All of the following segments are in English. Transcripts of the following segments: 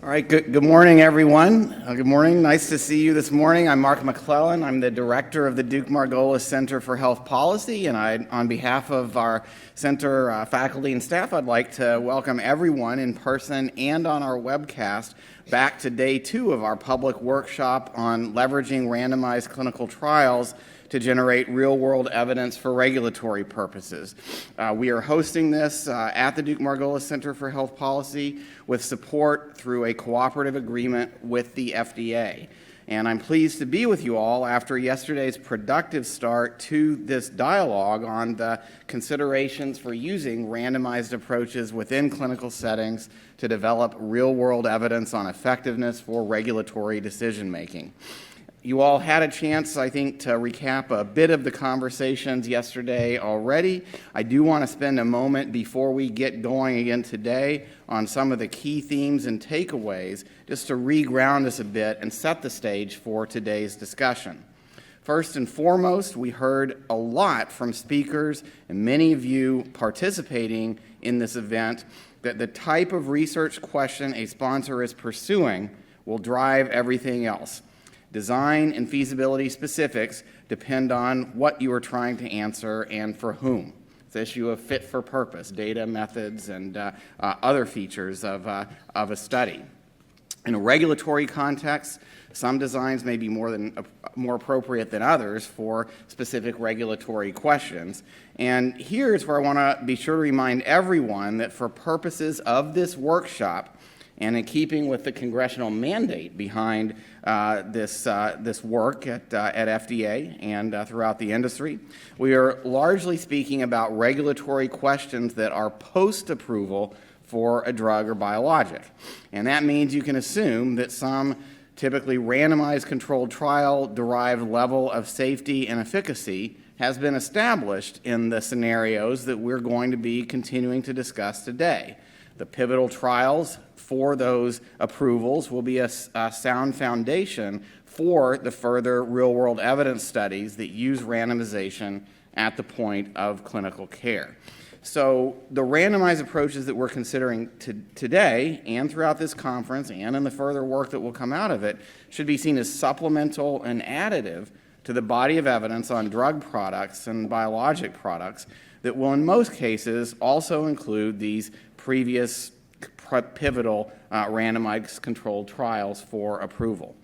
All right, good morning, everyone. Good morning. Nice to see you this morning. I'm Mark McClellan. I'm the director of the Duke-Margolis Center for Health Policy, and on behalf of our center faculty and staff, I'd like to welcome everyone in person and on our webcast back to day 2 of our public workshop on leveraging randomized clinical trials to generate real-world evidence for regulatory purposes. We are hosting this at the Duke-Margolis Center for Health Policy with support through a cooperative agreement with the FDA. And I'm pleased to be with you all after yesterday's productive start to this dialogue on the considerations for using randomized approaches within clinical settings to develop real-world evidence on effectiveness for regulatory decision-making. You all had a chance, I think, to recap a bit of the conversations yesterday already. I do want to spend a moment before we get going again today on some of the key themes and takeaways, just to re-ground us a bit and set the stage for today's discussion. First and foremost, we heard a lot from speakers and many of you participating in this event that the type of research question a sponsor is pursuing will drive everything else. Design and feasibility specifics depend on what you are trying to answer and for whom. It's the issue of fit for purpose, data, methods, and other features of a study. In a regulatory context, some designs may be more appropriate than others for specific regulatory questions. And here's where I want to be sure to remind everyone that for purposes of this workshop, and in keeping with the congressional mandate behind this work at FDA and throughout the industry, we are largely speaking about regulatory questions that are post-approval for a drug or biologic. And that means you can assume that some typically randomized controlled trial-derived level of safety and efficacy has been established in the scenarios that we're going to be continuing to discuss today. The pivotal trials for those approvals will be a sound foundation for the further real-world evidence studies that use randomization at the point of clinical care. So the randomized approaches that we're considering today and throughout this conference and in the further work that will come out of it should be seen as supplemental and additive to the body of evidence on drug products and biologic products that will in most cases also include these previous pivotal randomized controlled trials for approval.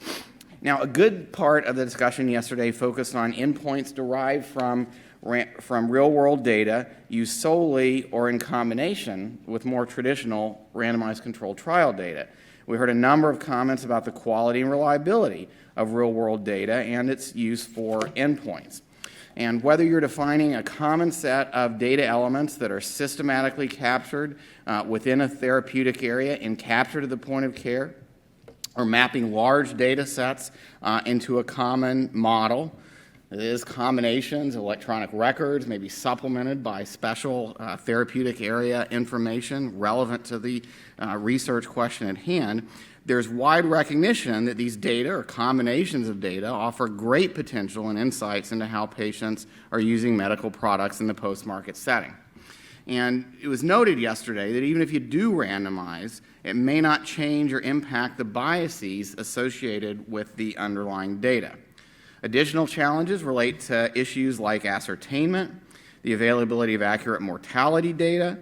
Now, a good part of the discussion yesterday focused on endpoints derived from real-world data used solely or in combination with more traditional randomized controlled trial data. We heard a number of comments about the quality and reliability of real-world data and its use for endpoints. And whether you're defining a common set of data elements that are systematically captured within a therapeutic area and captured at the point of care, or mapping large data sets into a common model, it is combinations, electronic records may be supplemented by special therapeutic area information relevant to the research question at hand. There's wide recognition that these data or combinations of data offer great potential and insights into how patients are using medical products in the post-market setting. And it was noted yesterday that even if you do randomize, it may not change or impact the biases associated with the underlying data. Additional challenges relate to issues like ascertainment, the availability of accurate mortality data,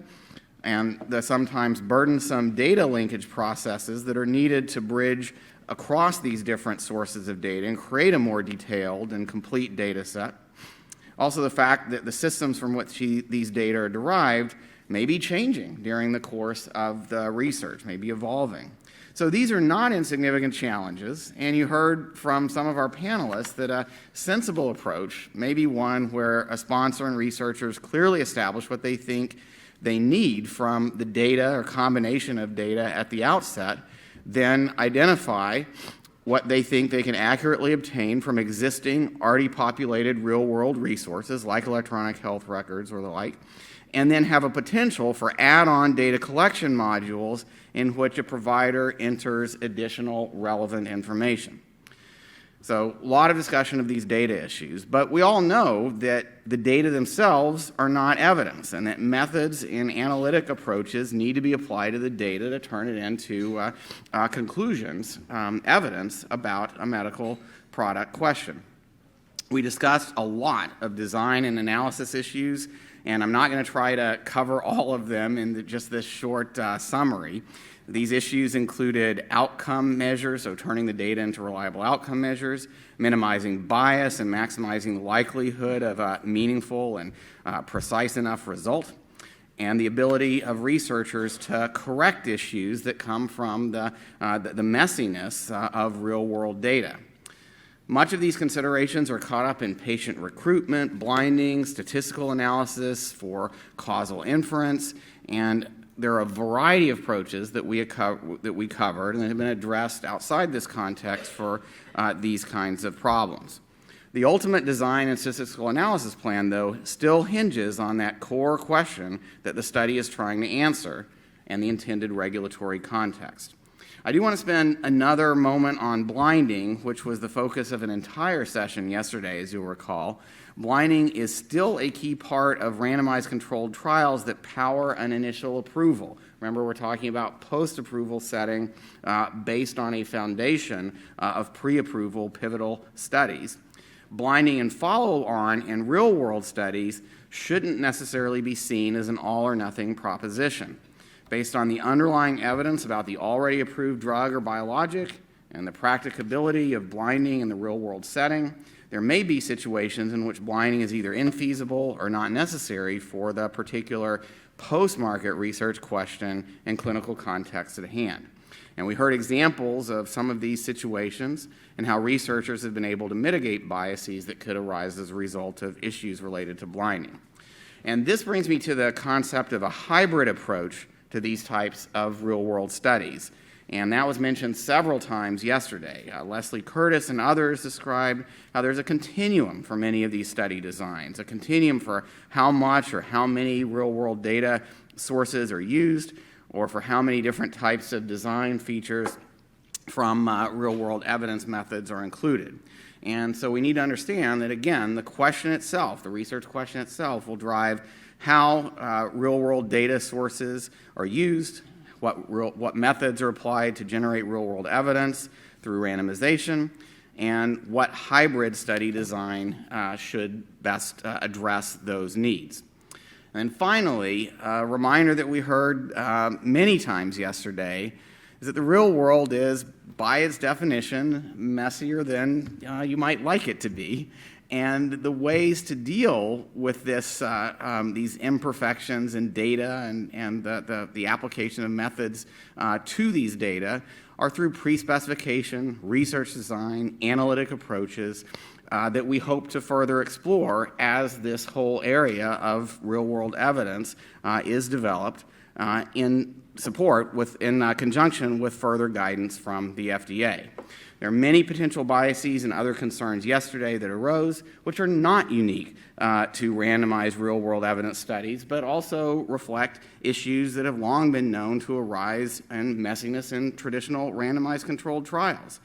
and the sometimes burdensome data linkage processes that are needed to bridge across these different sources of data and create a more detailed and complete data set. Also, the fact that the systems from which these data are derived may be changing during the course of the research, may be evolving. So these are not insignificant challenges, and you heard from some of our panelists that a sensible approach may be one where a sponsor and researchers clearly establish what they think they need from the data or combination of data at the outset, then identify what they think they can accurately obtain from existing already populated real-world resources like electronic health records or the like, and then have a potential for add-on data collection modules in which a provider enters additional relevant information. So a lot of discussion of these data issues, but we all know that the data themselves are not evidence, and that methods and analytic approaches need to be applied to the data to turn it into conclusions, evidence about a medical product question. We discussed a lot of design and analysis issues, and I'm not going to try to cover all of them in just this short summary. These issues included outcome measures, so turning the data into reliable outcome measures, minimizing bias and maximizing the likelihood of a meaningful and precise enough result, and the ability of researchers to correct issues that come from the messiness of real-world data. Much of these considerations are caught up in patient recruitment, blinding, statistical analysis for causal inference, and there are a variety of approaches that we covered and that have been addressed outside this context for these kinds of problems. The ultimate design and statistical analysis plan, though, still hinges on that core question that the study is trying to answer and the intended regulatory context. I do want to spend another moment on blinding, which was the focus of an entire session yesterday, as you'll recall. Blinding is still a key part of randomized controlled trials that power an initial approval. Remember, we're talking about post-approval setting based on a foundation of pre-approval pivotal studies. Blinding and follow-on in real-world studies shouldn't necessarily be seen as an all-or-nothing proposition. Based on the underlying evidence about the already approved drug or biologic and the practicability of blinding in the real-world setting, there may be situations in which blinding is either infeasible or not necessary for the particular post-market research question and clinical context at hand. And we heard examples of some of these situations and how researchers have been able to mitigate biases that could arise as a result of issues related to blinding. And this brings me to the concept of a hybrid approach to these types of real-world studies. And that was mentioned several times yesterday. Leslie Curtis and others described how there's a continuum for many of these study designs, a continuum for how much or how many real-world data sources are used, or for how many different types of design features from real-world evidence methods are included. And so we need to understand that, again, the question itself, the research question itself, will drive how real-world data sources are used, what methods are applied to generate real-world evidence through randomization, and what hybrid study design should best address those needs. And finally, a reminder that we heard many times yesterday is that the real world is, by its definition, messier than you might like it to be. And the ways to deal with these imperfections in data and the application of methods to these data are through pre-specification, research design, analytic approaches that we hope to further explore as this whole area of real-world evidence is developed in conjunction with further guidance from the FDA. There are many potential biases and other concerns yesterday that arose, which are not unique to randomized real-world evidence studies, but also reflect issues that have long been known to arise in messiness in traditional randomized controlled trials.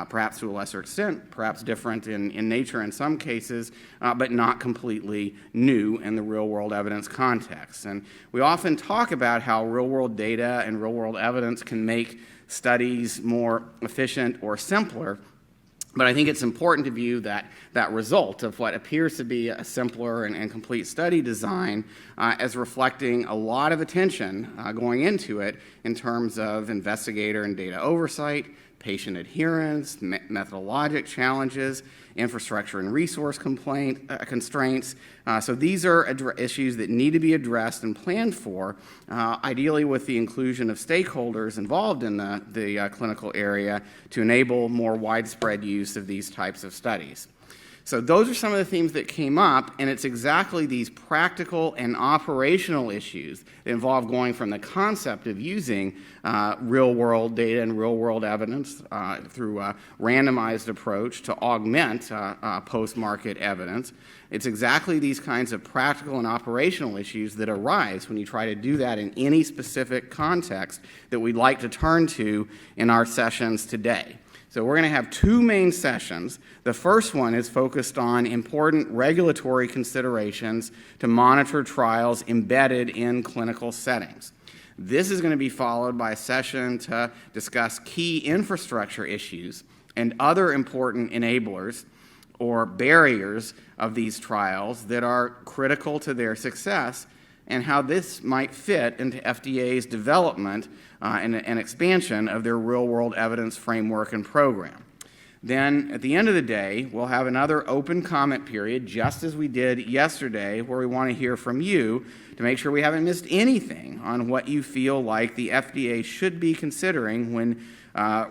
Perhaps to a lesser extent, perhaps different in nature in some cases, but not completely new in the real-world evidence context. And we often talk about how real-world data and real-world evidence can make studies more efficient or simpler, but I think it's important to view that result of what appears to be a simpler and complete study design as reflecting a lot of attention going into it in terms of investigator and data oversight, patient adherence, methodologic challenges, infrastructure and resource constraints. So these are issues that need to be addressed and planned for, ideally with the inclusion of stakeholders involved in the clinical area to enable more widespread use of these types of studies. So those are some of the themes that came up, and it's exactly these practical and operational issues that involve going from the concept of using real-world data and real-world evidence through a randomized approach to augment post-market evidence. It's exactly these kinds of practical and operational issues that arise when you try to do that in any specific context that we'd like to turn to in our sessions today. So we're going to have two main sessions. The first one is focused on important regulatory considerations to monitor trials embedded in clinical settings. This is going to be followed by a session to discuss key infrastructure issues and other important enablers or barriers of these trials that are critical to their success and how this might fit into FDA's development and expansion of their real-world evidence framework and program. Then, at the end of the day, we'll have another open comment period, just as we did yesterday, where we want to hear from you to make sure we haven't missed anything on what you feel like the FDA should be considering when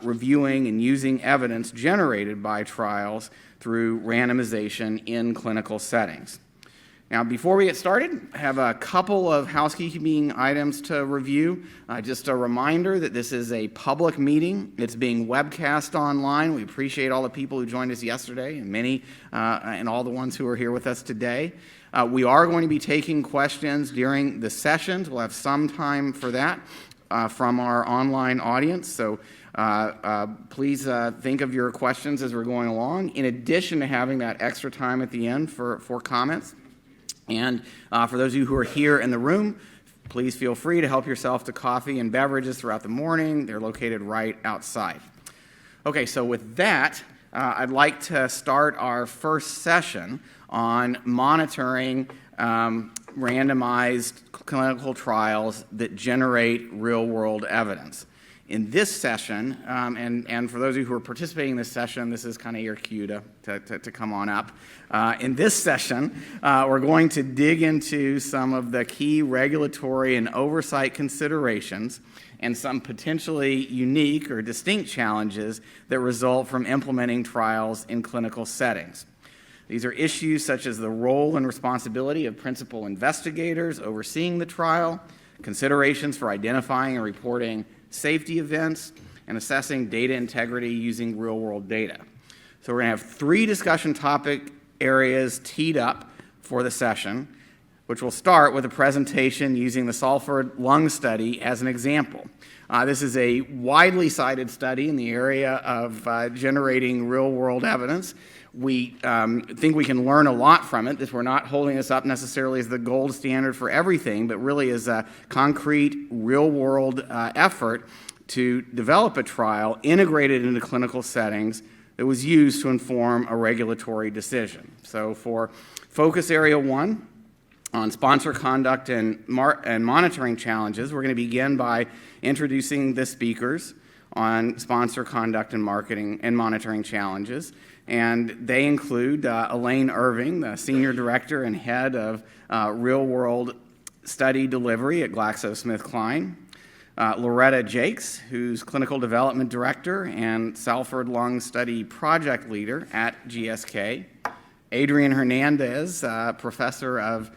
reviewing and using evidence generated by trials through randomization in clinical settings. Now, before we get started, I have a couple of housekeeping items to review. Just a reminder that this is a public meeting. It's being webcast online. We appreciate all the people who joined us yesterday and many and all the ones who are here with us today. We are going to be taking questions during the sessions. We'll have some time for that from our online audience. So please think of your questions as we're going along, in addition to having that extra time at the end for comments. And for those of you who are here in the room, please feel free to help yourself to coffee and beverages throughout the morning. They're located right outside. Okay, so with that, I'd like to start our first session on monitoring randomized clinical trials that generate real-world evidence. In this session, and for those of you who are participating in this session, this is kind of your cue to come on up. In this session, we're going to dig into some of the key regulatory and oversight considerations and some potentially unique or distinct challenges that result from implementing trials in clinical settings. These are issues such as the role and responsibility of principal investigators overseeing the trial, considerations for identifying and reporting safety events, and assessing data integrity using real-world data. So we're going to have three discussion topic areas teed up for the session, which will start with a presentation using the Salford lung study as an example. This is a widely cited study in the area of generating real-world evidence. We think we can learn a lot from it. We're not holding this up necessarily as the gold standard for everything, but really as a concrete, real-world effort to develop a trial integrated into clinical settings that was used to inform a regulatory decision. So for focus area 1 on sponsor conduct and monitoring challenges, we're going to begin by introducing the speakers on sponsor conduct and marketing and monitoring challenges. And they include Elaine Irving, the Senior Director and Head of Real-World Study Delivery at GlaxoSmithKline, Loretta Jakes, who's Clinical Development Director and Salford Lung Study Project Leader at GSK, Adrian Hernandez, Professor of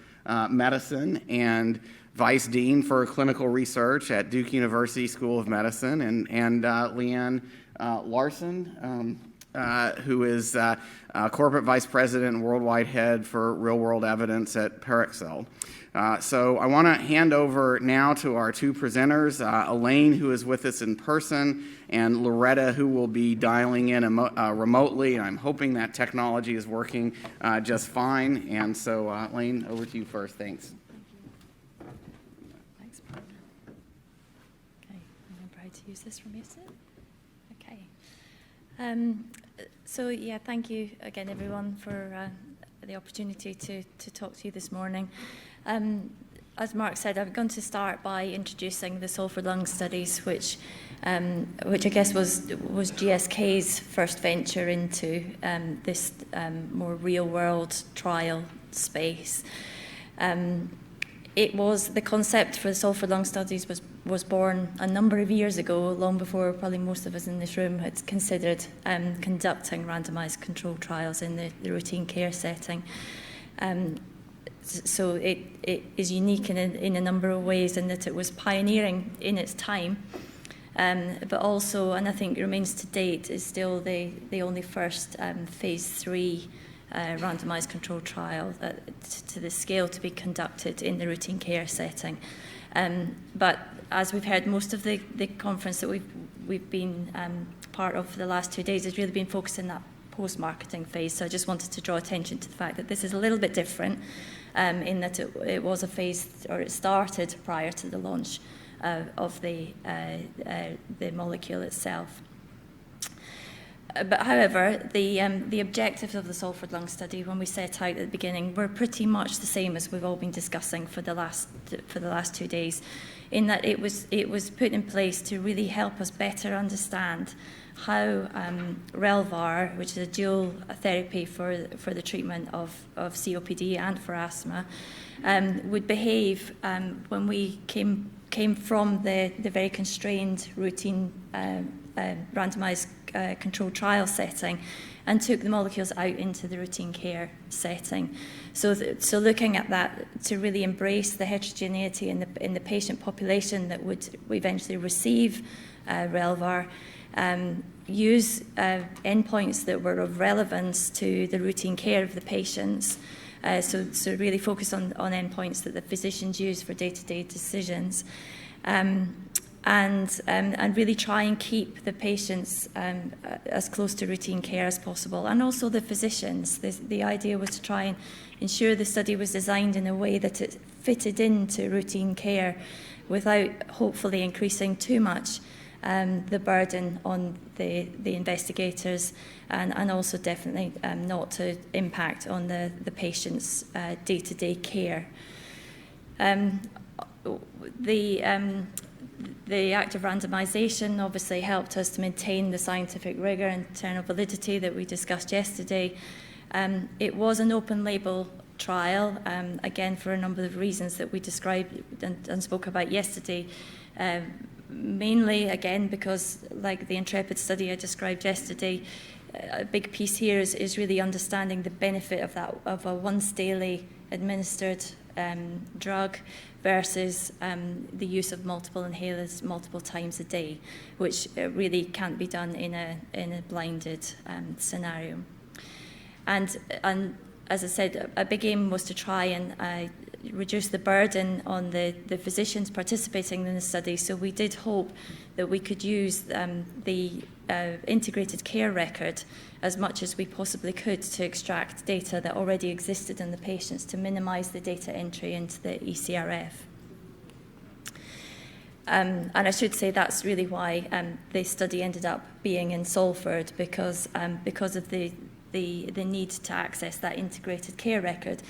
Medicine and Vice Dean for Clinical Research at Duke University School of Medicine, and Leanne Larson, who is Corporate Vice President and Worldwide Head for Real-World Evidence at Parexel. So I want to hand over now to our two presenters, Elaine, who is with us in person, and Loretta, who will be dialing in remotely. I'm hoping that technology is working just fine. And so, Elaine, over to you first. Thanks. Thanks, Mark. Okay, I'm proud to use this from you, sir. Okay. So yeah, thank you again, everyone, for the opportunity to talk to you this morning. As Mark said, I'm going to start by introducing the Salford Lung Studies, which I guess was GSK's first venture into this more real-world trial space. It was the concept for the Salford Lung Studies was born a number of years ago, long before probably most of us in this room had considered conducting randomized controlled trials in the routine care setting. So it is unique in a number of ways in that it was pioneering in its time, but also, and I think remains to date, is still the only first phase 3 randomized controlled trial to the scale to be conducted in the routine care setting. But as we've heard, most of the conference that we've been part of for the last 2 days has really been focused in that post-marketing phase. So I just wanted to draw attention to the fact that this is a little bit different in that it was a phase, or it started prior to the launch of the molecule itself. But however, the objectives of the Salford Lung Study, when we set out at the beginning, were pretty much the same as we've all been discussing for the last 2 days, in that it was put in place to really help us better understand how Relvar, which is a dual therapy for the treatment of COPD and for asthma, would behave when we came from the very constrained routine randomized controlled trial setting and took the molecules out into the routine care setting. So looking at that to really embrace the heterogeneity in the patient population that would eventually receive Relvar, use endpoints that were of relevance to the routine care of the patients. So really focus on endpoints that the physicians use for day-to-day decisions. And really try and keep the patients as close to routine care as possible, and also the physicians. The idea was to try and ensure the study was designed in a way that it fitted into routine care without hopefully increasing too much the burden on the investigators, and also definitely not to impact on the patient's day-to-day care. The act of randomization obviously helped us to maintain the scientific rigor and internal validity that we discussed yesterday. It was an open label trial, again for a number of reasons that we described and spoke about yesterday. Mainly, again, because like the Intrepid study I described yesterday, a big piece here is really understanding the benefit of a once daily administered drug versus the use of multiple inhalers multiple times a day, which really can't be done in a blinded scenario. And as I said, a big aim was to try and reduce the burden on the physicians participating in the study. So we did hope that we could use the integrated care record as much as we possibly could to extract data that already existed in the patients to minimise the data entry into the ECRF. And I should say that's really why the study ended up being in Salford, because of the need to access that integrated care record.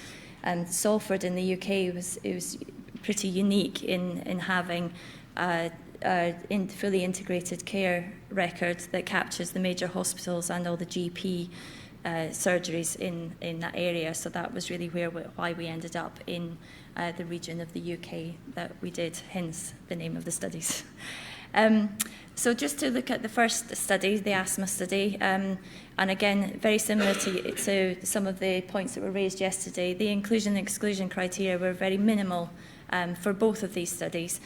And Salford in the UK was pretty unique in having fully integrated care record that captures the major hospitals and all the GP surgeries in that area. So that was really why we ended up in the region of the UK that we did, hence the name of the studies. So just to look at the first study, the asthma study, and again, very similar to some of the points that were raised yesterday, the inclusion and exclusion criteria were very minimal for both of these studies.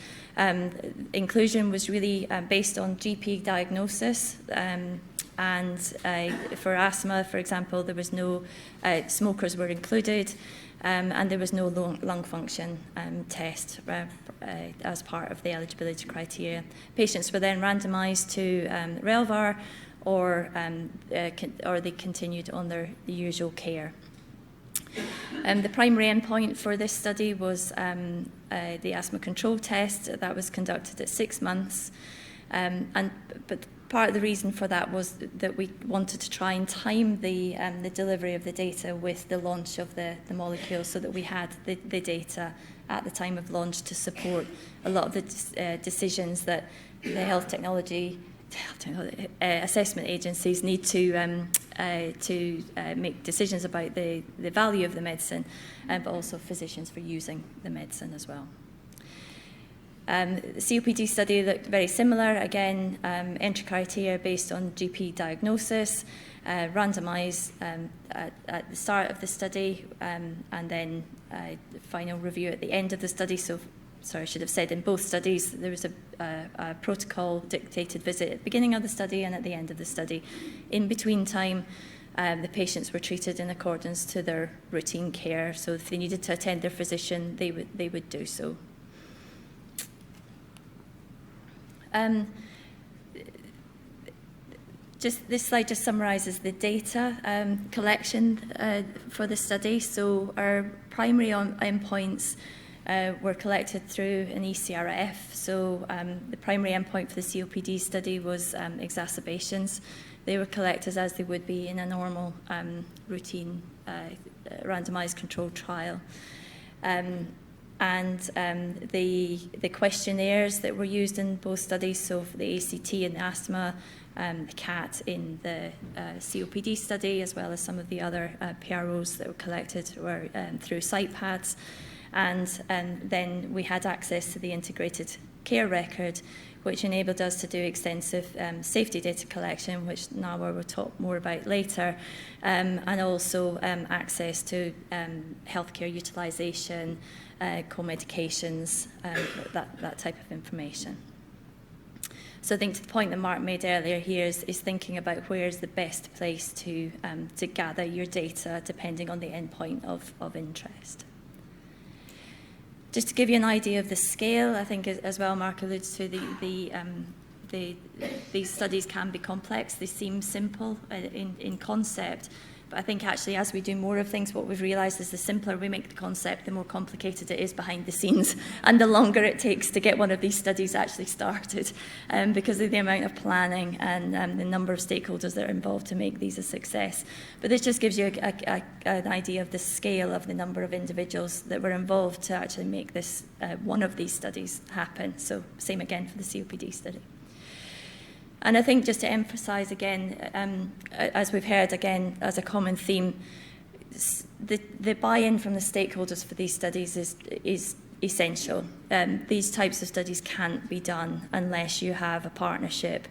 Inclusion was really based on GP diagnosis, and for asthma, for example, there was no smokers were included, and there was no lung function test as part of the eligibility criteria. Patients were then randomized to Relvar, or they continued on the usual care. The primary endpoint for this study was the asthma control test that was conducted at 6 months, but part of the reason for that was that we wanted to try and time the delivery of the data with the launch of the molecule, so that we had the data at the time of launch to support a lot of the decisions that the health technology assessment agencies need to make decisions about the value of the medicine, but also physicians for using the medicine as well. The COPD study looked very similar. Again, entry criteria based on GP diagnosis, randomized at the start of the study, and then the final review at the end of the study. So, sorry, I should have said in both studies there was a protocol-dictated visit at the beginning of the study and at the end of the study. In between time, the patients were treated in accordance to their routine care. So if they needed to attend their physician, they would do so. This slide just summarises the data collection for the study. So our primary endpoints were collected through an ECRF. So the primary endpoint for the COPD study was exacerbations. They were collected as they would be in a normal routine randomized controlled trial. The questionnaires that were used in both studies, so for the ACT and the asthma, the CAT in the COPD study, as well as some of the other PROs that were collected were through SitePads. And then we had access to the integrated care record, which enabled us to do extensive safety data collection, which Nawa will talk more about later, and also access to healthcare utilisation, co-medications, that type of information. So I think to the point that Mark made earlier here is thinking about where is the best place to gather your data depending on the endpoint of interest. Just to give you an idea of the scale, I think as well Mark alludes to, these studies can be complex. They seem simple in concept, but I think actually as we do more of things, what we've realised is the simpler we make the concept, the more complicated it is behind the scenes, and the longer it takes to get one of these studies actually started, because of the amount of planning and the number of stakeholders that are involved to make these a success. But this just gives you an idea of the scale of the number of individuals that were involved to actually make this one of these studies happen. So same again for the COPD study. And I think just to emphasise again, as we've heard again as a common theme, the buy-in from the stakeholders for these studies is essential. These types of studies can't be done unless you have a partnership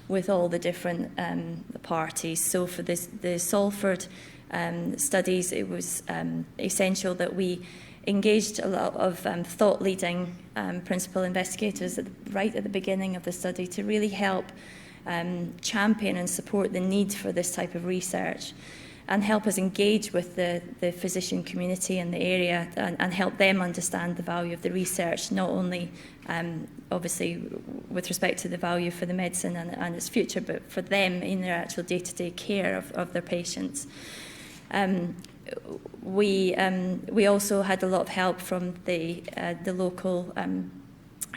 with all the different parties. So for the Salford studies, it was essential that we engaged a lot of thought-leading principal investigators right at the beginning of the study to really help champion and support the need for this type of research and help us engage with the physician community in the area and help them understand the value of the research, not only obviously with respect to the value for the medicine and its future, but for them in their actual day-to-day care of their patients. We also had a lot of help from the local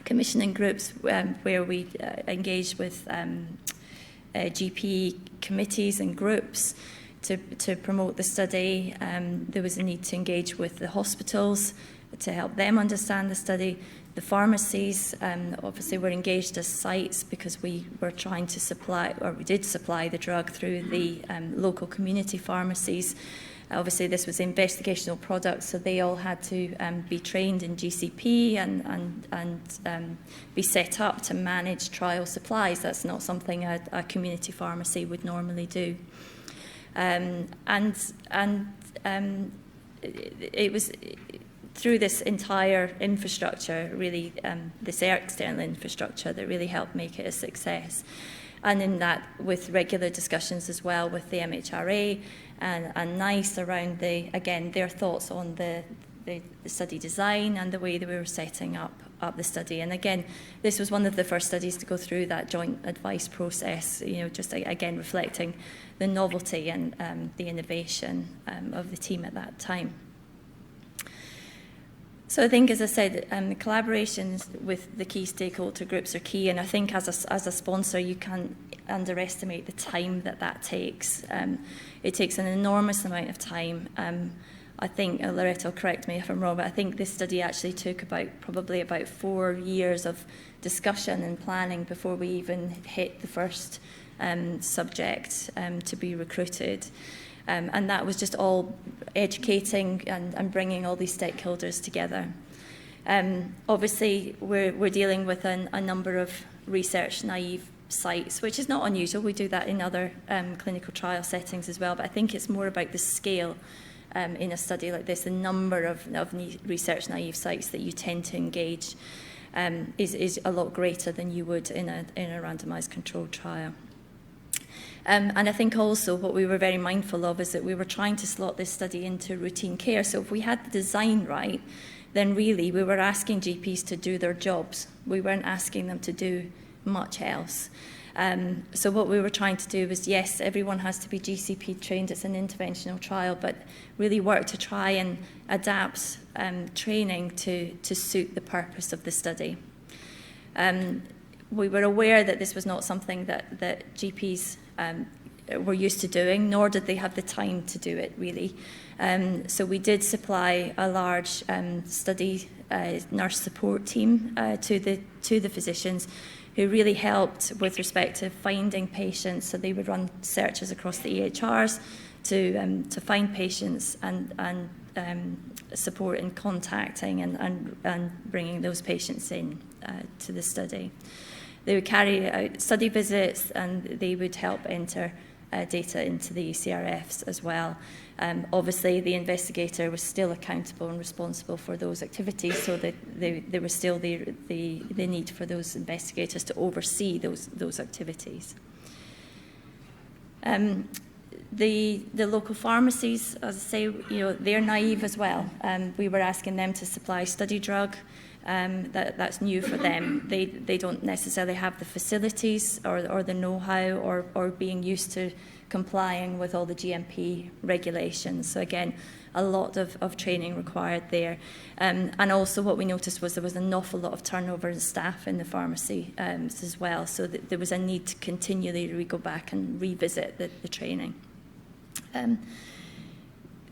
commissioning groups where we engaged with GP committees and groups to promote the study. There was a need to engage with the hospitals to help them understand the study. The pharmacies obviously were engaged as sites because we were trying to supply, or we did supply the drug through the local community pharmacies. Obviously, this was investigational products, so they all had to be trained in GCP and be set up to manage trial supplies. That's not something a community pharmacy would normally do. It was through this entire infrastructure, really, this external infrastructure that really helped make it a success. And in that, with regular discussions as well with the MHRA and NICE around their thoughts on the study design and the way that we were setting up the study. And again, this was one of the first studies to go through that joint advice process, just again reflecting the novelty and the innovation of the team at that time. So I think, as I said, collaborations with the key stakeholder groups are key, and I think as a sponsor, you can't underestimate the time that takes. It takes an enormous amount of time. I think, Loretta will correct me if I'm wrong, but I think this study actually took probably about 4 years of discussion and planning before we even hit the first subject to be recruited. And that was just all educating and bringing all these stakeholders together. Obviously, we're dealing with a number of research-naive sites, which is not unusual. We do that in other clinical trial settings as well, but I think it's more about the scale in a study like this. The number of research-naive sites that you tend to engage is a lot greater than you would in a randomized controlled trial. And I think also what we were very mindful of is that we were trying to slot this study into routine care. So if we had the design right, then really we were asking GPs to do their jobs. We weren't asking them to do much else. So what we were trying to do was, yes, everyone has to be GCP trained, it's an interventional trial, but really work to try and adapt training to suit the purpose of the study. We were aware that this was not something that GPs were used to doing, nor did they have the time to do it, really. So we did supply a large study nurse support team to the physicians, who really helped with respect to finding patients. So they would run searches across the EHRs to find patients and support in contacting and bringing those patients in to the study. They would carry out study visits, and they would help enter data into the ECRFs as well. Obviously, the investigator was still accountable and responsible for those activities, so that there was still the need for those investigators to oversee those activities. The local pharmacies, as I say, they're naive as well. We were asking them to supply study drug. That's new for them. They don't necessarily have the facilities or the know-how or being used to complying with all the GMP regulations. So again, a lot of training required there. And also what we noticed was there was an awful lot of turnover in staff in the pharmacy as well. So there was a need to continually go back and revisit the training.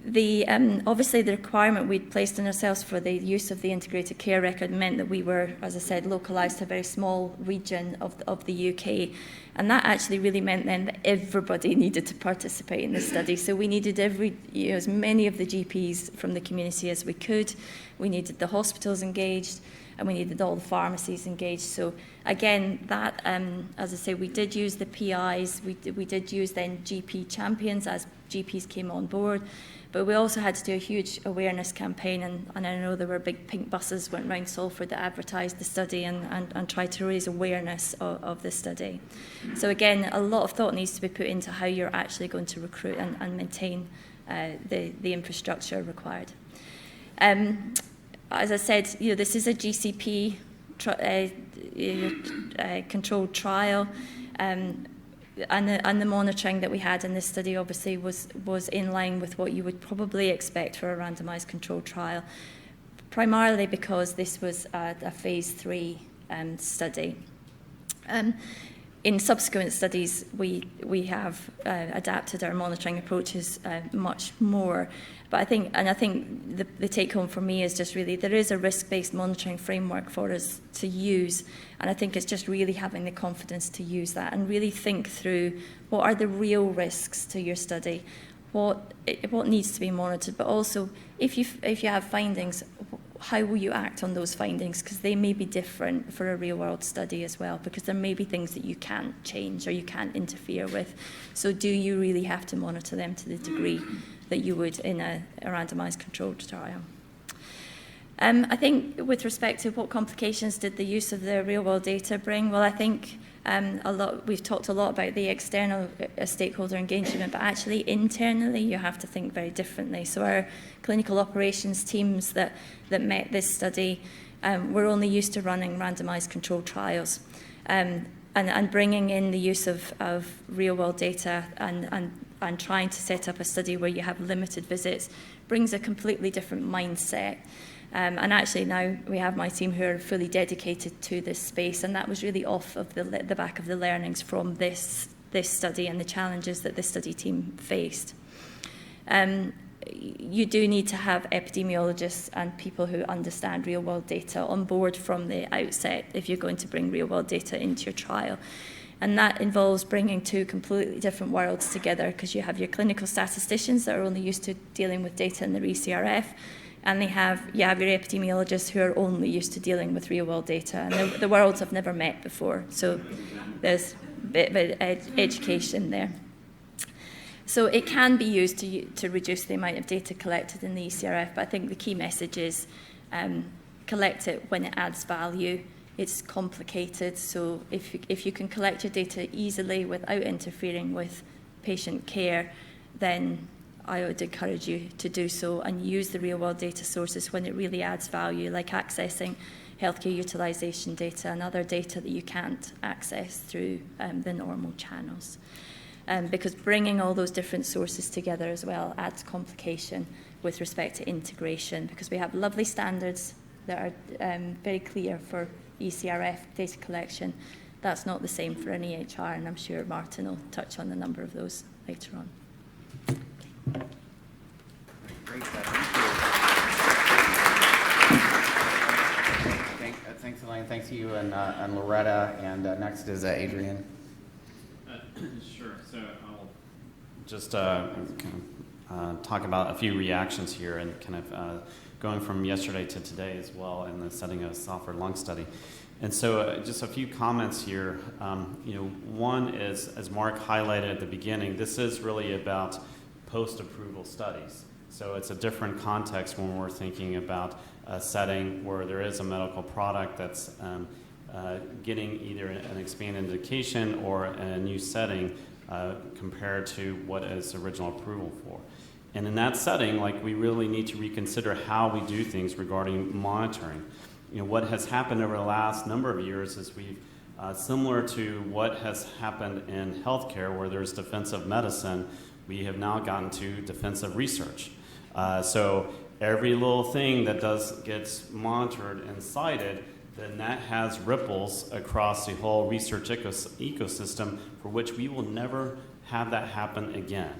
Obviously, the requirement we'd placed on ourselves for the use of the integrated care record meant that we were, as I said, localised to a very small region of the UK. And that actually really meant then that everybody needed to participate in the study. So we needed as many of the GPs from the community as we could. We needed the hospitals engaged, and we needed all the pharmacies engaged. So again, that, as I say, we did use the PIs, we did use then GP champions as GPs came on board, but we also had to do a huge awareness campaign, and I know there were big pink buses went around Salford that advertised the study and tried to raise awareness of the study. So again, a lot of thought needs to be put into how you're actually going to recruit and maintain the infrastructure required. As I said, this is a GCP controlled trial, and the monitoring that we had in this study obviously was in line with what you would probably expect for a randomized controlled trial, primarily because this was a phase 3 study. In subsequent studies, we have adapted our monitoring approaches much more. But I think the take home for me is just really there is a risk-based monitoring framework for us to use, and I think it's just really having the confidence to use that and really think through what are the real risks to your study, what needs to be monitored, but also if you have findings, how will you act on those findings, because they may be different for a real-world study as well, because there may be things that you can't change or you can't interfere with. So do you really have to monitor them to the degree that you would in a randomized controlled trial? I think with respect to what complications did the use of the real-world data bring, well, I think we've talked a lot about the external stakeholder engagement, but actually internally you have to think very differently. So our clinical operations teams that met this study were only used to running randomized controlled trials, and bringing in the use of real-world data and trying to set up a study where you have limited visits brings a completely different mindset. And actually now we have my team who are fully dedicated to this space, and that was really off of the back of the learnings from this study and the challenges that this study team faced. You do need to have epidemiologists and people who understand real-world data on board from the outset if you're going to bring real-world data into your trial. And that involves bringing two completely different worlds together, because you have your clinical statisticians that are only used to dealing with data in the ECRF, and you have your epidemiologists who are only used to dealing with real-world data. And the worlds have never met before, so there's a bit of education there. So it can be used to reduce the amount of data collected in the ECRF, but I think the key message is collect it when it adds value. It's complicated, so if you can collect your data easily without interfering with patient care, then I would encourage you to do so and use the real-world data sources when it really adds value, like accessing healthcare utilisation data and other data that you can't access through the normal channels. Because bringing all those different sources together as well adds complication with respect to integration, because we have lovely standards that are very clear for ECRF data collection. That's not the same for an EHR, and I'm sure Martin will touch on a number of those later on. Great, thanks, Elaine. Thanks to you and Loretta. And next is Adrian. Sure. So I'll just talk about a few reactions here and kind of going from yesterday to today as well in the setting of a software lung study. And so just a few comments here. One is, as Mark highlighted at the beginning, this is really about post-approval studies. So it's a different context when we're thinking about a setting where there is a medical product that's getting either an expanded indication or a new setting compared to what is original approval for. And in that setting, we really need to reconsider how we do things regarding monitoring. What has happened over the last number of years is we've, similar to what has happened in healthcare where there's defensive medicine, we have now gotten to defensive research. So every little thing that gets monitored and cited, then that has ripples across the whole research ecosystem for which we will never have that happen again.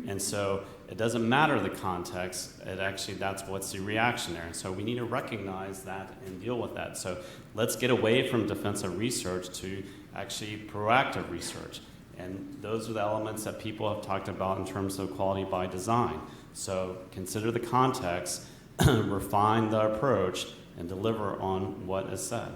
And so it doesn't matter the context, that's what's the reaction there. And so we need to recognize that and deal with that. So let's get away from defensive research to actually proactive research. And those are the elements that people have talked about in terms of quality by design. So consider the context, refine the approach, and deliver on what is said.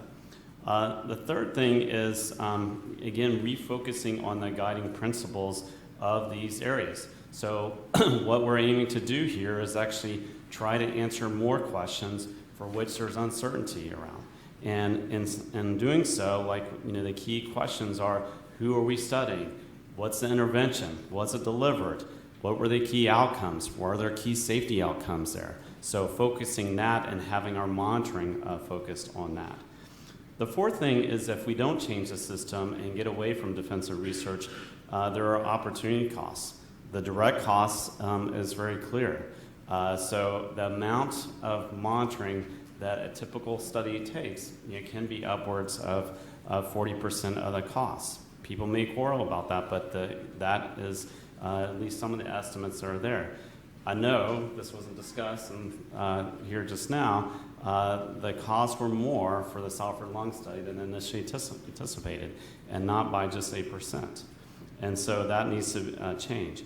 The third thing is, again, refocusing on the guiding principles of these areas. So what we're aiming to do here is actually try to answer more questions for which there's uncertainty around. And in doing so, the key questions are, who are we studying? What's the intervention? Was it delivered? What were the key outcomes? Were there key safety outcomes there? So focusing that and having our monitoring focused on that. The fourth thing is, if we don't change the system and get away from defensive research, there are opportunity costs. The direct cost is very clear. So the amount of monitoring that a typical study takes can be upwards of 40% of the costs. People may quarrel about that, but that is at least some of the estimates that are there. I know this wasn't discussed here just now. The costs were more for the software lung study than initially anticipated, and not by just 8%. And so that needs to change.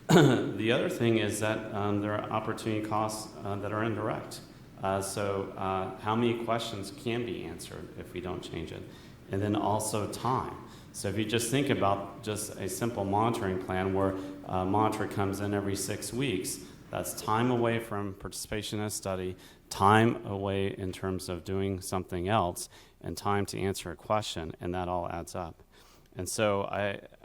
The other thing is that there are opportunity costs that are indirect. So how many questions can be answered if we don't change it? And then also time. So if you just think about just a simple monitoring plan where a monitor comes in every 6 weeks, that's time away from participation in a study, time away in terms of doing something else, and time to answer a question, and that all adds up. And so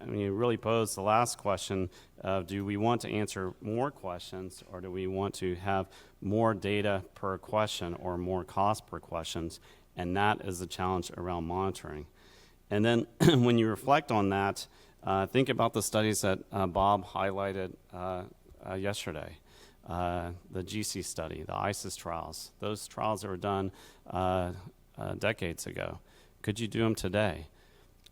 you really pose the last question of, do we want to answer more questions, or do we want to have more data per question or more cost per questions? And that is the challenge around monitoring. And then when you reflect on that, think about the studies that Bob highlighted yesterday. The GC study, the ISIS trials, those trials that were done decades ago. Could you do them today?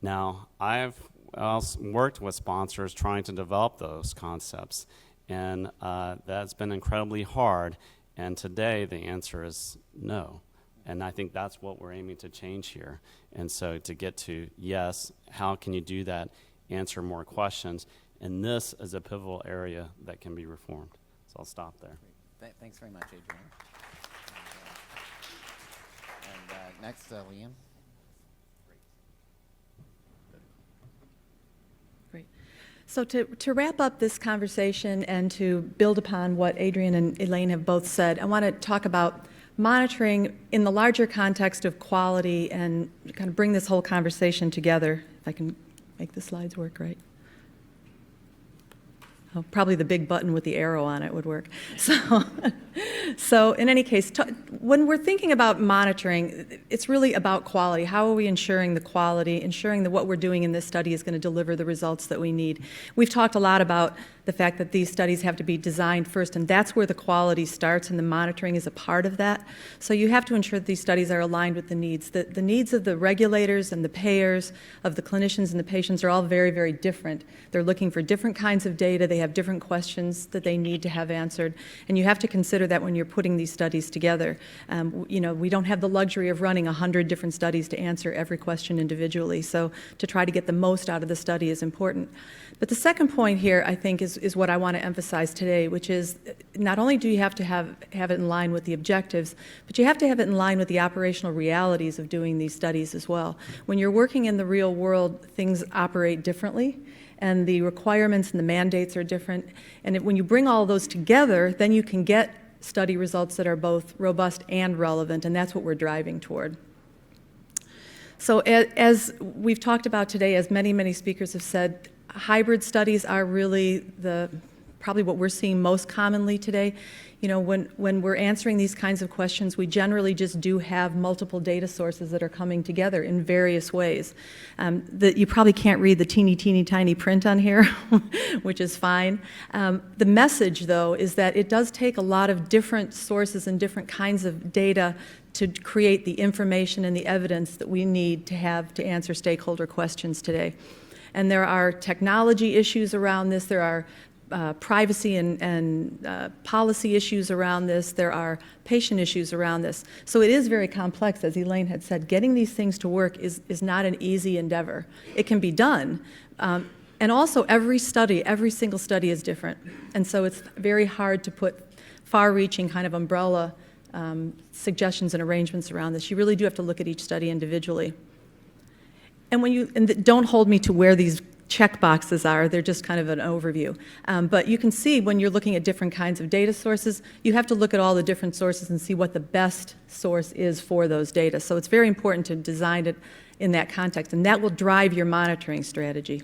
Now, I've also worked with sponsors trying to develop those concepts, and that's been incredibly hard, and today the answer is no. And I think that's what we're aiming to change here. And so to get to yes, how can you do that, answer more questions, and this is a pivotal area that can be reformed. So I'll stop there. Thanks very much, Adrian. And next, Liam. Great. So to wrap up this conversation and to build upon what Adrian and Elaine have both said, I want to talk about monitoring in the larger context of quality and kind of bring this whole conversation together. If I can make the slides work right. Probably the big button with the arrow on it would work. So in any case, when we're thinking about monitoring, it's really about quality. How are we ensuring the quality, ensuring that what we're doing in this study is going to deliver the results that we need? We've talked a lot about the fact that these studies have to be designed first, and that's where the quality starts, and the monitoring is a part of that. So you have to ensure that these studies are aligned with the needs. The needs of the regulators and the payers, of the clinicians and the patients are all very, very different. They're looking for different kinds of data. They have different questions that they need to have answered, and you have to consider that when you're putting these studies together. We don't have the luxury of running 100 different studies to answer every question individually, so to try to get the most out of the study is important. But the second point here, I think, is what I want to emphasize today, which is not only do you have to have it in line with the objectives, but you have to have it in line with the operational realities of doing these studies as well. When you're working in the real world, things operate differently, and the requirements and the mandates are different. And when you bring all those together, then you can get study results that are both robust and relevant, and that's what we're driving toward. So as we've talked about today, as many, many speakers have said, hybrid studies are really probably what we're seeing most commonly today. When we're answering these kinds of questions, we generally just do have multiple data sources that are coming together in various ways. You probably can't read the teeny, teeny, tiny print on here, which is fine. The message, though, is that it does take a lot of different sources and different kinds of data to create the information and the evidence that we need to have to answer stakeholder questions today. And there are technology issues around this. There are privacy and policy issues around this. There are patient issues around this. So it is very complex, as Elaine had said. Getting these things to work is not an easy endeavor. It can be done. And also, every single study is different. And so it's very hard to put far-reaching kind of umbrella suggestions and arrangements around this. You really do have to look at each study individually. And don't hold me to where these check boxes are, they're just kind of an overview. But you can see when you're looking at different kinds of data sources, you have to look at all the different sources and see what the best source is for those data. So it's very important to design it in that context, and that will drive your monitoring strategy.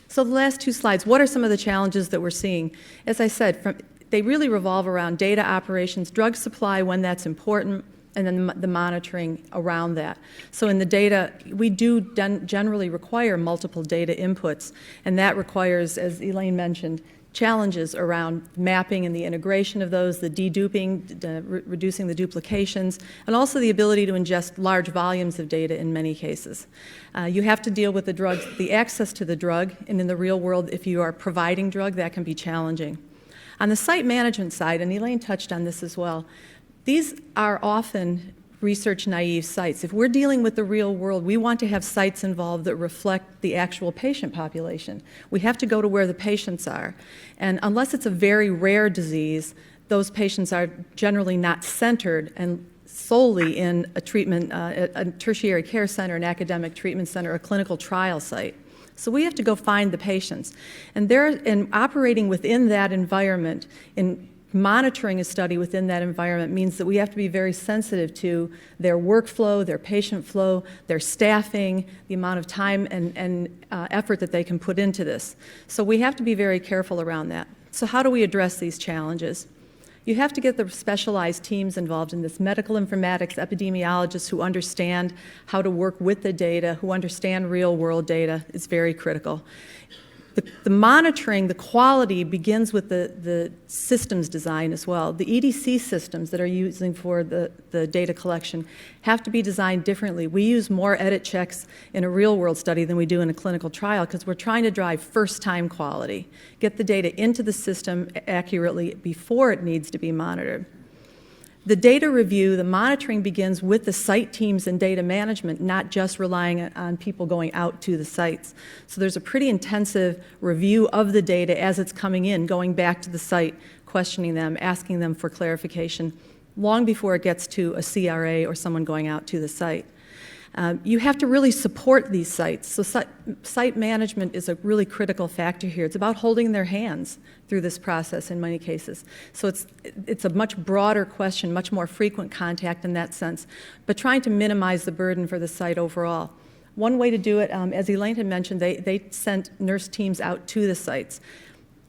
So the last two slides, what are some of the challenges that we're seeing? As I said, they really revolve around data operations, drug supply when that's important, and then the monitoring around that. So in the data, we do generally require multiple data inputs, and that requires, as Elaine mentioned, challenges around mapping and the integration of those, the deduping, reducing the duplications, and also the ability to ingest large volumes of data in many cases. You have to deal with the access to the drug, and in the real world, if you are providing drug, that can be challenging. On the site management side, and Elaine touched on this as well, these are often research-naive sites. If we're dealing with the real world, we want to have sites involved that reflect the actual patient population. We have to go to where the patients are. And unless it's a very rare disease, those patients are generally not centered and solely in a treatment, a tertiary care center, an academic treatment center, a clinical trial site. So we have to go find the patients. And operating within that environment, in monitoring a study within that environment, means that we have to be very sensitive to their workflow, their patient flow, their staffing, the amount of time and effort that they can put into this. So we have to be very careful around that. So how do we address these challenges? You have to get the specialized teams involved in this, medical informatics, epidemiologists who understand how to work with the data, who understand real-world data. It's very critical. The monitoring, the quality begins with the systems design as well. The EDC systems that are using for the data collection have to be designed differently. We use more edit checks in a real-world study than we do in a clinical trial because we're trying to drive first-time quality, get the data into the system accurately before it needs to be monitored. The data review, the monitoring begins with the site teams and data management, not just relying on people going out to the sites. So there's a pretty intensive review of the data as it's coming in, going back to the site, questioning them, asking them for clarification, long before it gets to a CRA or someone going out to the site. You have to really support these sites. So site management is a really critical factor here. It's about holding their hands through this process in many cases. So it's a much broader question, much more frequent contact in that sense, but trying to minimize the burden for the site overall. One way to do it, as Elaine had mentioned, they sent nurse teams out to the sites.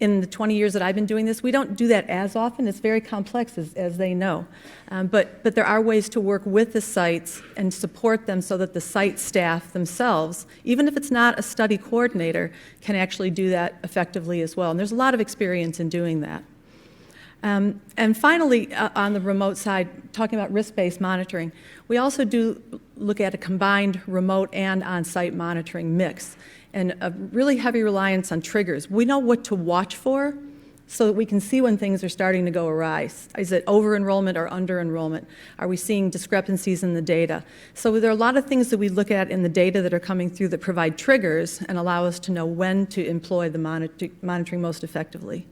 In the 20 years that I've been doing this, we don't do that as often. It's very complex, as they know. But there are ways to work with the sites and support them so that the site staff themselves, even if it's not a study coordinator, can actually do that effectively as well. And there's a lot of experience in doing that. And finally, on the remote side, talking about risk-based monitoring, we also do look at a combined remote and on-site monitoring mix, and a really heavy reliance on triggers. We know what to watch for so that we can see when things are starting to go awry. Is it over-enrollment or under-enrollment? Are we seeing discrepancies in the data? So there are a lot of things that we look at in the data that are coming through that provide triggers and allow us to know when to employ the monitoring most effectively.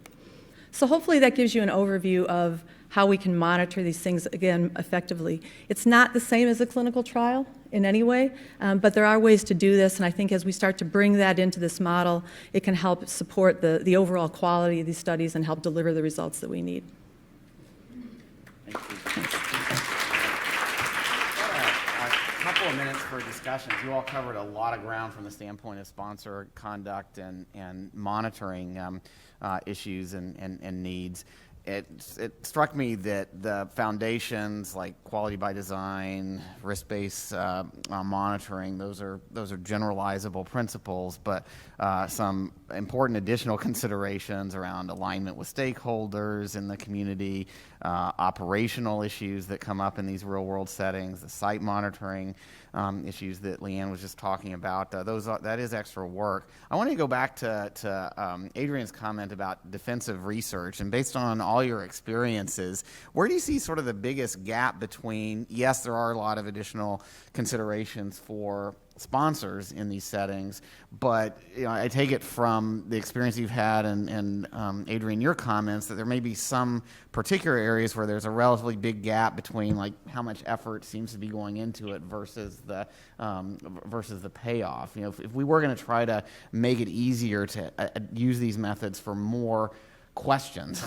So hopefully that gives you an overview of how we can monitor these things, again, effectively. It's not the same as a clinical trial in any way, but there are ways to do this, and I think as we start to bring that into this model, it can help support the overall quality of these studies and help deliver the results that we need. Thank you. A couple of minutes for discussions. You all covered a lot of ground from the standpoint of sponsor conduct and monitoring issues and needs. It struck me that the foundations like quality by design, risk-based monitoring, those are generalizable principles, but some important additional considerations around alignment with stakeholders in the community, operational issues that come up in these real-world settings, the site monitoring issues that Leanne was just talking about. That is extra work. I want to go back to Adrian's comment about defensive research, and based on all your experiences, where do you see sort of the biggest gap between, yes, there are a lot of additional considerations for sponsors in these settings, but I take it from the experience you've had and Adrian, your comments, that there may be some particular areas where there's a relatively big gap between like how much effort seems to be going into it versus the payoff. If we were going to try to make it easier to use these methods for more questions,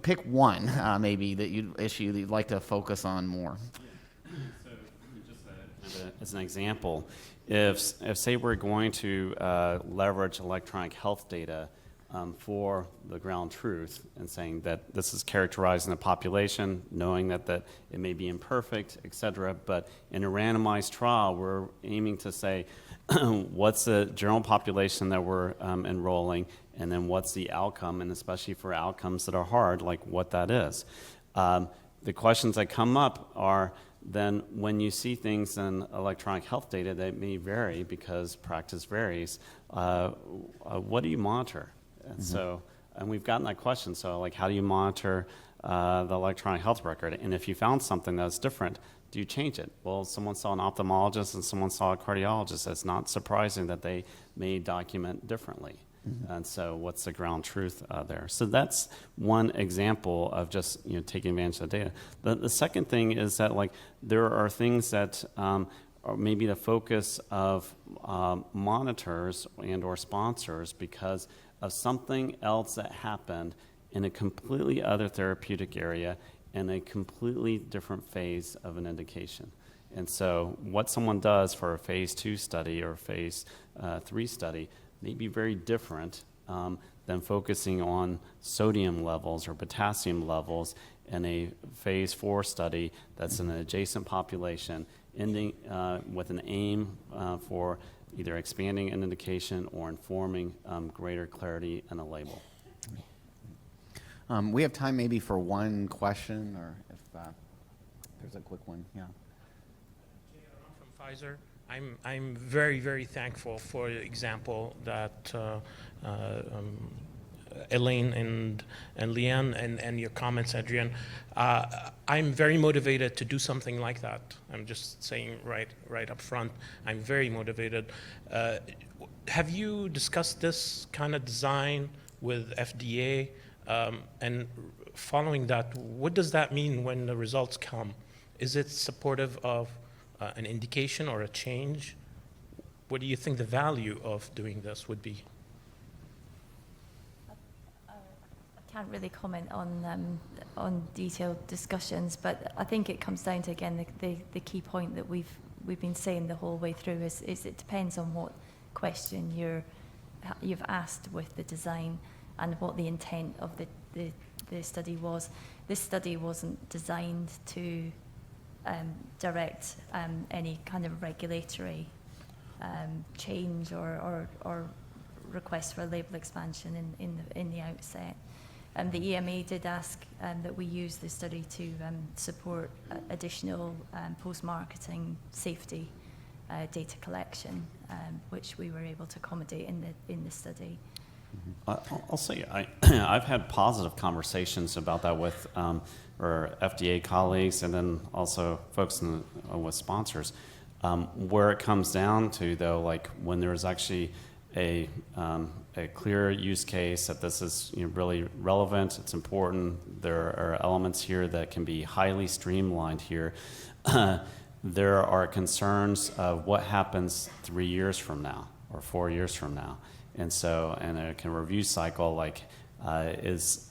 pick one maybe that that you'd like to focus on more. As an example, if say we're going to leverage electronic health data for the ground truth and saying that this is characterizing the population, knowing that it may be imperfect, et cetera, but in a randomized trial, we're aiming to say what's the general population that we're enrolling, and then what's the outcome, and especially for outcomes that are hard, like what that is. The questions that come up are, then when you see things in electronic health data that may vary because practice varies, what do you monitor? And so, and we've gotten that question, so like how do you monitor the electronic health record? And if you found something that's different, do you change it? Well, someone saw an ophthalmologist and someone saw a cardiologist. It's not surprising that they may document differently. And so what's the ground truth there? So that's one example of just taking advantage of the data. The second thing is that like there are things that are maybe the focus of monitors and or sponsors because of something else that happened in a completely other therapeutic area in a completely different phase of an indication. And so what someone does for a phase 2 study or phase 3 study may be very different than focusing on sodium levels or potassium levels in a phase 4 study that's in an adjacent population, ending with an aim for either expanding an indication or informing greater clarity in a label. We have time maybe for one question, or if there's a quick one. Yeah. From Pfizer. I'm very, very thankful for the example that Elaine and Leanne and your comments, Adrian. I'm very motivated to do something like that. I'm just saying right up front, I'm very motivated. Have you discussed this kind of design with FDA? And following that, what does that mean when the results come? Is it supportive of an indication or a change? What do you think the value of doing this would be? I can't really comment on detailed discussions, but I think it comes down to, again, the key point that we've we've been saying the whole way through is it depends on what question you've asked with the design and what the intent of the study was. This study wasn't designed to direct any kind of regulatory change or request for a label expansion in the outset. The EMA did ask that we use the study to support additional post-marketing safety data collection, which we were able to accommodate in the study. I'll say I've had positive conversations about that with our FDA colleagues and then also folks with sponsors. Where it comes down to, though, like when there's actually a clear use case that this is really relevant, it's important, there are elements here that can be highly streamlined here. There are concerns of what happens 3 years from now or 4 years from now. And so, and a kind of review cycle, like, is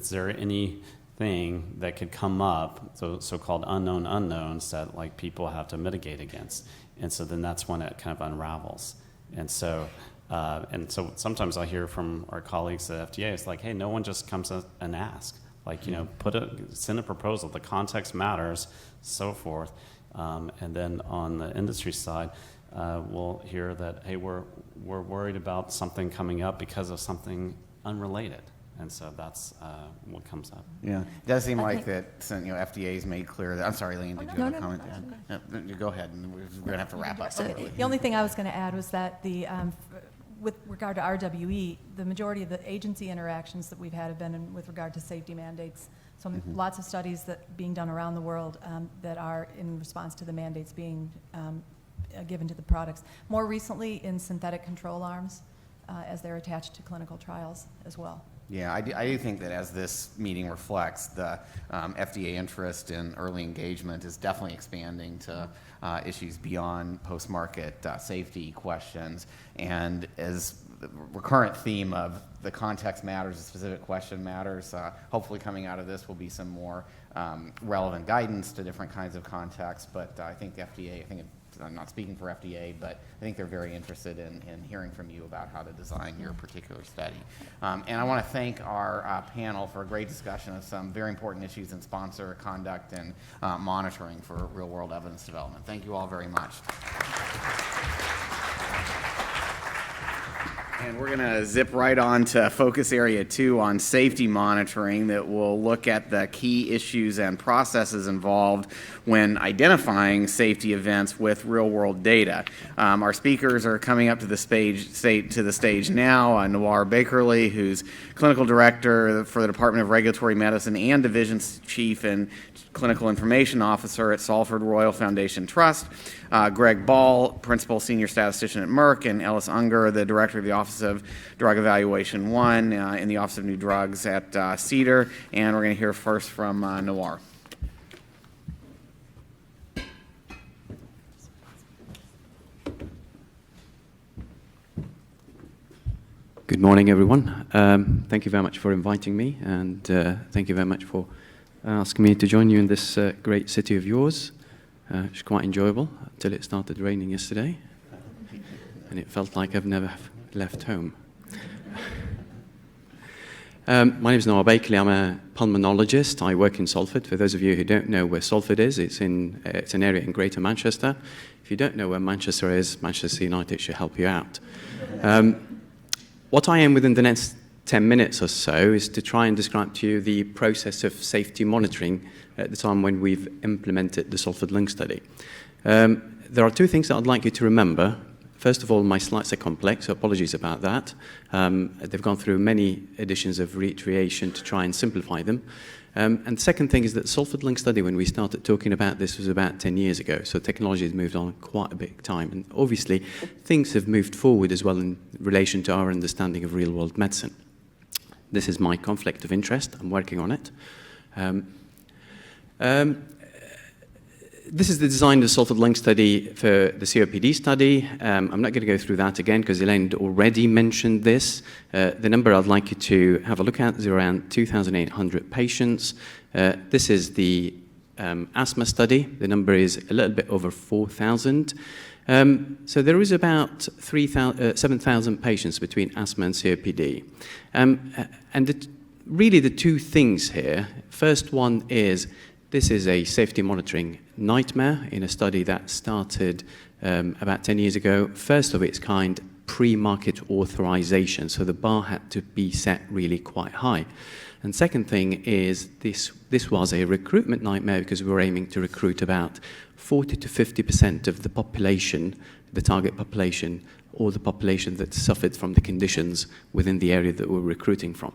there anything that could come up, so-called unknown unknowns that like people have to mitigate against? And so then that's when it kind of unravels. And so sometimes I hear from our colleagues at FDA, it's like, hey, no one just comes and asks. Like, send a proposal. The context matters, so forth. And then on the industry side, we'll hear that, hey, we're worried about something coming up because of something unrelated. And so that's what comes up. Yeah, it does seem like that FDA's made clear that, I'm sorry, Leanne, did you have a comment? You go ahead, and we're going to have to wrap up. The only thing I was going to add was that with regard to RWE, the majority of the agency interactions that we've had have been with regard to safety mandates. So lots of studies being done around the world that are in response to the mandates being given to the products. More recently in synthetic control arms as they're attached to clinical trials as well. Yeah, I do think that as this meeting reflects, the FDA interest in early engagement is definitely expanding to issues beyond post-market safety questions. And as the recurrent theme of the context matters, the specific question matters, hopefully coming out of this will be some more relevant guidance to different kinds of contexts. But I think the FDA, I'm not speaking for FDA, but I think they're very interested in hearing from you about how to design your particular study. And I want to thank our panel for a great discussion of some very important issues in sponsor conduct and monitoring for real-world evidence development. Thank you all very much. And we're going to zip right on to focus area 2 on safety monitoring that will look at the key issues and processes involved when identifying safety events with real-world data. Our speakers are coming up to the stage now. Noir Bakerley, who's clinical director for the Department of Regulatory Medicine and division chief and clinical information officer at Salford Royal Foundation Trust. Greg Ball, principal senior statistician at Merck, and Ellis Unger, the director of the Office of Drug Evaluation 1 in the Office of New Drugs at Cedar. And we're going to hear first from Noir. Good morning, everyone. Thank you very much for inviting me, and thank you very much for asking me to join you in this great city of yours. It's quite enjoyable until it started raining yesterday, and it felt like I've never left home. My name is Noah Bakerley. I'm a pulmonologist. I work in Salford. For those of you who don't know where Salford is, it's an area in Greater Manchester. If you don't know where Manchester is, Manchester United should help you out. What I am within the next 10 minutes or so is to try and describe to you the process of safety monitoring at the time when we've implemented the Salford Lung study. There are two things that I'd like you to remember. First of all, my slides are complex, so apologies about that. They've gone through many editions of reiteration to try and simplify them. And the second thing is that the Salford Lung study, when we started talking about this, was about 10 years ago. So technology has moved on quite a big time. And obviously, things have moved forward as well in relation to our understanding of real-world medicine. This is my conflict of interest. I'm working on it. This is the design of the Salford Lung study for the COPD study. I'm not going to go through that again because Elaine already mentioned this. The number I'd like you to have a look at is around 2,800 patients. This is the asthma study. The number is a little bit over 4,000. So there is about 7,000 patients between asthma and COPD. And really the two things here, first one is this is a safety monitoring nightmare in a study that started about 10 years ago, first of its kind, pre-market authorization. So the bar had to be set really quite high. And second thing is this was a recruitment nightmare because we were aiming to recruit about 40 to 50% of the population, the target population, or the population that suffered from the conditions within the area that we're recruiting from.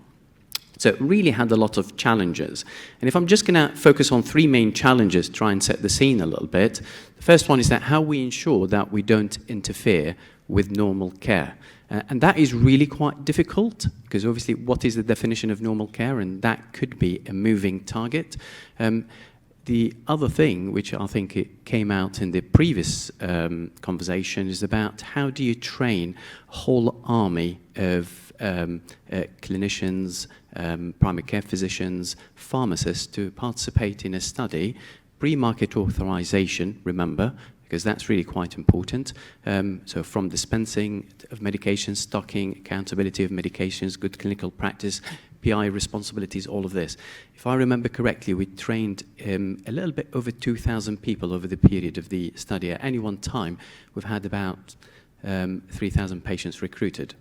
So it really had a lot of challenges. And if I'm just going to focus on three main challenges, try and set the scene a little bit, the first one is that how we ensure that we don't interfere with normal care. And that is really quite difficult, because obviously what is the definition of normal care? And that could be a moving target. The other thing, which I think it came out in the previous conversation, is about how do you train a whole army of clinicians, primary care physicians, pharmacists to participate in a study, pre-market authorization, remember, because that's really quite important. So from dispensing of medications, stocking, accountability of medications, good clinical practice, PI responsibilities, all of this. If I remember correctly, we trained a little bit over 2,000 people over the period of the study. At any one time, we've had about 3,000 patients recruited.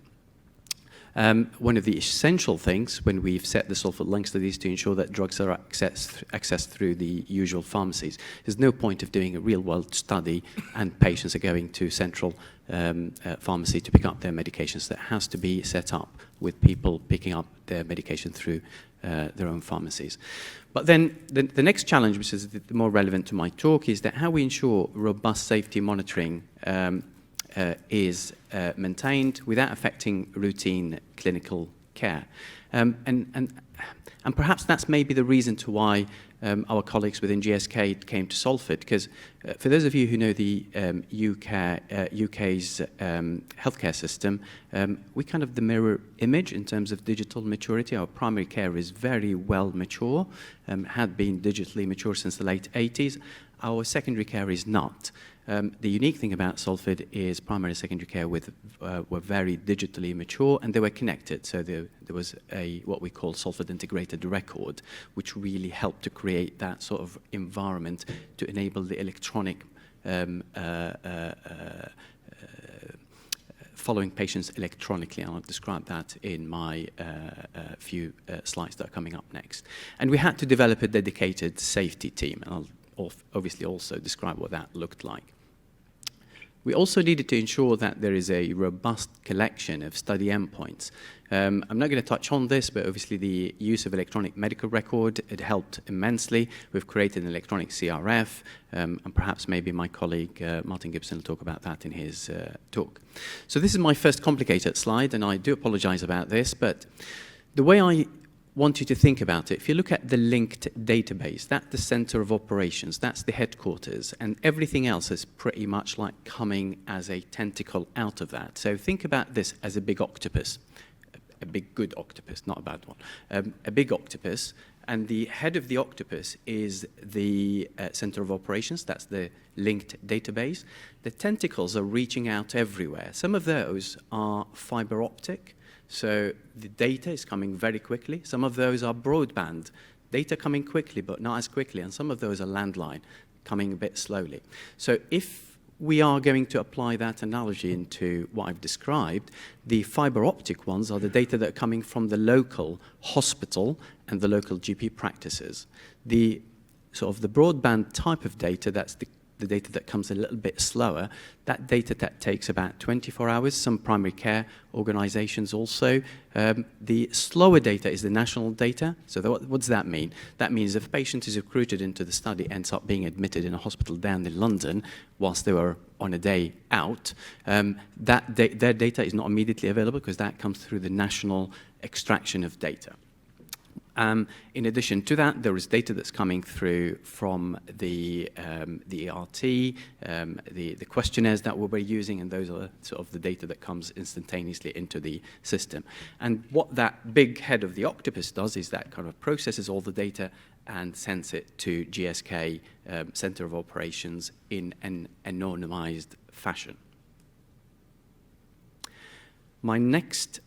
One of the essential things when we've set the sulfate lung studies to ensure that drugs are accessed through the usual pharmacies. There's no point of doing a real-world study and patients are going to central pharmacy to pick up their medications. That has to be set up with people picking up their medication through their own pharmacies. But then the next challenge, which is the more relevant to my talk, is that how we ensure robust safety monitoring is maintained without affecting routine clinical care. And perhaps that's maybe the reason to why our colleagues within GSK came to Salford, because for those of you who know the UK's healthcare system, we kind of the mirror image in terms of digital maturity. Our primary care is very well mature, had been digitally mature since the late 80s. Our secondary care is not. The unique thing about Salford is primary and secondary care were very digitally mature, and they were connected. So there was what we call Salford integrated record, which really helped to create that sort of environment to enable the electronic following patients electronically. I'll describe that in my few slides that are coming up next. And we had to develop a dedicated safety team, and I'll obviously also describe what that looked like. We also needed to ensure that there is a robust collection of study endpoints. I'm not going to touch on this, but obviously the use of electronic medical record, it helped immensely. We've created an electronic CRF, and perhaps maybe my colleague Martin Gibson will talk about that in his talk. So this is my first complicated slide, and I do apologize about this, but the way I want you to think about it, if you look at the linked database, that's the center of operations, that's the headquarters, and everything else is pretty much like coming as a tentacle out of that. So think about this as a big octopus, a big good octopus, not a bad one, a big octopus, and the head of the octopus is the center of operations, that's the linked database. The tentacles are reaching out everywhere. Some of those are fiber optic, so the data is coming very quickly. Some of those are broadband, data coming quickly, but not as quickly. And some of those are landline, coming a bit slowly. So if we are going to apply that analogy into what I've described, the fiber optic ones are the data that are coming from the local hospital and the local GP practices. The sort of the broadband type of data, that's the data that comes a little bit slower, that data that takes about 24 hours, some primary care organizations also. The slower data is the national data. So what does that mean? That means if a patient is recruited into the study, ends up being admitted in a hospital down in London whilst they were on a day out, their data is not immediately available because that comes through the national extraction of data. In addition to that, there is data that's coming through from the ERT, the questionnaires that we're using, and those are sort of the data that comes instantaneously into the system. And what that big head of the octopus does is that kind of processes all the data and sends it to GSK Center of Operations in an anonymized fashion. My next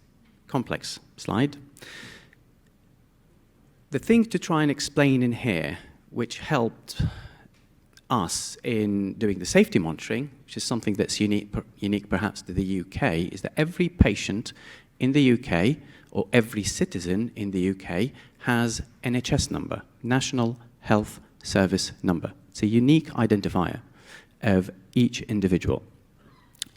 complex slide. The thing to try and explain in here, which helped us in doing the safety monitoring, which is something that's unique perhaps to the UK, is that every patient in the UK or every citizen in the UK has NHS number, National Health Service number. It's a unique identifier of each individual.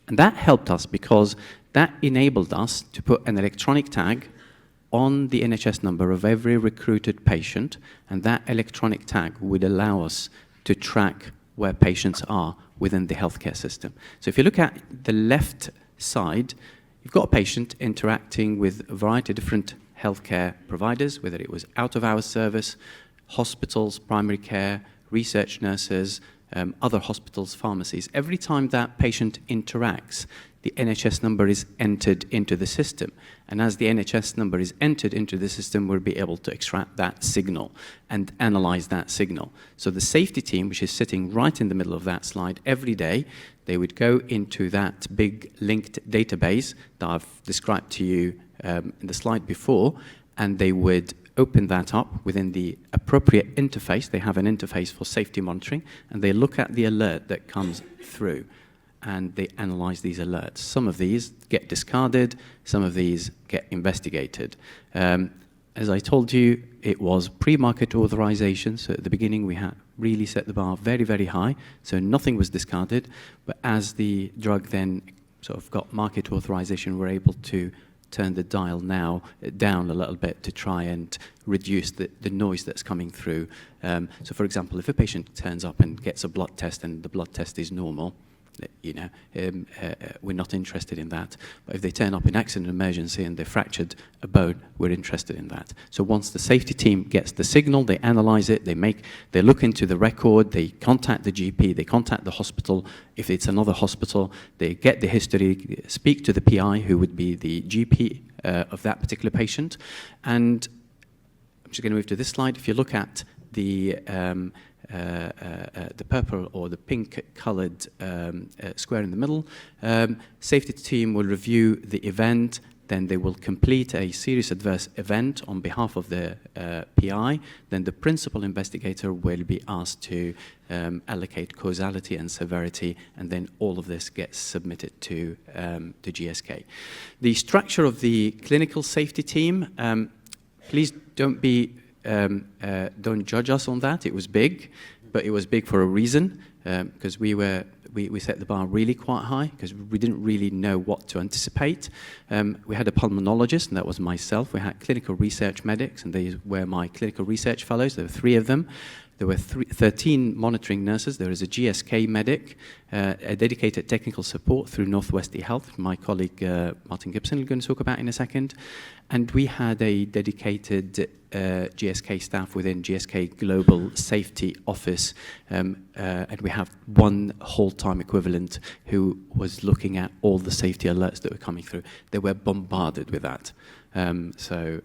And that helped us because that enabled us to put an electronic tag on the NHS number of every recruited patient, and that electronic tag would allow us to track where patients are within the healthcare system. So if you look at the left side, you've got a patient interacting with a variety of different healthcare providers, whether it was out-of-hours service, hospitals, primary care, research nurses, other hospitals, pharmacies. Every time that patient interacts, the NHS number is entered into the system. And as the NHS number is entered into the system, we'll be able to extract that signal and analyze that signal. So the safety team, which is sitting right in the middle of that slide, every day, they would go into that big linked database that I've described to you in the slide before, and they would open that up within the appropriate interface. They have an interface for safety monitoring, and they look at the alert that comes through, and they analyze these alerts. Some of these get discarded, some of these get investigated. As I told you, it was pre-market authorization, so at the beginning we had really set the bar very, very high, so nothing was discarded, but as the drug then sort of got market authorization, we're able to turn the dial now down a little bit to try and reduce the noise that's coming through. So for example, if a patient turns up and gets a blood test and the blood test is normal, we're not interested in that. But if they turn up in accident emergency and they fractured a bone, we're interested in that. So once the safety team gets the signal, they analyze it, they look into the record, they contact the GP, they contact the hospital. If it's another hospital, they get the history, speak to the PI, who would be the GP of that particular patient. And I'm just going to move to this slide. If you look at the purple or the pink-colored square in the middle, safety team will review the event, then they will complete a serious adverse event on behalf of the PI, then the principal investigator will be asked to allocate causality and severity, and then all of this gets submitted to GSK. The structure of the clinical safety team, please don't judge us on that. It was big, but it was big for a reason, because we set the bar really quite high because we didn't really know what to anticipate. We had a pulmonologist, and that was myself. We had clinical research medics, and they were my clinical research fellows. There were 3 of them. There were 13 monitoring nurses. There is a GSK medic, a dedicated technical support through Northwest eHealth, my colleague Martin Gibson is going to talk about in a second. And we had a dedicated GSK staff within GSK Global Safety Office, and we have one whole-time equivalent who was looking at all the safety alerts that were coming through. They were bombarded with that. So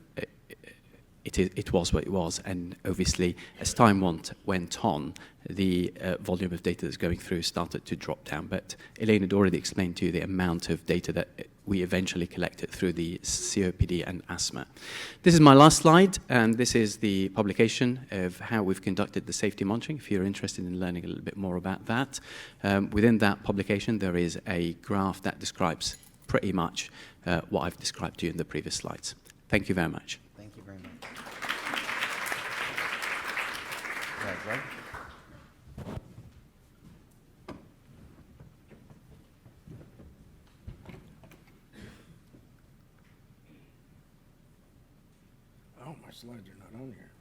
it was what it was, and obviously as time went on, the volume of data that's going through started to drop down. But Elaine had already explained to you the amount of data that we eventually collected through the COPD and asthma. This is my last slide, and this is the publication of how we've conducted the safety monitoring, if you're interested in learning a little bit more about that. Within that publication, there is a graph that describes pretty much what I've described to you in the previous slides. Thank you very much. Thank you very much. Go ahead, Greg. Oh, my slides are not on here.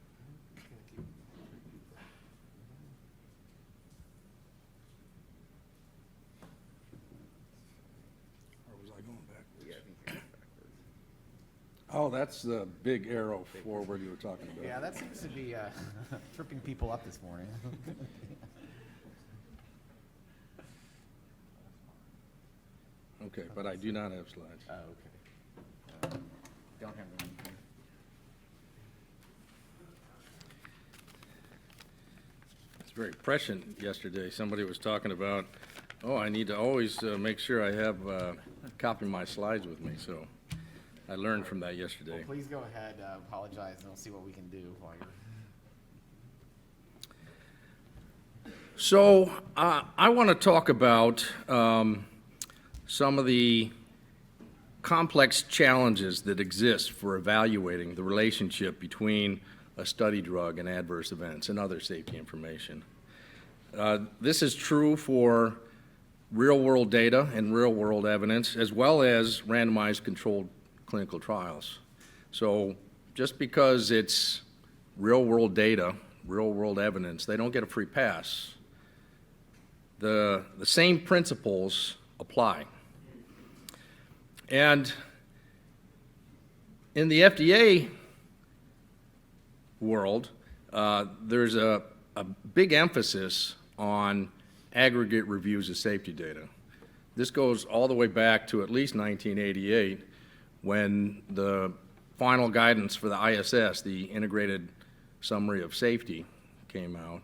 Or was I going backwards? Oh, that's the big arrow forward you were talking about. Yeah, that seems to be tripping people up this morning. Okay, but I do not have slides. Oh, okay. Don't have them. It's very prescient yesterday. Somebody was talking about, oh, I need to always make sure I have a copy of my slides with me, so I learned from that yesterday. Well, please go ahead, apologize, and we'll see what we can do while you're... So I want to talk about some of the complex challenges that exist for evaluating the relationship between a study drug and adverse events and other safety information. This is true for real-world data and real-world evidence, as well as randomized controlled clinical trials. So just because it's real-world data, real-world evidence, they don't get a free pass. The same principles apply. And in the FDA world, there's a big emphasis on aggregate reviews of safety data. This goes all the way back to at least 1988, when the final guidance for the ISS, the Integrated Summary of Safety, came out.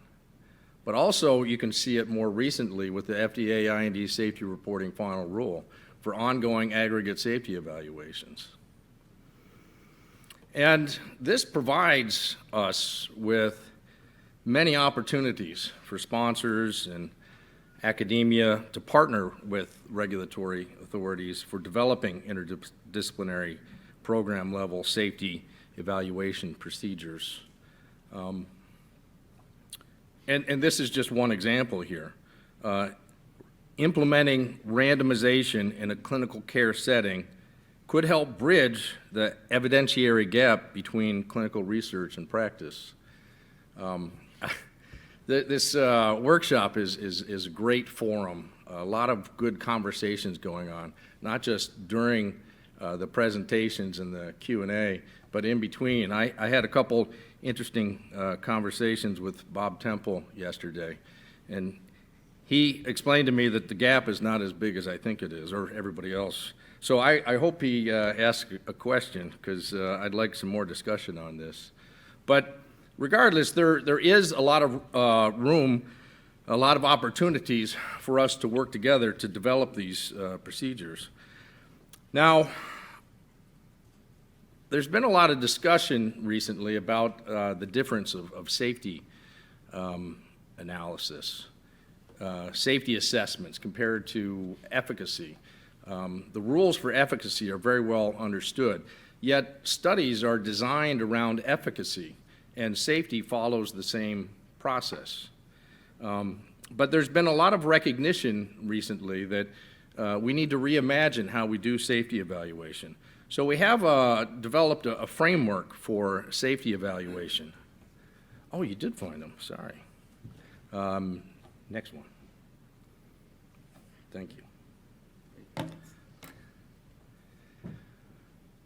But also you can see it more recently with the FDA IND Safety Reporting Final Rule for ongoing aggregate safety evaluations. And this provides us with many opportunities for sponsors and academia to partner with regulatory authorities for developing interdisciplinary program-level safety evaluation procedures. And this is just one example here. Implementing randomization in a clinical care setting could help bridge the evidentiary gap between clinical research and practice. This workshop is a great forum, a lot of good conversations going on, not just during the presentations and the Q&A, but in between. I had a couple interesting conversations with Bob Temple yesterday, and he explained to me that the gap is not as big as I think it is, or everybody else. So I hope he asks a question, because I'd like some more discussion on this. But regardless, there is a lot of room, a lot of opportunities for us to work together to develop these procedures. Now, there's been a lot of discussion recently about the difference of safety analysis, safety assessments compared to efficacy. The rules for efficacy are very well understood, yet studies are designed around efficacy, and safety follows the same process. But there's been a lot of recognition recently that we need to reimagine how we do safety evaluation. So we have developed a framework for safety evaluation. Oh, you did find them, sorry. Next one. Thank you.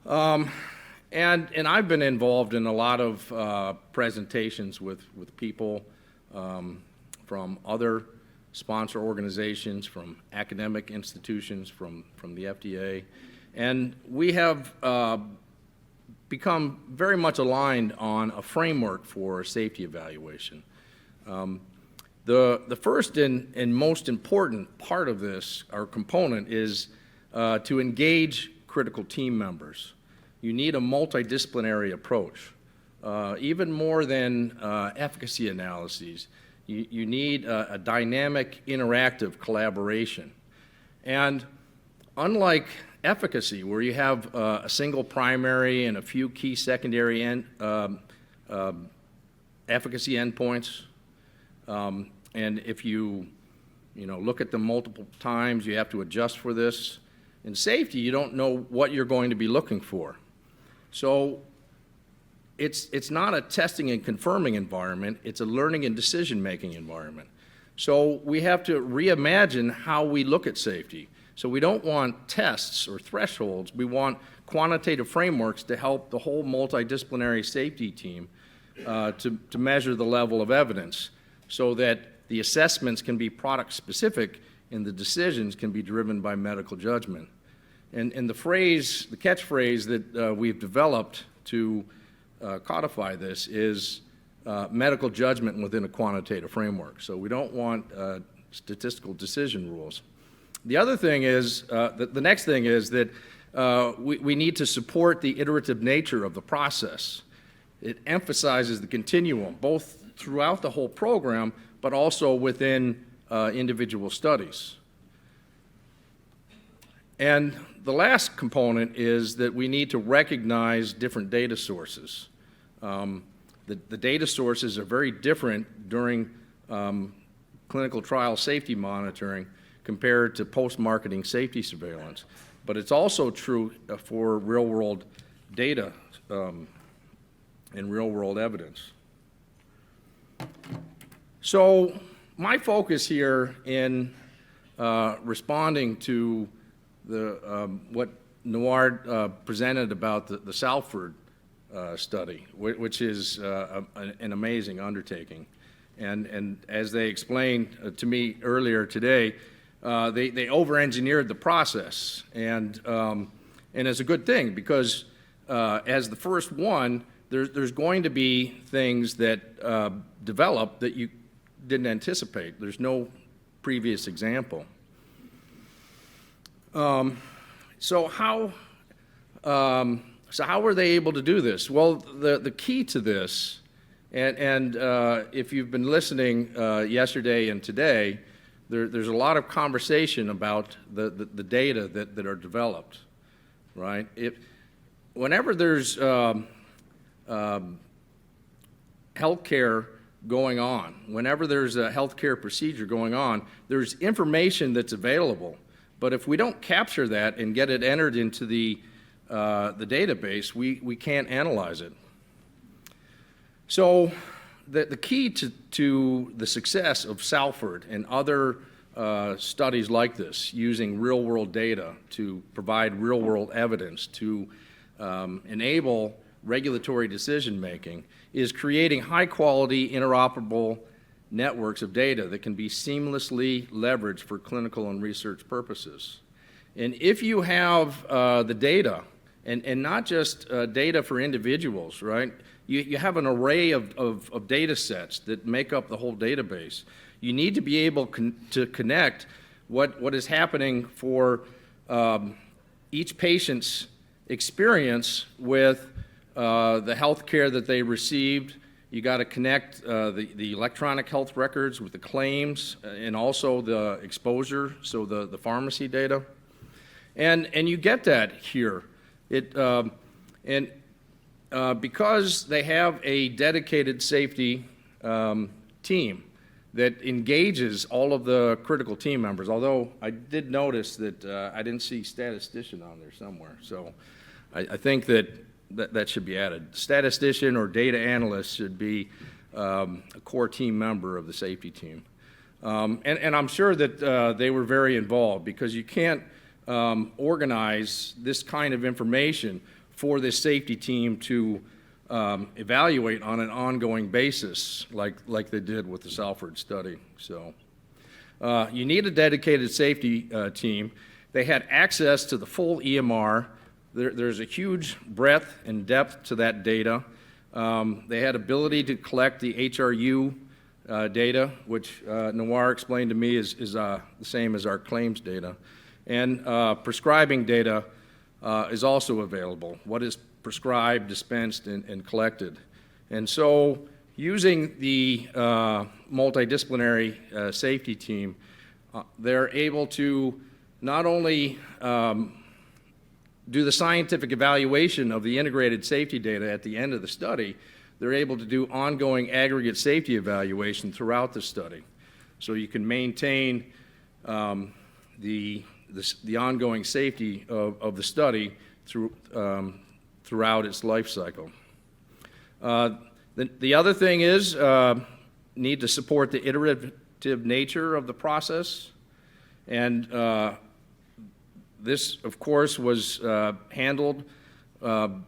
And I've been involved in a lot of presentations with people from other sponsor organizations, from academic institutions, from the FDA. And we have become very much aligned on a framework for safety evaluation. The first and most important part of this, our component, is to engage critical team members. You need a multidisciplinary approach. Even more than efficacy analyses, you need a dynamic, interactive collaboration. And unlike efficacy, where you have a single primary and a few key secondary efficacy endpoints, and if you look at them multiple times, you have to adjust for this. In safety, you don't know what you're going to be looking for. So it's not a testing and confirming environment, it's a learning and decision-making environment. So we have to reimagine how we look at safety. So we don't want tests or thresholds. We want quantitative frameworks to help the whole multidisciplinary safety team to measure the level of evidence so that the assessments can be product-specific and the decisions can be driven by medical judgment. And the catchphrase that we've developed to codify this is medical judgment within a quantitative framework. So we don't want statistical decision rules. The other thing is, the next thing is that we need to support the iterative nature of the process. It emphasizes the continuum, both throughout the whole program, but also within individual studies. And the last component is that we need to recognize different data sources. The data sources are very different during clinical trial safety monitoring compared to post-marketing safety surveillance. But it's also true for real-world data and real-world evidence. So my focus here in responding to what Nawar presented about the Salford study, which is an amazing undertaking. And as they explained to me earlier today, they over-engineered the process, and it's a good thing because as the first one, there's going to be things that develop that you didn't anticipate. There's no previous example. So how were they able to do this? Well, the key to this, and if you've been listening yesterday and today, there's a lot of conversation about the data that are developed, right? Whenever there's healthcare going on, whenever there's a healthcare procedure going on, there's information that's available. But if we don't capture that and get it entered into the database, we can't analyze it. So the key to the success of Salford and other studies like this, using real-world data to provide real-world evidence to enable regulatory decision-making, is creating high-quality, interoperable networks of data that can be seamlessly leveraged for clinical and research purposes. And if you have the data, and not just data for individuals, right? You have an array of data sets that make up the whole database. You need to be able to connect what is happening for each patient's experience with the health care that they received. You got to connect the electronic health records with the claims and also the exposure, so the pharmacy data. And you get that here. Because they have a dedicated safety team that engages all of the critical team members, although I did notice that I didn't see statistician on there somewhere. So I think that should be added. Statistician or data analyst should be a core team member of the safety team. And I'm sure that they were very involved because you can't organize this kind of information for this safety team to evaluate on an ongoing basis like they did with the Salford study. So you need a dedicated safety team. They had access to the full EMR. There's a huge breadth and depth to that data. They had ability to collect the HRU data, which Nawar explained to me is the same as our claims data. And prescribing data is also available, what is prescribed, dispensed, and collected. And so using the multidisciplinary safety team, they're able to not only do the scientific evaluation of the integrated safety data at the end of the study, they're able to do ongoing aggregate safety evaluation throughout the study. So you can maintain the ongoing safety of the study throughout its life cycle. The other thing is need to support the iterative nature of the process, and This, of course, was handled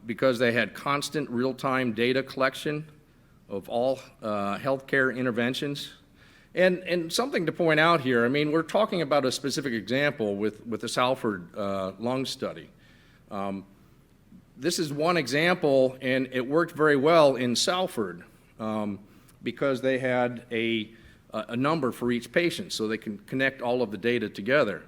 because they had constant real-time data collection of all healthcare interventions. And something to point out here, I mean, we're talking about a specific example with the Salford lung study. This is one example, and it worked very well in Salford because they had a number for each patient, so they can connect all of the data together.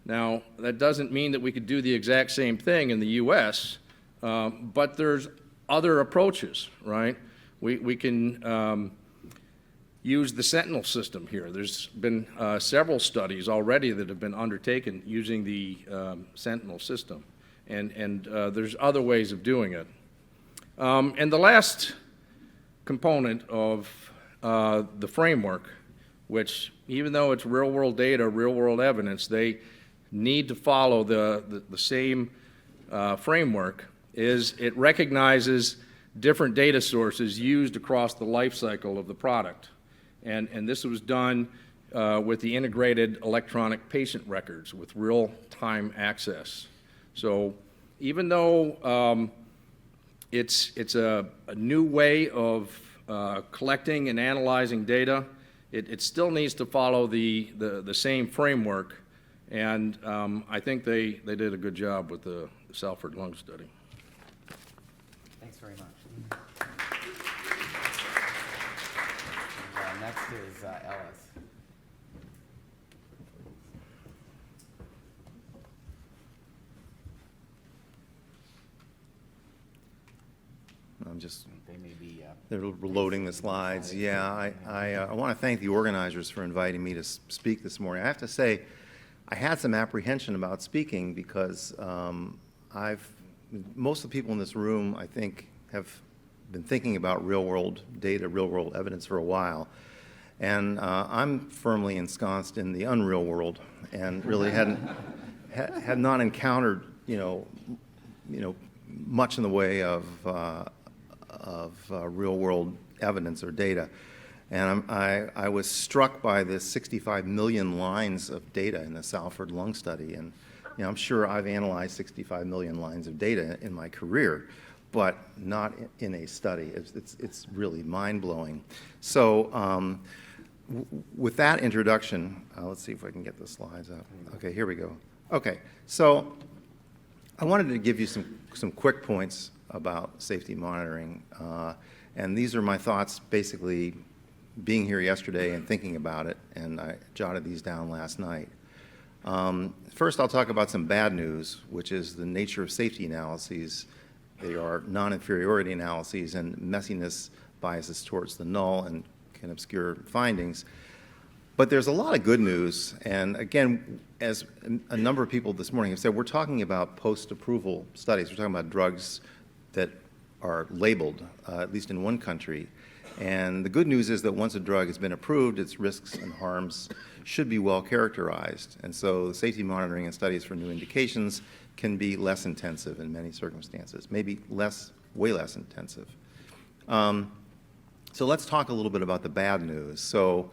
Now, that doesn't mean that we could do the exact same thing in the U.S., but there's other approaches, right? We can use the Sentinel system here. There's been several studies already that have been undertaken using the Sentinel system, and there's other ways of doing it. And the last component of the framework, which even though it's real-world data, real-world evidence, they need to follow the same framework, is it recognizes different data sources used across the life cycle of the product. And this was done with the integrated electronic patient records with real-time access. So even though it's a new way of collecting and analyzing data, it still needs to follow the same framework. And I think they did a good job with the Salford lung study. Thanks very much. And, next is Ellis. I'm just, they're loading the slides. Yeah, I want to thank the organizers for inviting me to speak this morning. I have to say, I had some apprehension about speaking because most of the people in this room, I think, have been thinking about real-world data, real-world evidence for a while. And I'm firmly ensconced in the unreal world and really had not encountered, much in the way of real-world evidence or data. And I was struck by the 65 million lines of data in the Salford lung study. And I'm sure I've analyzed 65 million lines of data in my career, but not in a study. It's really mind-blowing. So with that introduction, let's see if I can get the slides up. Okay, here we go. Okay, so I wanted to give you some quick points about safety monitoring. And these are my thoughts basically being here yesterday and thinking about it, and I jotted these down last night. First, I'll talk about some bad news, which is the nature of safety analyses. They are non-inferiority analyses, and messiness biases towards the null and can obscure findings. But there's a lot of good news, and again, as a number of people this morning have said, we're talking about post-approval studies. We're talking about drugs that are labeled, at least in one country. And the good news is that once a drug has been approved, its risks and harms should be well characterized. And so safety monitoring and studies for new indications can be less intensive in many circumstances, maybe way less intensive. So let's talk a little bit about the bad news. So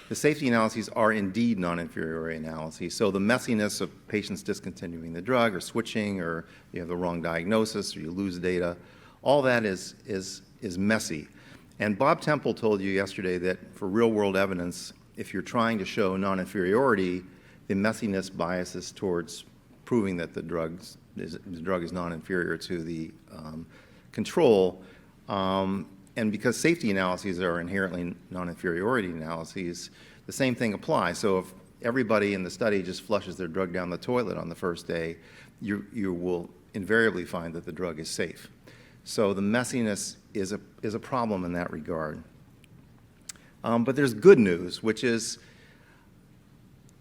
the safety analyses are indeed non-inferiority analyses. So the messiness of patients discontinuing the drug or switching, or you have the wrong diagnosis, or you lose data, all that is messy. And Bob Temple told you yesterday that for real-world evidence, if you're trying to show non-inferiority, the messiness biases towards proving that the drug is non-inferior to the control. And because safety analyses are inherently non-inferiority analyses, the same thing applies. So if everybody in the study just flushes their drug down the toilet on the first day, you will invariably find that the drug is safe. So the messiness is a problem in that regard. But there's good news, which is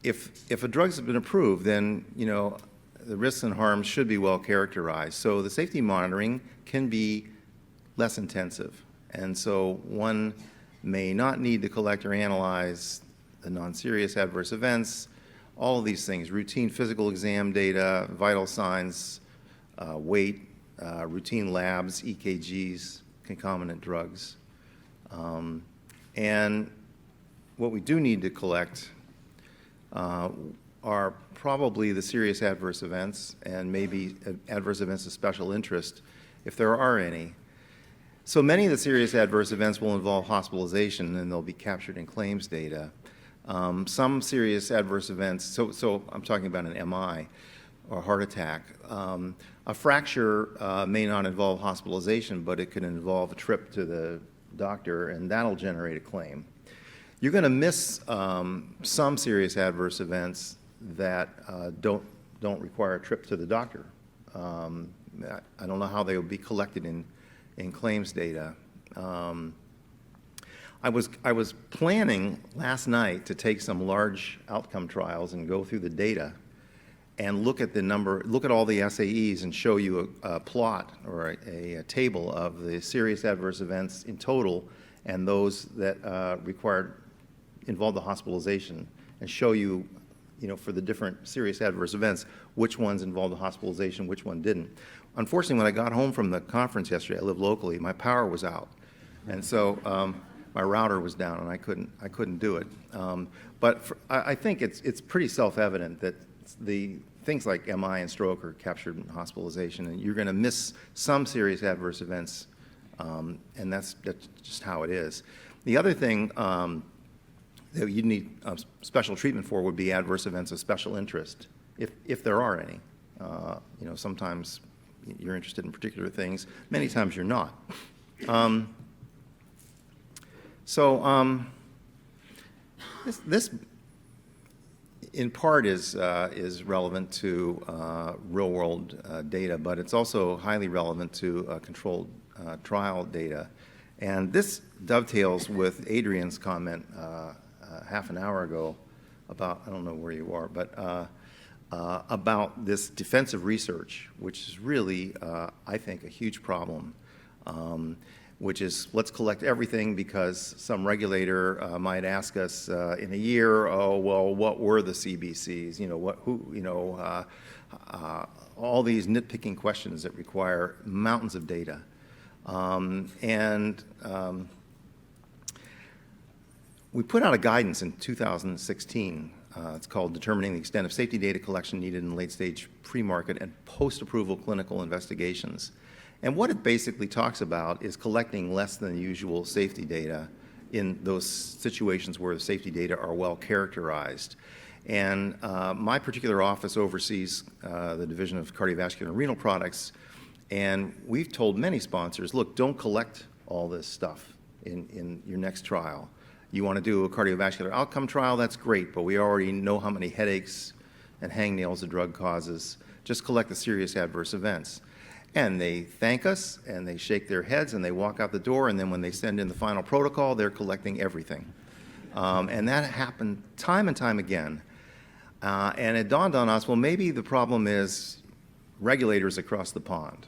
if a drug has been approved, then the risks and harms should be well characterized. So the safety monitoring can be less intensive. And so one may not need to collect or analyze the non-serious adverse events, all of these things, routine physical exam data, vital signs, weight, routine labs, EKGs, concomitant drugs. And what we do need to collect are probably the serious adverse events and maybe adverse events of special interest, if there are any. So many of the serious adverse events will involve hospitalization, and they'll be captured in claims data. Some serious adverse events, so I'm talking about an MI or heart attack. A fracture may not involve hospitalization, but it could involve a trip to the doctor, and that'll generate a claim. You're going to miss some serious adverse events that don't require a trip to the doctor. I don't know how they will be collected in claims data. I was planning last night to take some large outcome trials and go through the data and look at all the SAEs and show you a plot or a table of the serious adverse events in total and those that involved the hospitalization, and show you, for the different serious adverse events, which ones involved the hospitalization, which one didn't. Unfortunately, when I got home from the conference yesterday, I live locally, my power was out. And so my router was down and I couldn't do it. I think it's pretty self-evident that the things like MI and stroke are captured in hospitalization, and you're going to miss some serious adverse events, and that's just how it is. The other thing that you need special treatment for would be adverse events of special interest, if there are any. Sometimes you're interested in particular things. Many times you're not. This in part is relevant to real-world data, but it's also highly relevant to controlled trial data. And this dovetails with Adrian's comment half an hour ago about, I don't know where you are, but about this defensive research, which is really, I think, a huge problem, which is let's collect everything because some regulator might ask us in a year, oh, well, what were the CBCs? All these nitpicking questions that require mountains of data. We put out a guidance in 2016. It's called Determining the Extent of Safety Data Collection Needed in Late-Stage Pre-Market and Post-Approval Clinical Investigations. And what it basically talks about is collecting less than usual safety data in those situations where the safety data are well characterized. And my particular office oversees the Division of Cardiovascular and Renal Products, and we've told many sponsors, look, don't collect all this stuff in your next trial. You want to do a cardiovascular outcome trial, that's great, but we already know how many headaches and hangnails the drug causes. Just collect the serious adverse events. And they thank us, and they shake their heads, and they walk out the door, and then when they send in the final protocol, they're collecting everything. And that happened time and time again. And it dawned on us, well, maybe the problem is regulators across the pond.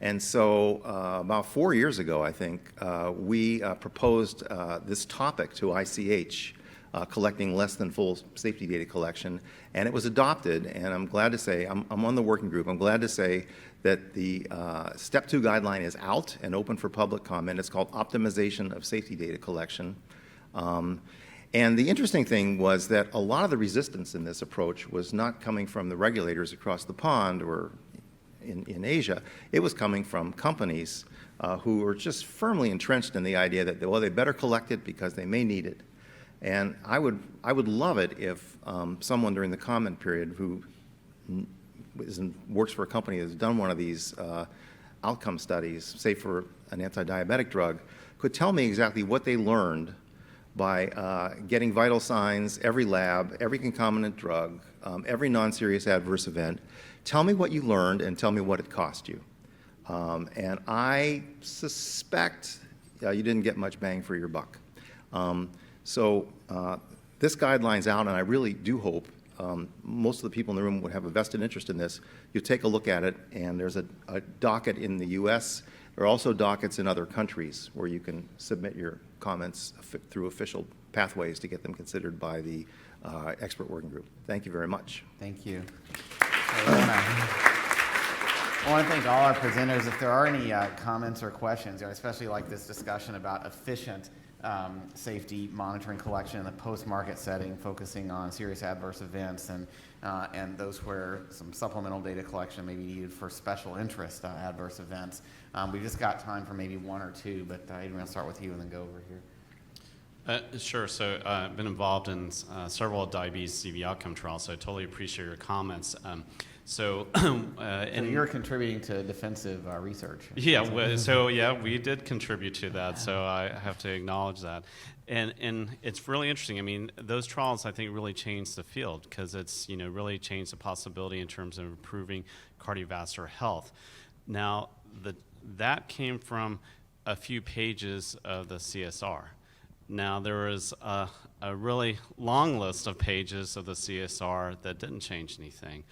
And so about 4 years ago, I think, we proposed this topic to ICH, collecting less than full safety data collection, and it was adopted, and I'm glad to say, I'm on the working group, I'm glad to say that the Step 2 guideline is out and open for public comment. It's called Optimization of Safety Data Collection. And the interesting thing was that a lot of the resistance in this approach was not coming from the regulators across the pond or in Asia. It was coming from companies who were just firmly entrenched in the idea that, well, they better collect it because they may need it. And I would love it if someone during the comment period who works for a company that's done one of these outcome studies, say for an anti-diabetic drug, could tell me exactly what they learned by getting vital signs, every lab, every concomitant drug, every non-serious adverse event. Tell me what you learned and tell me what it cost you. And I suspect you didn't get much bang for your buck. So this guideline's out, and I really do hope most of the people in the room would have a vested interest in this. You take a look at it, and there's a docket in the U.S. There are also dockets in other countries where you can submit your comments through official pathways to get them considered by the expert working group. Thank you very much. Thank you. I want to thank all our presenters. If there are any comments or questions, especially like this discussion about efficient safety monitoring collection in the post-market setting, focusing on serious adverse events and those where some supplemental data collection may be needed for special interest adverse events. We've just got time for maybe one or two, but I'm going to start with you and then go over here. Sure. So I've been involved in several diabetes CV outcome trials, so I totally appreciate your comments. So you're contributing to defensive research. Yeah, we did contribute to that, so I have to acknowledge that. And it's really interesting. I mean, those trials, I think, really changed the field because it's, really changed the possibility in terms of improving cardiovascular health. Now, that came from a few pages of the CSR. Now, there was a really long list of pages of the CSR that didn't change anything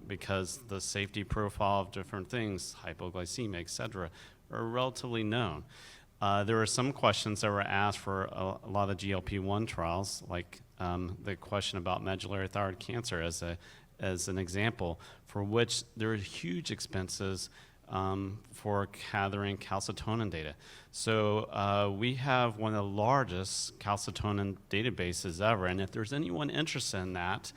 because the safety profile of different things, hypoglycemia, et cetera, are relatively known. There were some questions that were asked for a lot of GLP-1 trials, like the question about medullary thyroid cancer as an example, for which there are huge expenses for gathering calcitonin data. So we have one of the largest calcitonin databases ever, and if there's anyone interested in that,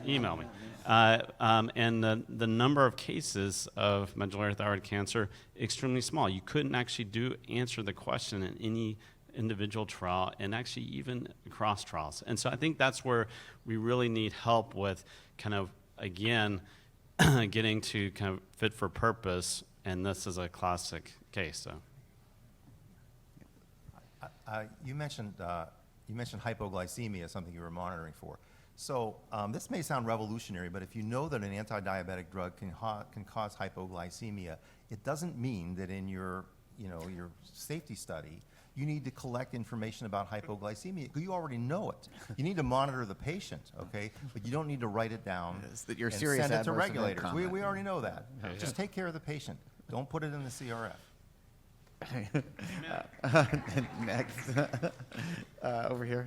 email me. And the number of cases of medullary thyroid cancer, extremely small. You couldn't actually answer the question in any individual trial and actually even across trials. And so I think that's where we really need help with kind of, again, getting to kind of fit for purpose, and this is a classic case. So, you mentioned hypoglycemia, something you were monitoring for. So this may sound revolutionary, but if you know that an anti-diabetic drug can cause hypoglycemia, it doesn't mean that in your safety study you need to collect information about hypoglycemia. You already know it. You need to monitor the patient, okay? But you don't need to write it down that you're and serious send it to regulators. comment. We already know that. Yeah. Just take care of the patient. Don't put it in the CRF. Next. Over here.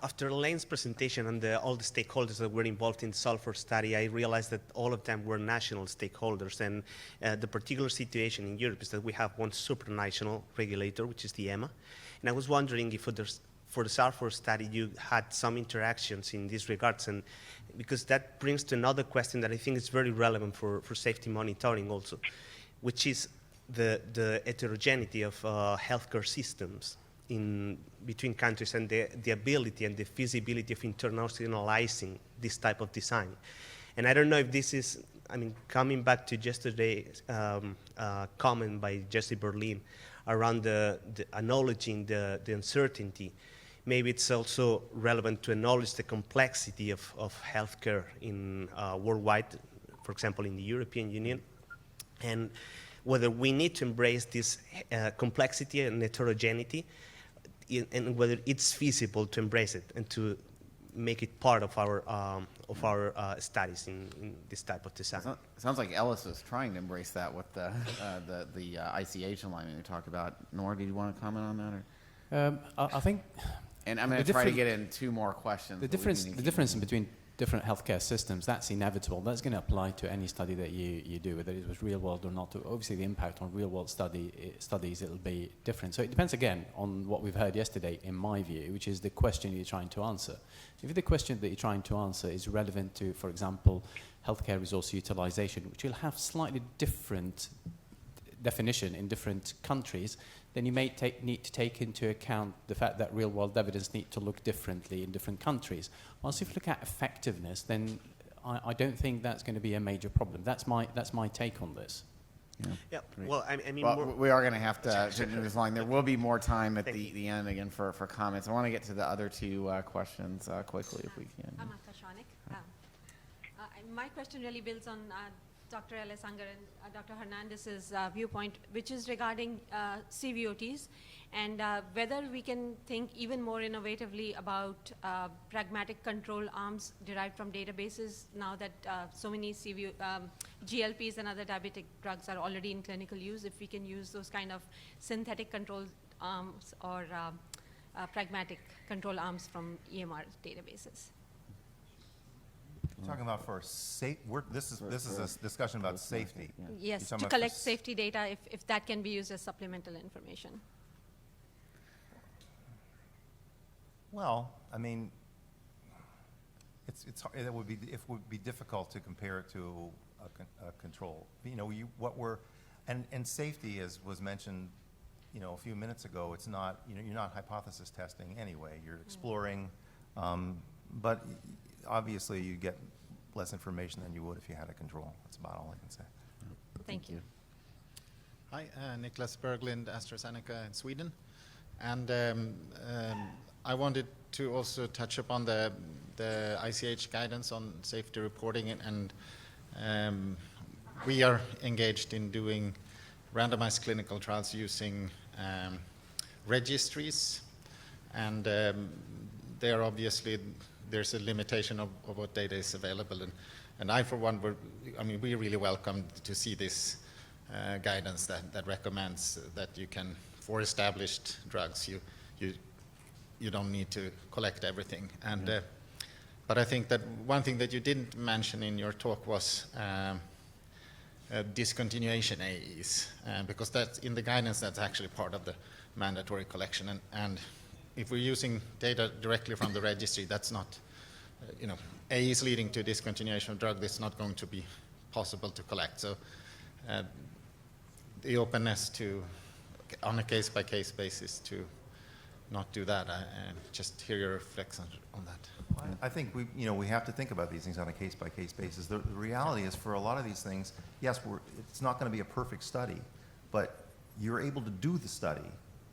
After Elaine's presentation and all the stakeholders that were involved in the sulfur study, I realized that all of them were national stakeholders. And the particular situation in Europe is that we have one supranational regulator, which is the EMA. And I was wondering if for the sulfur study you had some interactions in these regards, and because that brings to another question that I think is very relevant for safety monitoring also, which is the heterogeneity of healthcare systems between countries and the ability and the feasibility of internationalizing this type of design. And I don't know if this is, coming back to yesterday's comment by Jesse Berlin around the acknowledging the uncertainty, maybe it's also relevant to acknowledge the complexity of healthcare in worldwide, for example, in the European Union, and whether we need to embrace this complexity and heterogeneity, and whether it's feasible to embrace it and to make it part of our studies in this type of design. Sounds like Ellis is trying to embrace that with the ICH alignment you talked about. Nora, did you want to comment on that? I think. And I'm going to try to get in two more questions. The difference between different healthcare systems, that's inevitable. That's going to apply to any study that you do, whether it was real world or not. Obviously, the impact on real world studies, it'll be different. So it depends, again, on what we've heard yesterday, in my view, which is the question you're trying to answer. If the question that you're trying to answer is relevant to, for example, healthcare resource utilization, which will have slightly different definition in different countries, then you may need to take into account the fact that real-world evidence need to look differently in different countries. Whilst if you look at effectiveness, then I don't think that's going to be a major problem. That's my take on this. Yeah. Well, we are going to have to move this along. There will be more time at the end again for comments. I want to get to the other two questions quickly if we can. I'm Atta Shanik. My question really builds on Dr. Ellis Unger and Dr. Hernandez's viewpoint, which is regarding CVOTs and whether we can think even more innovatively about pragmatic control arms derived from databases now that so many GLPs and other diabetic drugs are already in clinical use. If we can use those kind of synthetic control arms or pragmatic control arms from EMR databases. You're talking about for safe. This is a discussion about safety. Yes, You're to talking about collect safety data if that can be used as supplemental information. Well, I mean, it would be difficult to compare it to a control. You know, and safety, as was mentioned, you know, a few minutes ago, it's not, you know, you're not hypothesis testing anyway. You're exploring, but obviously you get less information than you would if you had a control. That's about all I can say. Thank you. Hi, Niklas Berglind, AstraZeneca in Sweden. And I wanted to also touch upon the ICH guidance on safety reporting, and we are engaged in doing randomized clinical trials using registries, and there obviously there's a limitation of what data is available, and I for one we really welcome to see this guidance that recommends that you can, for established drugs, you don't need to collect everything. And but I think that one thing that you didn't mention in your talk was discontinuation AEs, because that's in the guidance, that's actually part of the mandatory collection. And if we're using data directly from the registry, that's not, you know, AEs leading to discontinuation of drug, that's not going to be possible to collect. So the openness to, on a case-by-case basis, to not do that. Just hear your reflections on that. I think we have to think about these things on a case-by-case basis. The reality is, for a lot of these things, yes, it's not going to be a perfect study, but you're able to do the study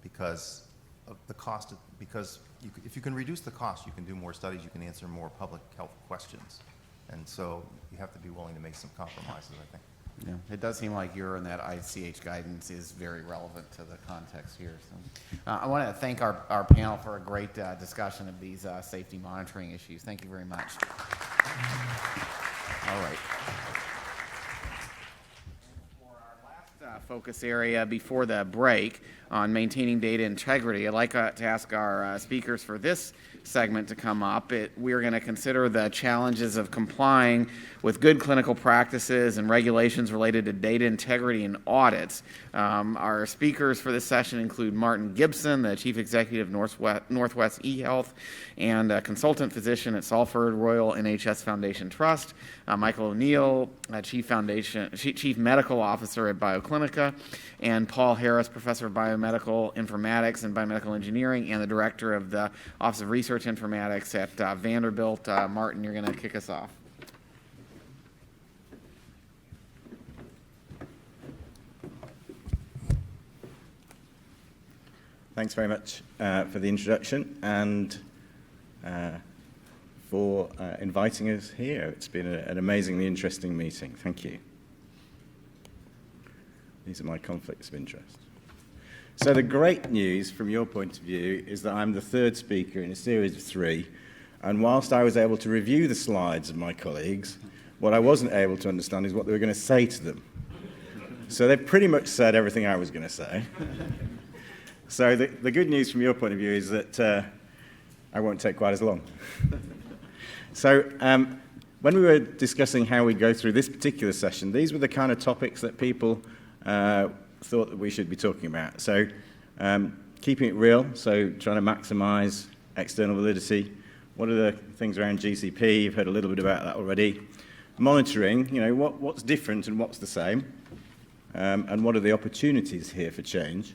because of the cost. Because if you can reduce the cost, you can do more studies. You can answer more public health questions, and so you have to be willing to make some compromises, I think. Yeah, it does seem like your and that ICH guidance is very relevant to the context here. So, I want to thank our panel for a great discussion of these safety monitoring issues. Thank you very much. All right. For our last focus area before the break on maintaining data integrity, I'd like to ask our speakers for this segment to come up. We're going to consider the challenges of complying with good clinical practices and regulations related to data integrity and audits. Our speakers for this session include Martin Gibson, the Chief Executive of Northwest eHealth and a consultant physician at Salford Royal NHS Foundation Trust, Michael O'Neill, Chief Medical Officer at BioClinica, and Paul Harris, Professor of Biomedical Informatics and Biomedical Engineering, and the Director of the Office of Research Informatics at Vanderbilt. Martin, you're going to kick us off. Thanks very much for the introduction and for inviting us here. It's been an amazingly interesting meeting. Thank you. These are my conflicts of interest. So the great news from your point of view is that I'm the third speaker in a series of 3, and whilst I was able to review the slides of my colleagues, what I wasn't able to understand is what they were going to say to them. So they've pretty much said everything I was going to say. So the good news from your point of view is that I won't take quite as long. So when we were discussing how we go through this particular session, these were the kind of topics that people thought that we should be talking about. So keeping it real, so trying to maximize external validity. What are the things around GCP? You've heard a little bit about that already. Monitoring, you know, what's different and what's the same? And what are the opportunities here for change?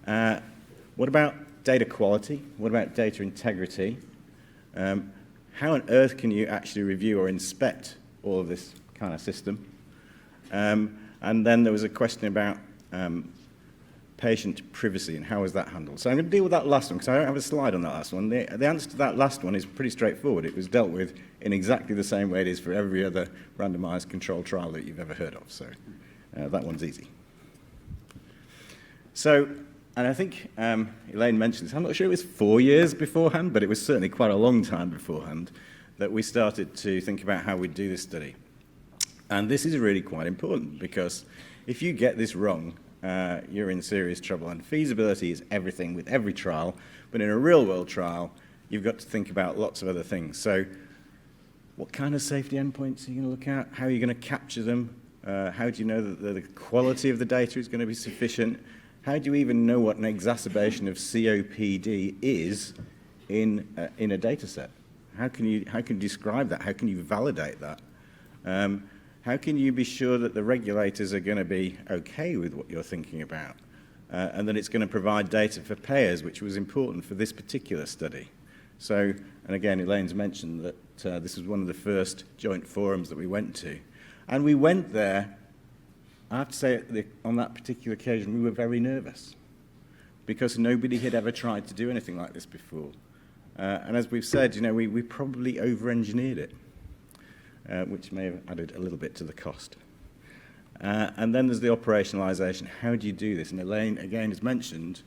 What about data quality? What about data integrity? How on earth can you actually review or inspect all of this kind of system? And then there was a question about patient privacy and how is that handled. So I'm going to deal with that last one because I don't have a slide on that last one. The answer to that last one is pretty straightforward. It was dealt with in exactly the same way it is for every other randomized controlled trial that you've ever heard of. So that one's easy. So, and I think Elaine mentioned this, I'm not sure it was 4 years beforehand, but it was certainly quite a long time beforehand that we started to think about how we'd do this study. And this is really quite important because if you get this wrong, you're in serious trouble. And feasibility is everything with every trial, but in a real-world trial, you've got to think about lots of other things. So What kind of safety endpoints are you going to look at? How are you going to capture them? How do you know that the quality of the data is going to be sufficient? How do you even know what an exacerbation of COPD is in a data set? How can you describe that? How can you validate that? How can you be sure that the regulators are going to be okay with what you're thinking about? And that it's going to provide data for payers, which was important for this particular study. So, and again, Elaine's mentioned that this was one of the first joint forums that we went to. And we went there, I have to say, on that particular occasion, we were very nervous because nobody had ever tried to do anything like this before. And as we've said, you know, we probably over-engineered it, which may have added a little bit to the cost. And then there's the operationalization. How do you do this? And Elaine, again, has mentioned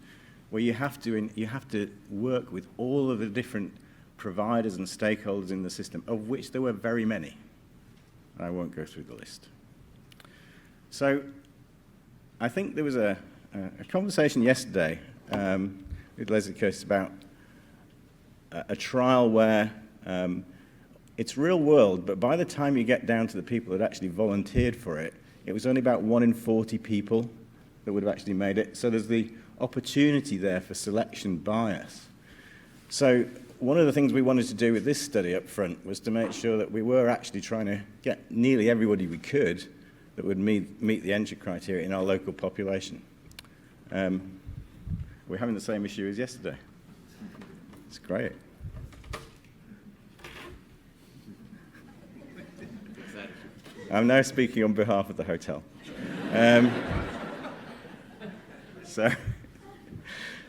where you have to work with all of the different providers and stakeholders in the system, of which there were very many. I won't go through the list. So I think there was a conversation yesterday with Leslie Curtis about a trial where it's real world, but by the time you get down to the people that actually volunteered for it, it was only about 1 in 40 people that would have actually made it. So there's the opportunity there for selection bias. So one of the things we wanted to do with this study up front was to make sure that we were actually trying to get nearly everybody we could that would meet the entry criteria in our local population. We're having the same issue as yesterday. It's great. I'm now speaking on behalf of the hotel.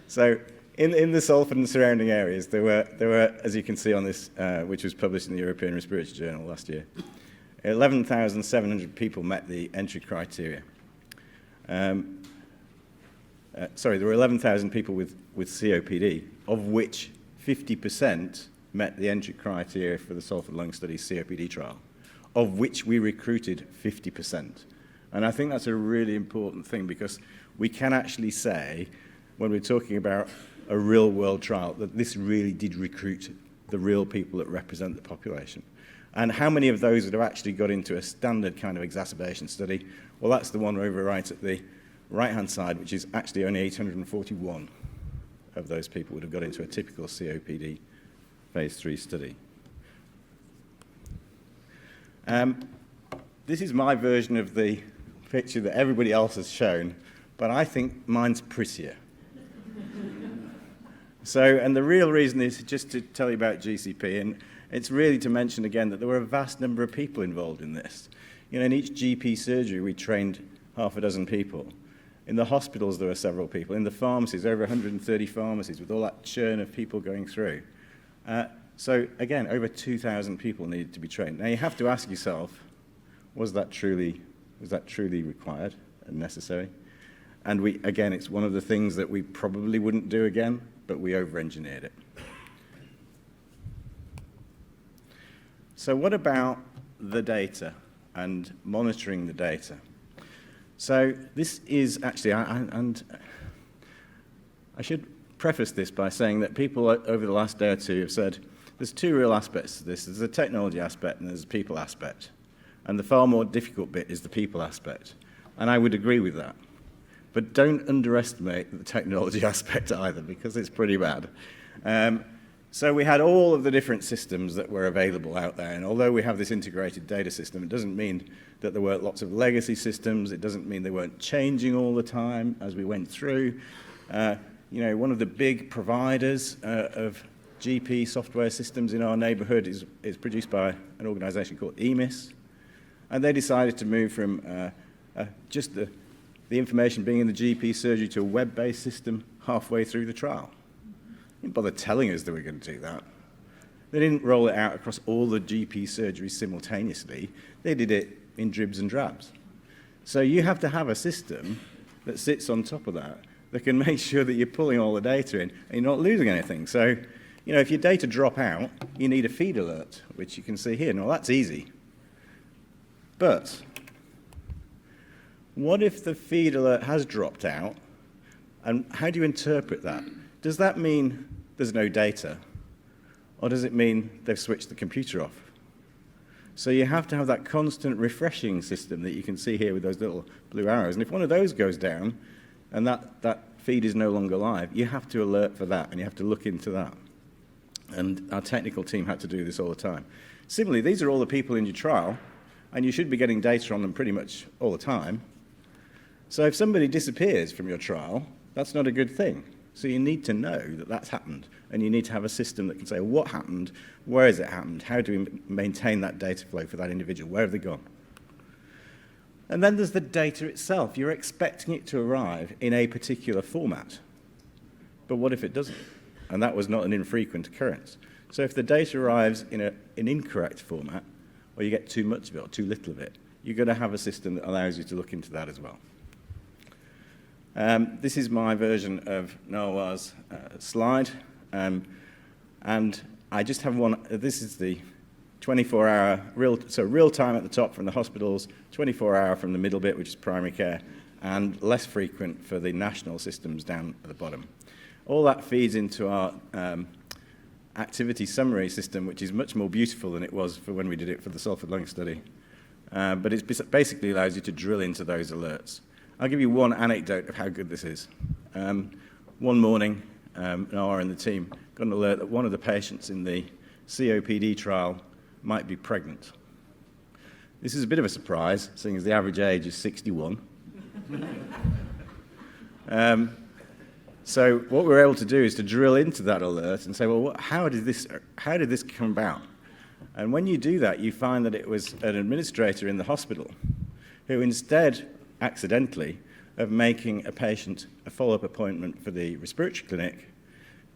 So in the Salford and surrounding areas, there were, as you can see on this, which was published in the European Respiratory Journal last year, 11,700 people met the entry criteria. Sorry, there were 11,000 people with COPD, of which 50% met the entry criteria for the Salford Lung Study COPD trial, of which we recruited 50%. And I think that's a really important thing because we can actually say, when we're talking about a real-world trial, that this really did recruit the real people that represent the population. And how many of those would have actually got into a standard kind of exacerbation study? Well, that's the one over right at the right-hand side, which is actually only 841 of those people would have got into a typical COPD phase 3 study. This is my version of the picture that everybody else has shown, but I think mine's prettier. So, and the real reason is just to tell you about GCP, and it's really to mention again that there were a vast number of people involved in this. You know, in each GP surgery, we trained half a dozen people. In the hospitals, there were several people. In the pharmacies, over 130 pharmacies, with all that churn of people going through. So, again, over 2,000 people needed to be trained. Now, you have to ask yourself, was that truly required and necessary? And again, it's one of the things that we probably wouldn't do again, but we over-engineered it. So what about the data and monitoring the data? So this is actually, and I should preface this by saying that people over the last day or two have said, there's two real aspects to this. There's a technology aspect and there's a people aspect. And the far more difficult bit is the people aspect. And I would agree with that. But don't underestimate the technology aspect either, because it's pretty bad. So we had all of the different systems that were available out there. And although we have this integrated data system, it doesn't mean that there weren't lots of legacy systems. It doesn't mean they weren't changing all the time as we went through. You know, one of the big providers of GP software systems in our neighborhood is produced by an organization called EMIS. And they decided to move from just the information being in the GP surgery to a web-based system halfway through the trial. They didn't bother telling us they were going to do that. They didn't roll it out across all the GP surgeries simultaneously. They did it in dribs and drabs. So you have to have a system that sits on top of that can make sure that you're pulling all the data in and you're not losing anything. So, you know, if your data drop out, you need a feed alert, which you can see here. Now, that's easy. But what if the feed alert has dropped out, and how do you interpret that? Does that mean there's no data, or does it mean they've switched the computer off? So you have to have that constant refreshing system that you can see here with those little blue arrows. And if one of those goes down and that feed is no longer live, you have to alert for that and you have to look into that. And our technical team had to do this all the time. Similarly, these are all the people in your trial, and you should be getting data on them pretty much all the time. So if somebody disappears from your trial, that's not a good thing. So you need to know that that's happened, and you need to have a system that can say what happened, where has it happened, how do we maintain that data flow for that individual, where have they gone? And then there's the data itself. You're expecting it to arrive in a particular format. But what if it doesn't? And that was not an infrequent occurrence. So if the data arrives in an incorrect format, or you get too much of it or too little of it, you've got to have a system that allows you to look into that as well. This is my version of Noah's slide. And I just have one. This is the 24-hour, real time at the top from the hospitals, 24-hour from the middle bit, which is primary care, and less frequent for the national systems down at the bottom. All that feeds into our activity summary system, which is much more beautiful than it was for when we did it for the Salford lung study. But it basically allows you to drill into those alerts. I'll give you one anecdote of how good this is. One morning, Noah and the team got an alert that one of the patients in the COPD trial might be pregnant. This is a bit of a surprise, seeing as the average age is 61. So what we're able to do is to drill into that alert and say, well, how did this come about? And when you do that, you find that it was an administrator in the hospital who instead, accidentally, of making a patient a follow-up appointment for the respiratory clinic,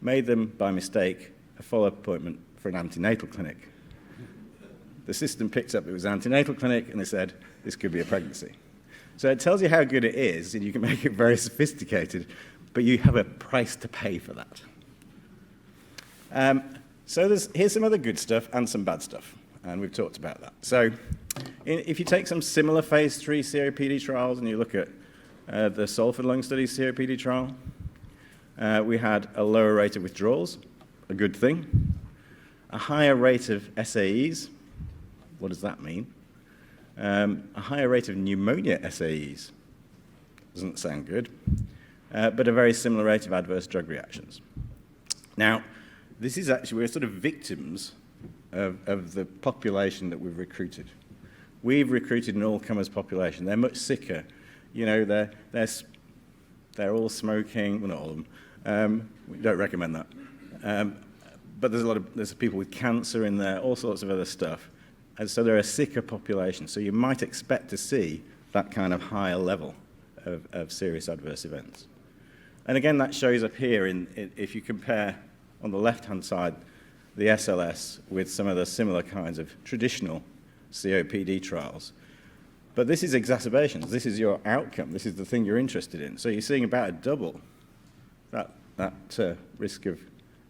made them, by mistake, a follow-up appointment for an antenatal clinic. The system picked up it was an antenatal clinic, and they said, this could be a pregnancy. So it tells you how good it is, and you can make it very sophisticated, but you have a price to pay for that. So here's some other good stuff and some bad stuff, and we've talked about that. So if you take some similar phase 3 COPD trials and you look at the Salford lung study COPD trial, we had a lower rate of withdrawals, a good thing, a higher rate of SAEs. What does that mean? A higher rate of pneumonia SAEs. Doesn't sound good. But a very similar rate of adverse drug reactions. Now, this is actually, we're sort of victims of the population that we've recruited. We've recruited an all-comers population. They're much sicker. You know, they're all smoking, well, not all of them. We don't recommend that. But there's people with cancer in there, all sorts of other stuff. And so they're a sicker population. So you might expect to see that kind of higher level of serious adverse events. And again, that shows up here if you compare on the left-hand side the SLS with some of the similar kinds of traditional COPD trials. But this is exacerbations. This is your outcome. This is the thing you're interested in. So you're seeing about a double that risk of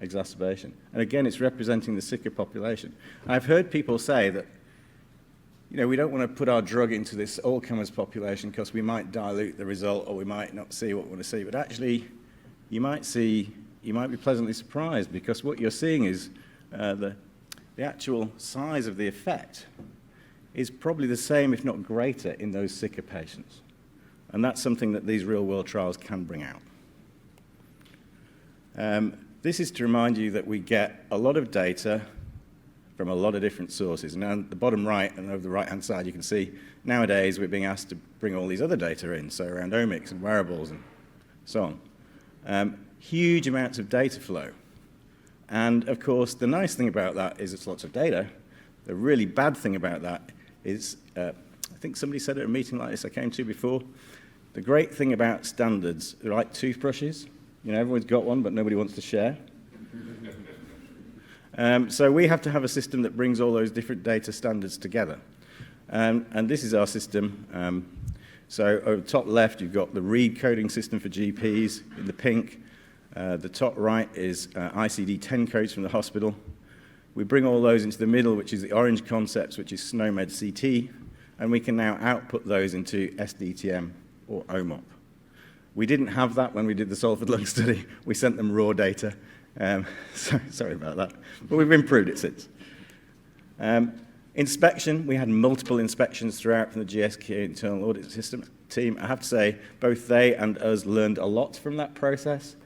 exacerbation. And again, it's representing the sicker population. I've heard people say that, you know, we don't want to put our drug into this all-comers population because we might dilute the result or we might not see what we want to see. But actually, you might be pleasantly surprised because what you're seeing is the actual size of the effect is probably the same, if not greater, in those sicker patients. And that's something that these real-world trials can bring out. This is to remind you that we get a lot of data from a lot of different sources. Now, at the bottom right and over the right-hand side, you can see nowadays we're being asked to bring all these other data in, so around omics and wearables and so on. Huge amounts of data flow. And, of course, the nice thing about that is it's lots of data. The really bad thing about that is, I think somebody said at a meeting like this I came to before, the great thing about standards, they're like toothbrushes. You know, everyone's got one, but nobody wants to share. So we have to have a system that brings all those different data standards together. And this is our system. So over the top left, you've got the read coding system for GPs in the pink. The top right is ICD-10 codes from the hospital. We bring all those into the middle, which is the orange concepts, which is SNOMED CT, and we can now output those into SDTM or OMOP. We didn't have that when we did the Salford lung study. We sent them raw data. Sorry about that, but we've improved it since. Inspection, we had multiple inspections throughout from the GSK internal audit system team. I have to say, both they and us learned a lot from that process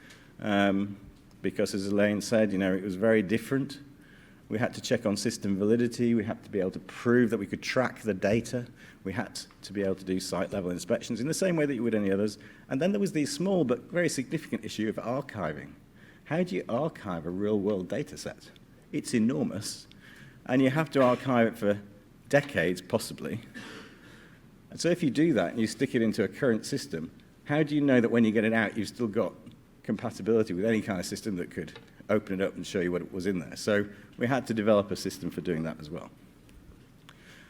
because, as Elaine said, it was very different. We had to check on system validity. We had to be able to prove that we could track the data. We had to be able to do site-level inspections in the same way that you would any others. And then there was the small but very significant issue of archiving. How do you archive a real-world data set? It's enormous, and you have to archive it for decades, possibly. And so if you do that and you stick it into a current system, how do you know that when you get it out, you've still got compatibility with any kind of system that could open it up and show you what was in there? So we had to develop a system for doing that as well.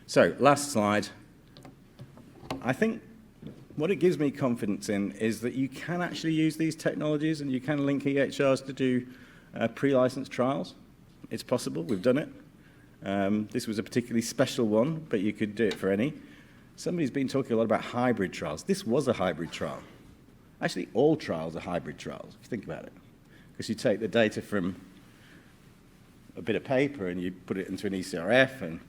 So last slide. I think what it gives me confidence in is that you can actually use these technologies and you can link EHRs to do pre-licensed trials. It's possible. We've done it. This was a particularly special one, but you could do it for any. Somebody's been talking a lot about hybrid trials. This was a hybrid trial. Actually, all trials are hybrid trials, if you think about it. Because you take the data from a bit of paper and you put it into an ECRF, and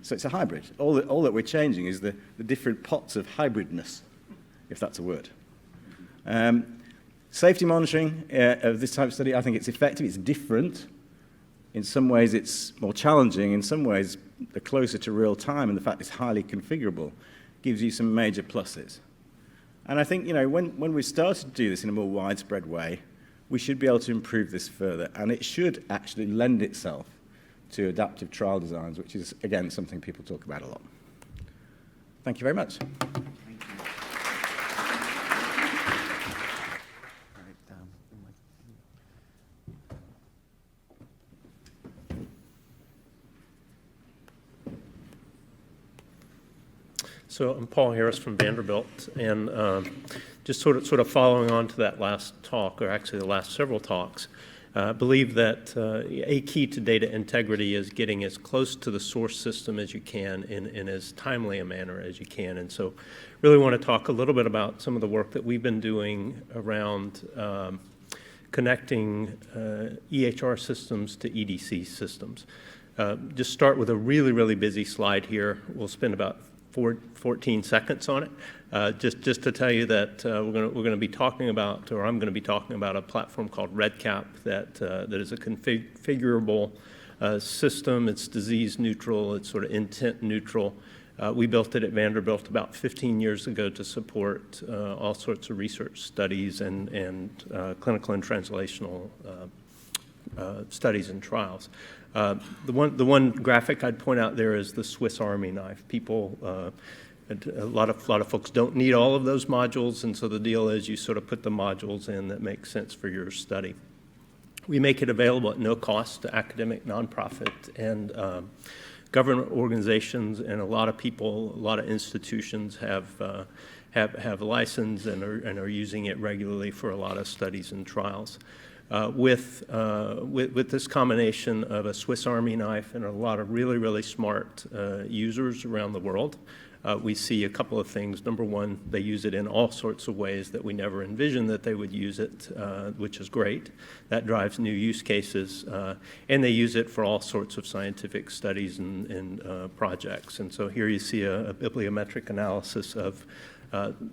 so it's a hybrid. All that we're changing is the different pots of hybridness, if that's a word. Safety monitoring of this type of study, I think it's effective. It's different. In some ways, it's more challenging. In some ways, the closer to real time and the fact it's highly configurable gives you some major pluses. And I think, when we started to do this in a more widespread way, we should be able to improve this further. And it should actually lend itself to adaptive trial designs, which is, again, something people talk about a lot. Thank you very much. So I'm Paul Harris from Vanderbilt, and just sort of following on to that last talk, or actually the last several talks, I believe that a key to data integrity is getting as close to the source system as you can in as timely a manner as you can. And so really want to talk a little bit about some of the work that we've been doing around connecting EHR systems to EDC systems. Just start with a really busy slide here. We'll spend about 14 seconds on it. Just to tell you that we're going to be talking about, or I'm going to be talking about, a platform called REDCap that is a configurable system. It's disease neutral. It's sort of intent neutral. We built it at Vanderbilt about 15 years ago to support all sorts of research studies and clinical and translational studies and trials. The one graphic I'd point out there is the Swiss Army knife. People, a lot of folks don't need all of those modules, and so the deal is you sort of put the modules in that make sense for your study. We make it available at no cost to academic, nonprofit, and government organizations, and a lot of people, a lot of institutions have license and are using it regularly for a lot of studies and trials. With this combination of a Swiss Army knife and a lot of really smart users around the world, we see a couple of things. Number one, they use it in all sorts of ways that we never envisioned that they would use it, which is great. That drives new use cases, and they use it for all sorts of scientific studies and projects. And so here you see a bibliometric analysis of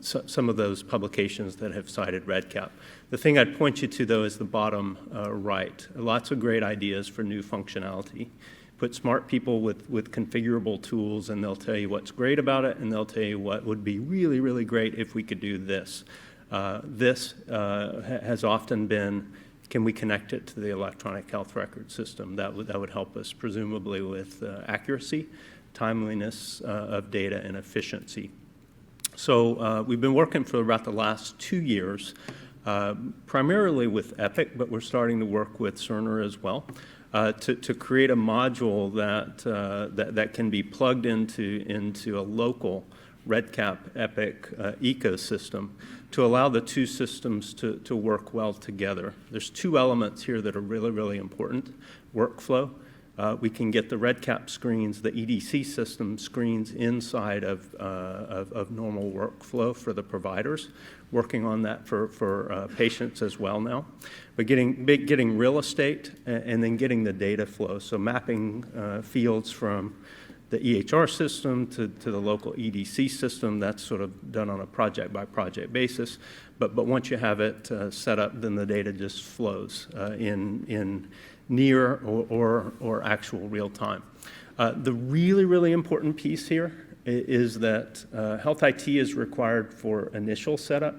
some of those publications that have cited REDCap. The thing I'd point you to, though, is the bottom right. Lots of great ideas for new functionality. Put smart people with configurable tools, and they'll tell you what's great about it, and they'll tell you what would be really great if we could do this. This has often been, can we connect it to the electronic health record system? That would help us, presumably, with accuracy, timeliness of data, and efficiency. So we've been working for about the last 2 years, primarily with Epic, but we're starting to work with Cerner as well, to create a module that can be plugged into a local REDCap Epic ecosystem to allow the two systems to work well together. There's two elements here that are really important. Workflow. We can get the REDCap screens, the EDC system screens inside of normal workflow for the providers, working on that for patients as well now. But getting real estate and then getting the data flow, so mapping fields from the EHR system to the local EDC system. That's sort of done on a project-by-project basis. But once you have it set up, then the data just flows in near or actual real time. The really, really important piece here is that health IT is required for initial setup,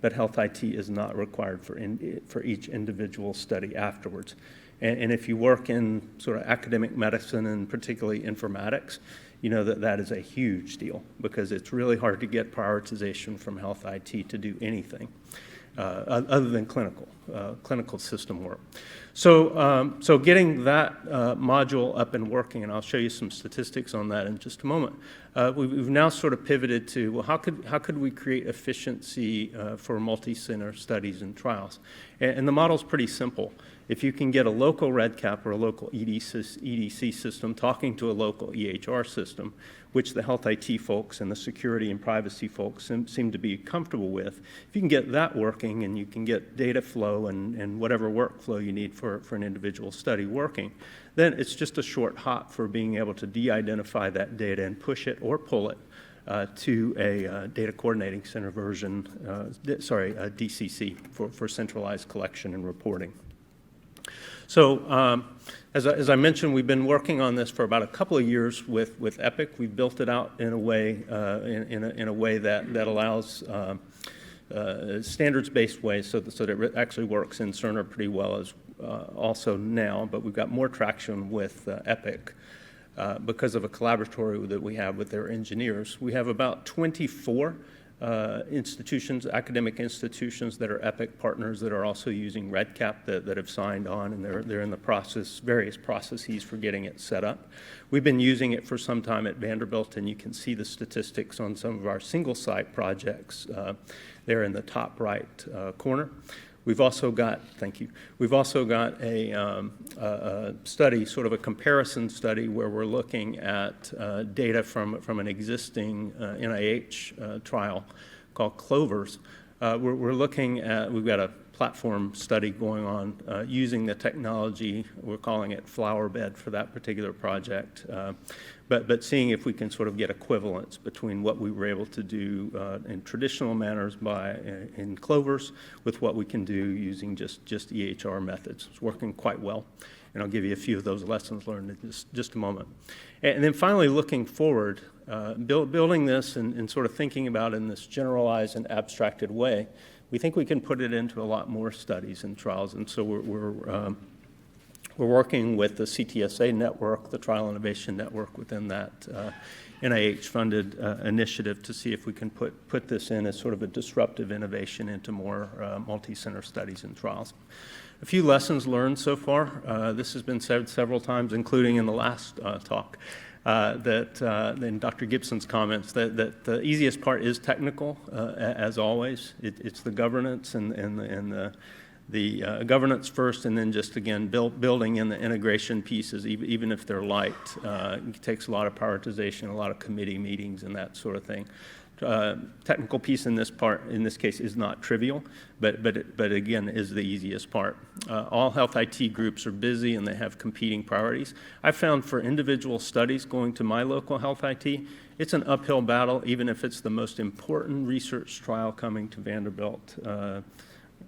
but health IT is not required for each individual study afterwards. And if you work in sort of academic medicine and particularly informatics, you know that is a huge deal because it's really hard to get prioritization from health IT to do anything other than clinical system work. So getting that module up and working, and I'll show you some statistics on that in just a moment. We've now sort of pivoted to, well, how could we create efficiency for multi-center studies and trials? And the model's pretty simple. If you can get a local REDCap or a local EDC system talking to a local EHR system, which the health IT folks and the security and privacy folks seem to be comfortable with, if you can get that working and you can get data flow and whatever workflow you need for an individual study working, then it's just a short hop for being able to de-identify that data and push it or pull it to a data coordinating center version, a DCC for centralized collection and reporting. So as I mentioned, we've been working on this for about a couple of years with Epic. We've built it out in a way in a way that allows standards-based ways so that it actually works in Cerner pretty well as also now. But we've got more traction with Epic because of a collaboratory that we have with their engineers. We have about 24 institutions, academic institutions that are Epic partners that are also using REDCap that have signed on, and they're in the process, various processes for getting it set up. We've been using it for some time at Vanderbilt, and you can see the statistics on some of our single-site projects there in the top right corner. We've also got, thank you, we've also got a study, sort of a comparison study where we're looking at data from an existing NIH trial called Clovers. We're looking at, we've got a platform study going on using the technology, we're calling it Flower Bed for that particular project, but seeing if we can sort of get equivalence between what we were able to do in traditional manners in Clovers with what we can do using just EHR methods. It's working quite well, and I'll give you a few of those lessons learned in just a moment. And then finally, looking forward, building this and sort of thinking about it in this generalized and abstracted way, we think we can put it into a lot more studies and trials, and so we're working with the CTSA network, the Trial Innovation Network within that NIH-funded initiative to see if we can put this in as sort of a disruptive innovation into more multi-center studies and trials. A few lessons learned so far. This has been said several times, including in the last talk. In Dr. Gibson's comments, that the easiest part is technical, as always. It's the governance and the governance first, and then just, again, building in the integration pieces, even if they're light. It takes a lot of prioritization, a lot of committee meetings, and that sort of thing. Technical piece in this case is not trivial, but again is the easiest part. All health IT groups are busy and they have competing priorities. I found for individual studies going to my local health IT, it's an uphill battle, even if it's the most important research trial coming to Vanderbilt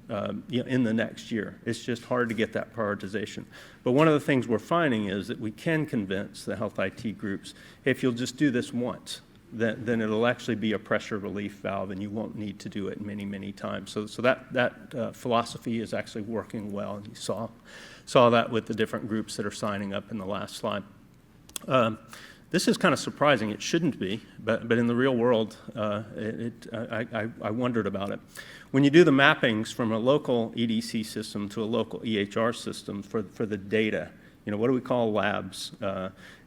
in the next year. It's just hard to get that prioritization. But one of the things we're finding is that we can convince the health IT groups, hey, if you'll just do this once, then it'll actually be a pressure relief valve and you won't need to do it many, many times. So that philosophy is actually working well, and you saw that with the different groups that are signing up in the last slide. This is kind of surprising. It shouldn't be, but in the real world, I wondered about it. When you do the mappings from a local EDC system to a local EHR system for the data, what do we call labs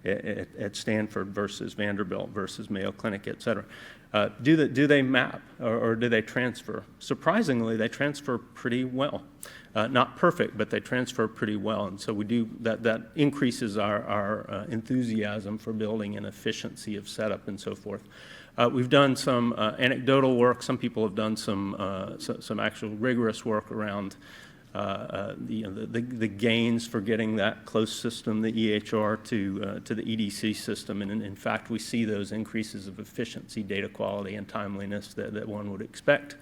at Stanford versus Vanderbilt versus Mayo Clinic, et cetera? Do they map or do they transfer? Surprisingly, they transfer pretty well. Not perfect, but they transfer pretty well. And so we do that increases our enthusiasm for building an efficiency of setup and so forth. We've done some anecdotal work. Some people have done some actual rigorous work around the gains for getting that closed system, the EHR, to the EDC system. And in fact, we see those increases of efficiency, data quality, and timeliness that one would expect.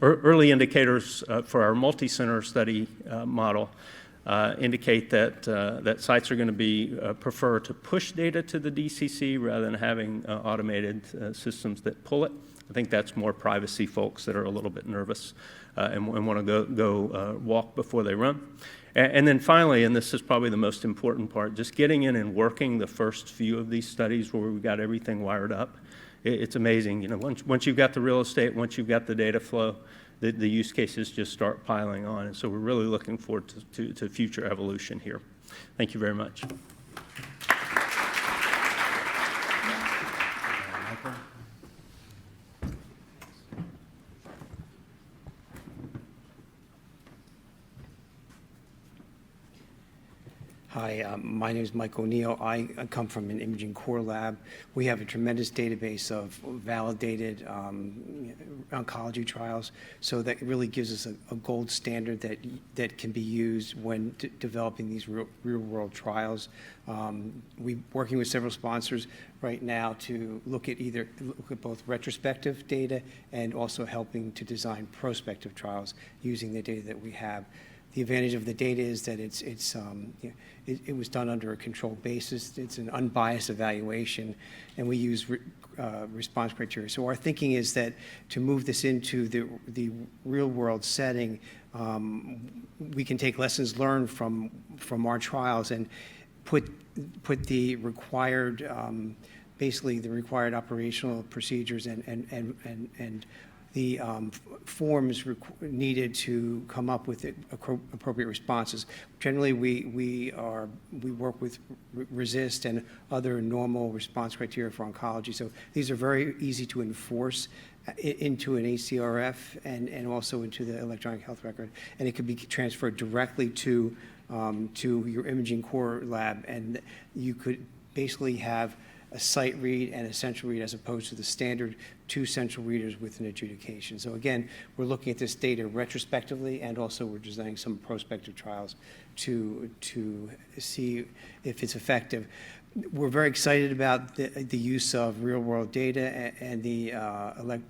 Early indicators for our multi-center study model indicate that sites are going to prefer to push data to the DCC rather than having automated systems that pull it. I think that's more privacy folks that are a little bit nervous and want to go walk before they run. And then finally, and this is probably the most important part, just getting in and working the first few of these studies where we've got everything wired up. It's amazing. Once you've got the real estate, once you've got the data flow, the use cases just start piling on. And so we're really looking forward to future evolution here. Thank you very much. Hi, my name is Mike O'Neill. I come from an imaging core lab. We have a tremendous database of validated oncology trials, so that really gives us a gold standard that can be used when developing these real-world trials. We're working with several sponsors right now to look at both retrospective data and also helping to design prospective trials using the data that we have. The advantage of the data is that it was done under a controlled basis. It's an unbiased evaluation, and we use response criteria. So our thinking is that to move this into the real-world setting, we can take lessons learned from our trials and put the required, basically the required operational procedures and the forms needed to come up with appropriate responses. Generally, we work with RESIST and other normal response criteria for oncology. So these are very easy to enforce into an ACRF and also into the electronic health record, and it could be transferred directly to your imaging core lab, and you could basically have a site read and a central read as opposed to the standard 2 central readers with an adjudication. So again, we're looking at this data retrospectively, and also we're designing some prospective trials to see if it's effective. We're very excited about the use of real-world data and the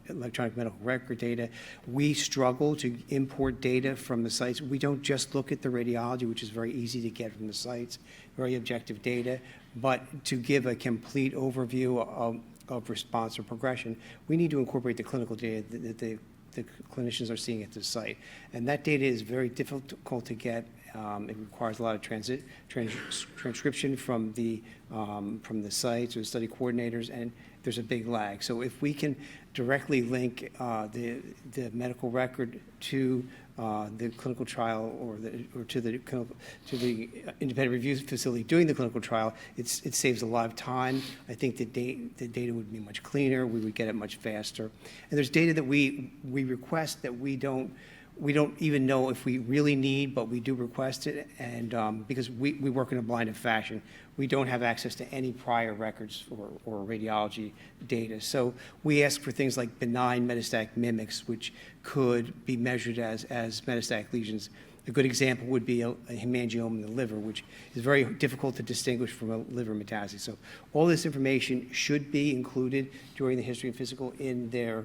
electronic medical record data. We struggle to import data from the sites. We don't just look at the radiology, which is very easy to get from the sites, very objective data, but to give a complete overview of response or progression, we need to incorporate the clinical data that the clinicians are seeing at the site. And that data is very difficult to get. It requires a lot of transcription from the sites or the study coordinators, and there's a big lag. So if we can directly link the medical record to the clinical trial or to the independent review facility doing the clinical trial, it saves a lot of time. I think the data would be much cleaner. We would get it much faster. And there's data that we request that we don't even know if we really need, but we do request it, and because we work in a blinded fashion, we don't have access to any prior records or radiology data. So we ask for things like benign metastatic mimics, which could be measured as metastatic lesions. A good example would be a hemangioma in the liver, which is very difficult to distinguish from a liver metastasis. So all this information should be included during the history and physical in their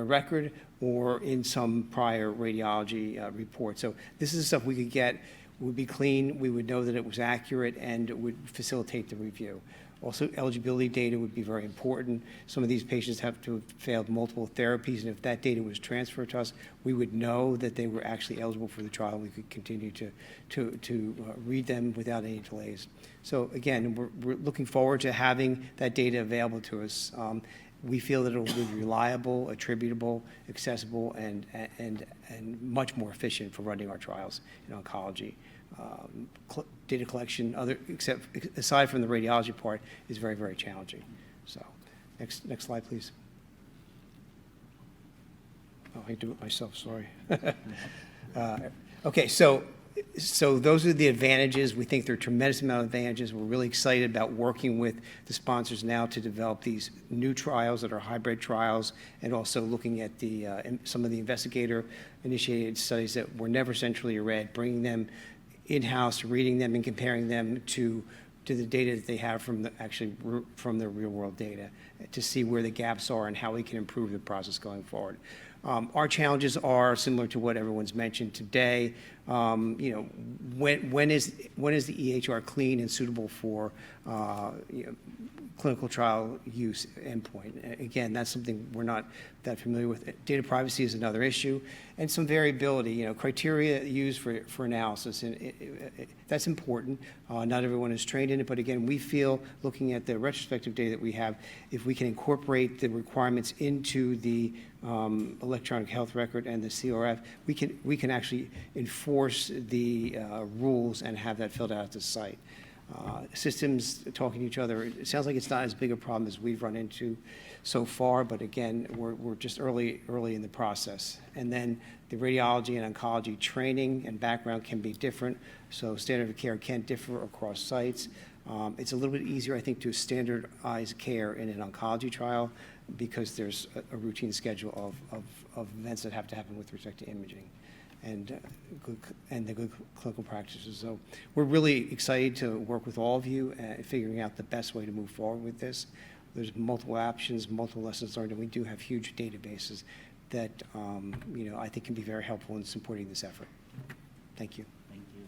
record or in some prior radiology report. So this is the stuff we could get, would be clean, we would know that it was accurate, and it would facilitate the review. Also, eligibility data would be very important. Some of these patients have to have failed multiple therapies, and if that data was transferred to us, we would know that they were actually eligible for the trial. We could continue to read them without any delays. So again, we're looking forward to having that data available to us. We feel that it will be reliable, attributable, accessible, and much more efficient for running our trials in oncology. Data collection, aside from the radiology part, is very, very challenging. So, next slide, please. Oh, I do it myself. Sorry. Okay, so So those are the advantages. We think there are a tremendous amount of advantages. We're really excited about working with the sponsors now to develop these new trials that are hybrid trials, and also looking at some of the investigator-initiated studies that were never centrally read, bringing them in-house, reading them and comparing them to the data that they have from the real-world data to see where the gaps are and how we can improve the process going forward. Our challenges are similar to what everyone's mentioned today. When is the EHR clean and suitable for clinical trial use endpoint? Again, that's something we're not that familiar with. Data privacy is another issue, and some variability. Criteria used for analysis, and that's important. Not everyone is trained in it, but again, we feel, looking at the retrospective data that we have, if we can incorporate the requirements into the electronic health record and the CRF, we can actually enforce the rules and have that filled out at the site. Systems talking to each other, it sounds like it's not as big a problem as we've run into so far, but again, we're just early in the process. And then the radiology and oncology training and background can be different, so standard of care can differ across sites. It's a little bit easier, I think, to standardize care in an oncology trial because there's a routine schedule of events that have to happen with respect to imaging and the good clinical practices. So we're really excited to work with all of you figuring out the best way to move forward with this. There's multiple options, multiple lessons learned, and we do have huge databases that I think can be very helpful in supporting this effort. Thank you. Thank you.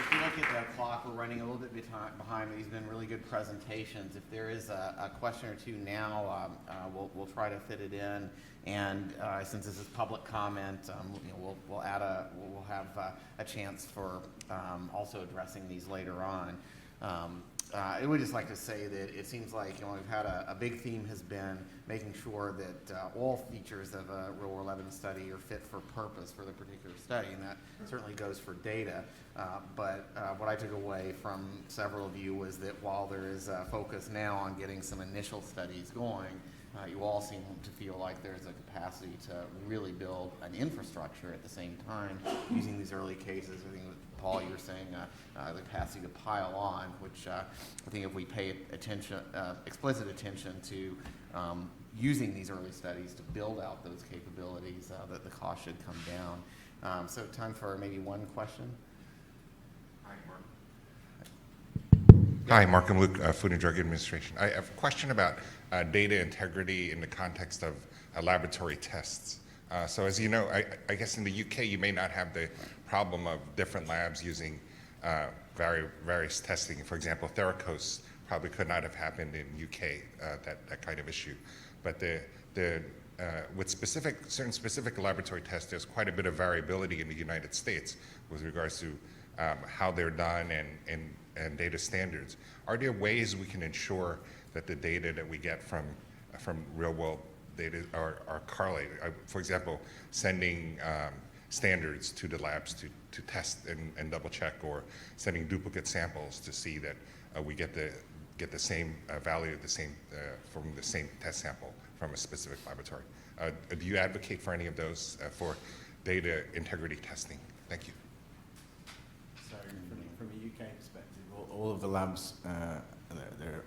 If you look at the clock, we're running a little bit behind. These have been really good presentations. If there is a question or two now, we'll try to fit it in. And since this is public comment, we'll have a chance for also addressing these later on. I would just like to say that it seems like we've had a big theme has been making sure that all features of a real-world evidence study are fit for purpose for the particular study, and that certainly goes for data. But what I took away from several of you was that while there is a focus now on getting some initial studies going, you all seem to feel like there's a capacity to really build an infrastructure at the same time using these early cases. I think, Paul, you were saying the capacity to pile on, which I think if we pay attention, explicit attention to using these early studies to build out those capabilities, that the cost should come down. So time for maybe one question. Hi, Mark and Luke, Food and Drug Administration. I have a question about data integrity in the context of laboratory tests. So as you know, I guess in the UK you may not have the problem of different labs using various testing. For example, Theracos probably could not have happened in UK, that kind of issue. But with certain specific laboratory tests, there's quite a bit of variability in the United States with regards to how they're done and data standards. Are there ways we can ensure that the data that we get from real-world data are correlated? For example, sending standards to the labs to test and double-check, or sending duplicate samples to see that we get the same value from the same test sample from a specific laboratory. Do you advocate for any of those for data integrity testing? Thank you. So from a UK perspective, all of the labs, they're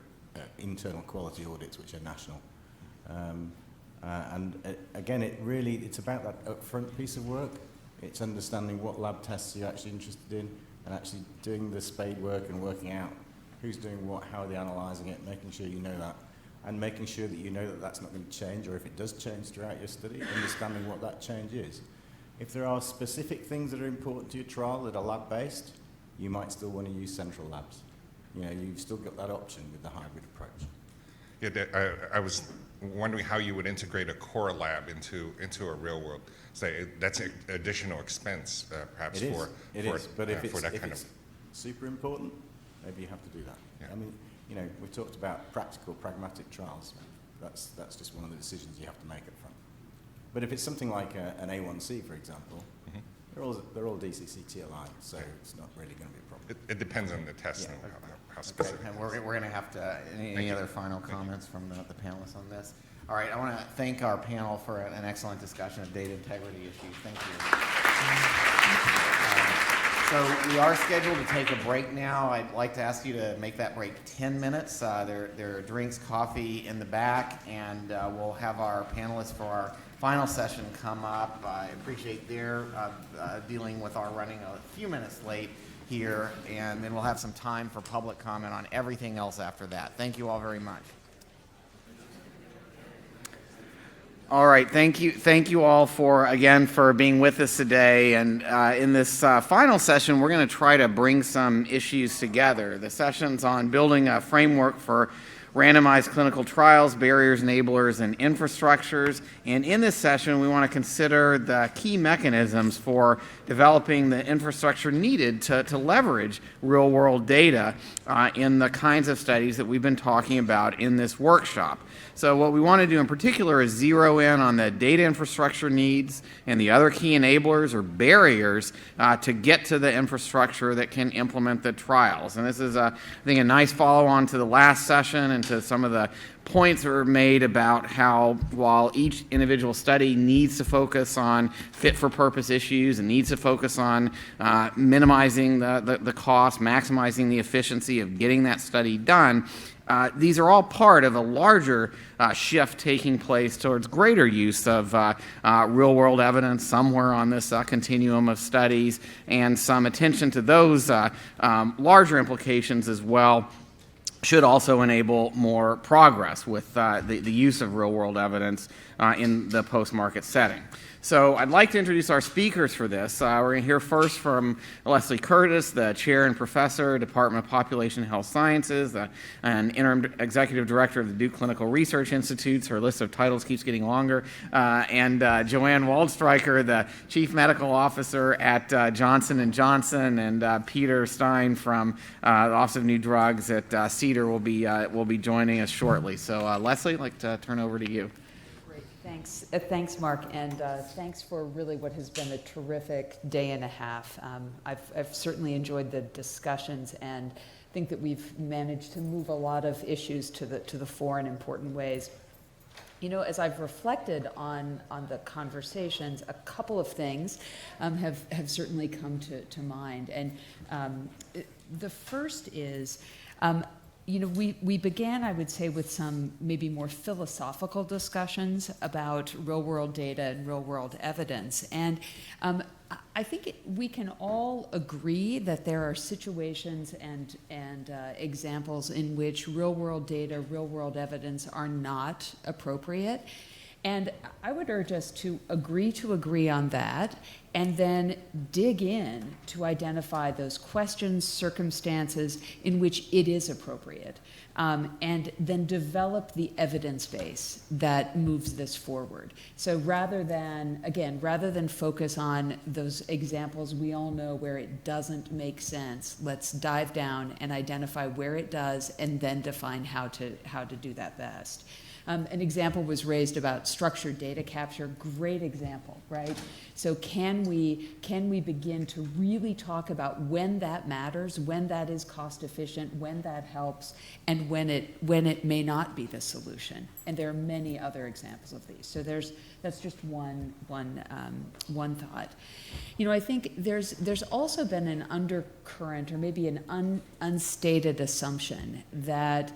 internal quality audits, which are national. And again, it's about that upfront piece of work. It's understanding what lab tests you're actually interested in and actually doing the spade work and working out who's doing what, how are they analysing it, making sure you know that, and making sure that you know that that's not going to change, or if it does change throughout your study, understanding what that change is. If there are specific things that are important to your trial that are lab-based, you might still want to use central labs. You've still got that option with the hybrid approach. Yeah, I was wondering how you would integrate a core lab into a real world. Say that's an additional expense, perhaps It is, but if that kind it's of super important, maybe you have to do that. Yeah. I mean, we've talked about practical, pragmatic trials. That's just one of the decisions you have to make up front. But if it's something like an A1C, for example, they're all DCCT aligned, so it's not really going to be a problem. It depends on the test and how specific. Okay. And we're going to have to, any other final comments from the panelists on this? All right, I want to thank our panel for an excellent discussion of data integrity issues. Thank you. So we are scheduled to take a break now. I'd like to ask you to make that break 10 minutes. There are drinks, coffee in the back, and we'll have our panelists for our final session come up. I appreciate their dealing with our running a few minutes late here, and then we'll have some time for public comment on everything else after that. Thank you all very much. All right, thank you all for being with us today. And in this final session, we're going to try to bring some issues together. The session's on building a framework for randomized clinical trials, barriers, enablers, and infrastructures. And in this session, we want to consider the key mechanisms for developing the infrastructure needed to leverage real-world data in the kinds of studies that we've been talking about in this workshop. So what we want to do in particular is zero in on the data infrastructure needs and the other key enablers or barriers to get to the infrastructure that can implement the trials. And this is, I think, a nice follow-on to the last session and to some of the points that were made about how while each individual study needs to focus on fit-for-purpose issues and needs to focus on minimizing the cost, maximizing the efficiency of getting that study done, these are all part of a larger shift taking place towards greater use of real-world evidence somewhere on this continuum of studies, and some attention to those larger implications as well should also enable more progress with the use of real-world evidence in the post-market setting. So I'd like to introduce our speakers for this. We're going to hear first from Leslie Curtis, the Chair and Professor, Department of Population Health Sciences, and Interim Executive Director of the Duke Clinical Research Institutes. Her list of titles keeps getting longer. And Joanne Waldstreicher, the Chief Medical Officer at Johnson & Johnson, and Peter Stein from the Office of New Drugs at Cedar will be joining us shortly. So Leslie, I'd like to turn over to you. Thanks, Mark, and thanks for really what has been a terrific day and a half. I've certainly enjoyed the discussions and think that we've managed to move a lot of issues to the fore in important ways. You know, as I've reflected on the conversations, a couple of things have certainly come to mind, and the first is. You know, we began, I would say, with some maybe more philosophical discussions about real-world data and real-world evidence. And I think we can all agree that there are situations and examples in which real-world data, real-world evidence are not appropriate. And I would urge us to agree on that, and then dig in to identify those questions, circumstances in which it is appropriate, and then develop the evidence base that moves this forward. So rather than focus on those examples we all know where it doesn't make sense, let's dive down and identify where it does, and then define how to do that best. An example was raised about structured data capture. Great example, right? So can we begin to really talk about when that matters, when that is cost efficient, when that helps, and when it may not be the solution? And there are many other examples of these. So that's just one thought. You know, I think there's also been an undercurrent, or maybe an unstated assumption that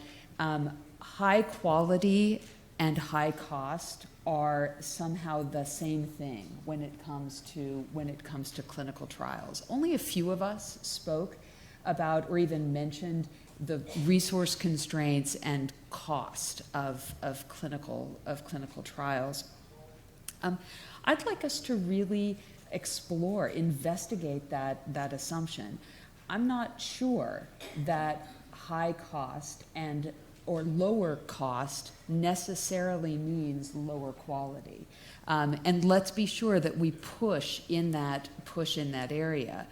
high quality and high cost are somehow the same thing when it comes to clinical trials. Only a few of us spoke about or even mentioned the resource constraints and cost of clinical trials. I'd like us to really investigate that assumption. I'm not sure that high cost or lower cost necessarily means lower quality. And let's be sure that we push in that area.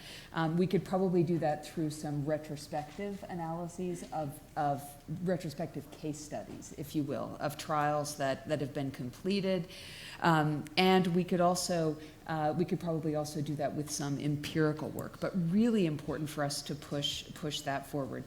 We could probably do that through some retrospective analyses of retrospective case studies, if you will, of trials that have been completed. And we could probably also do that with some empirical work, but really important for us to push that forward.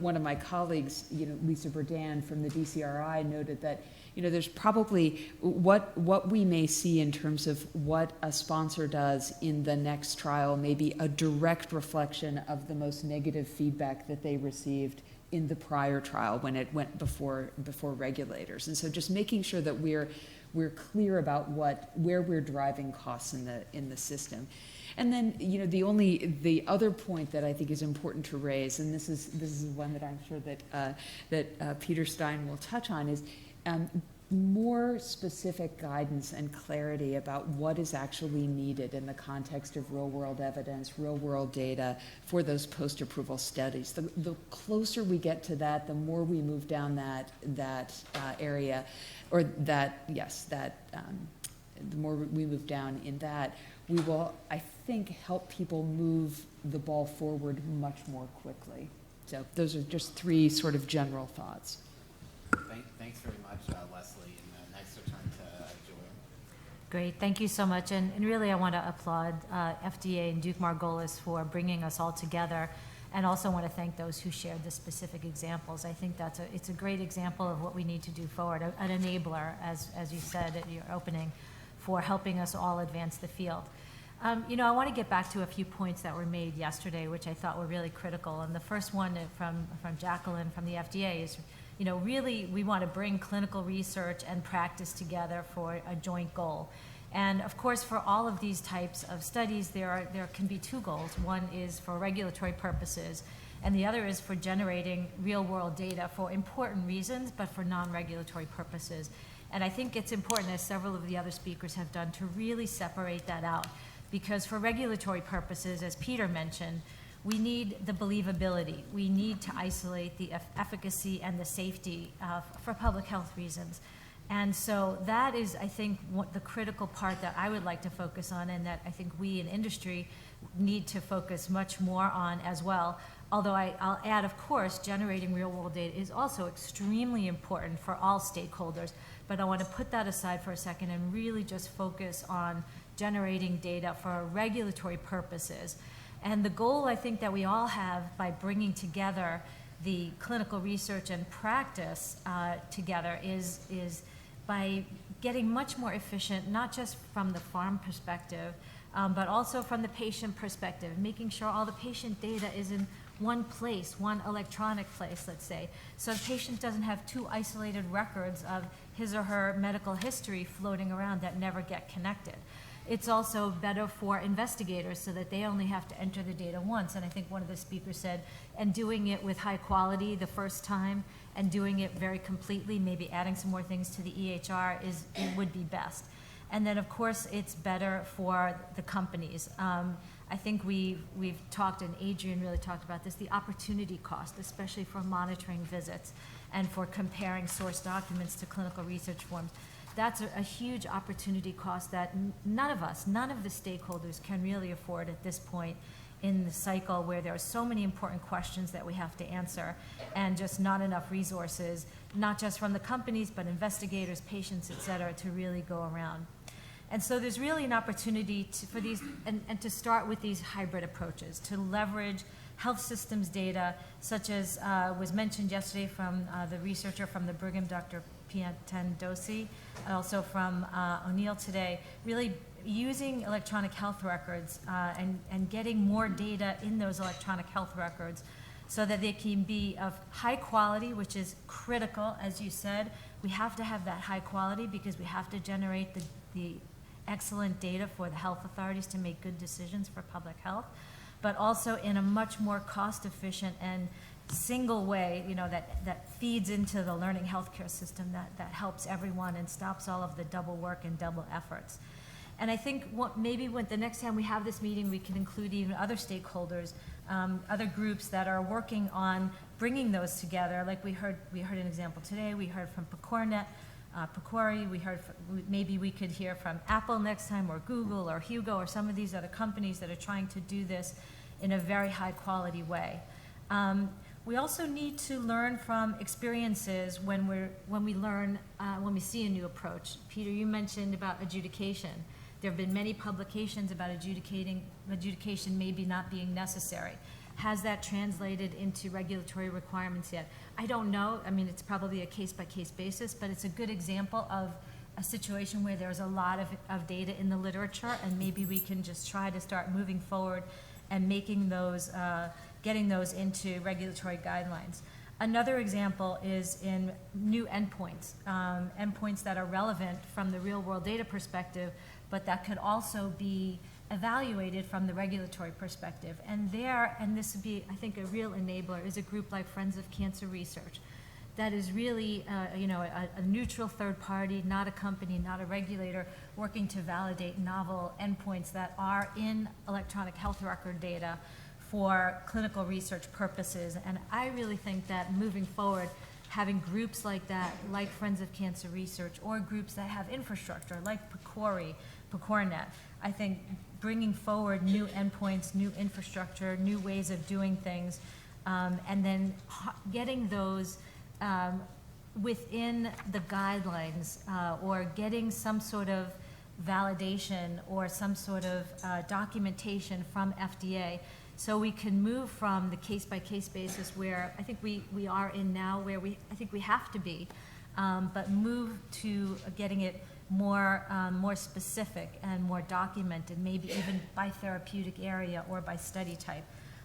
One of my colleagues, Lisa Burdan from the DCRI, noted that there's probably what we may see in terms of what a sponsor does in the next trial may be a direct reflection of the most negative feedback that they received in the prior trial when it went before regulators. And so just making sure that we're clear about where we're driving costs in the system. And then, the other point that I think is important to raise, and this is one that I'm sure that Peter Stein will touch on, is more specific guidance and clarity about what is actually needed in the context of real-world evidence, real-world data for those post-approval studies. The closer we get to that, the more we move down that area, or the more we move down in that, we will, I think, help people move the ball forward much more quickly. So those are just three sort of general thoughts. Thanks very much, Leslie, and next to turn to Joanne. Great, thank you so much. And really I want to applaud FDA and Duke Margolis for bringing us all together, and also want to thank those who shared the specific examples. I think it's a great example of what we need to do forward, an enabler, as you said at your opening, for helping us all advance the field. I want to get back to a few points that were made yesterday, which I thought were really critical. And the first one from Jacqueline from the FDA is, really we want to bring clinical research and practice together for a joint goal. And of course, for all of these types of studies, there can be two goals. One is for regulatory purposes, and the other is for generating real-world data for important reasons, but for non-regulatory purposes. And I think it's important, as several of the other speakers have done, to really separate that out. Because for regulatory purposes, as Peter mentioned, we need the believability. We need to isolate the efficacy and the safety for public health reasons. And so that is, I think, the critical part that I would like to focus on, and that I think we in industry need to focus much more on as well. Although I'll add, of course, generating real-world data is also extremely important for all stakeholders. But I want to put that aside for a second and really just focus on generating data for regulatory purposes. And the goal, I think, that we all have by bringing together the clinical research and practice together is by getting much more efficient, not just from the farm perspective, but also from the patient perspective, making sure all the patient data is in one place, one electronic place, let's say, so the patient doesn't have two isolated records of his or her medical history floating around that never get connected. It's also better for investigators so that they only have to enter the data once. And I think one of the speakers said, and doing it with high quality the first time and doing it very completely, maybe adding some more things to the EHR would be best. And then, of course, it's better for the companies. I think we've talked, and Adrian really talked about this, the opportunity cost, especially for monitoring visits and for comparing source documents to clinical research forms. That's a huge opportunity cost that none of the stakeholders can really afford at this point in the cycle, where there are so many important questions that we have to answer, and just not enough resources, not just from the companies, but investigators, patients, et cetera, to really go around. And so there's really an opportunity for these, and to start with these hybrid approaches, to leverage health systems data, such as was mentioned yesterday from the researcher from the Brigham, Dr. Piantendosi, also from O'Neill today, really using electronic health records and getting more data in those electronic health records so that they can be of high quality, which is critical, as you said. We have to have that high quality because we have to generate the excellent data for the health authorities to make good decisions for public health, but also in a much more cost-efficient and single way, that feeds into the learning healthcare system that helps everyone and stops all of the double work and double efforts. And I think maybe the next time we have this meeting, we can include even other stakeholders, other groups that are working on bringing those together. Like we heard an example today. We heard from Picori. Maybe we could hear from Apple next time, or Google, or Hugo, or some of these other companies that are trying to do this in a very high quality way. We also need to learn from experiences when we see a new approach. Peter, you mentioned about adjudication. There have been many publications about adjudication maybe not being necessary. Has that translated into regulatory requirements yet? I don't know. I mean, it's probably a case-by-case basis, but it's a good example of a situation where there's a lot of data in the literature, and maybe we can just try to start moving forward and making those, getting those into regulatory guidelines. Another example is in new endpoints, endpoints that are relevant from the real-world data perspective, but that could also be evaluated from the regulatory perspective. And there, and this would be, I think, a real enabler, is a group like Friends of Cancer Research that is really, a neutral third party, not a company, not a regulator, working to validate novel endpoints that are in electronic health record data for clinical research purposes. And I really think that moving forward, having groups like that, like Friends of Cancer Research, or groups that have infrastructure, like PCORInet, I think bringing forward new endpoints, new infrastructure, new ways of doing things, and then getting those within the guidelines, or getting some sort of validation or some sort of documentation from FDA, so we can move from the case-by-case basis where I think we are in now, where I think we have to be, but move to getting it more, more specific and more documented, maybe even by therapeutic area or by study type.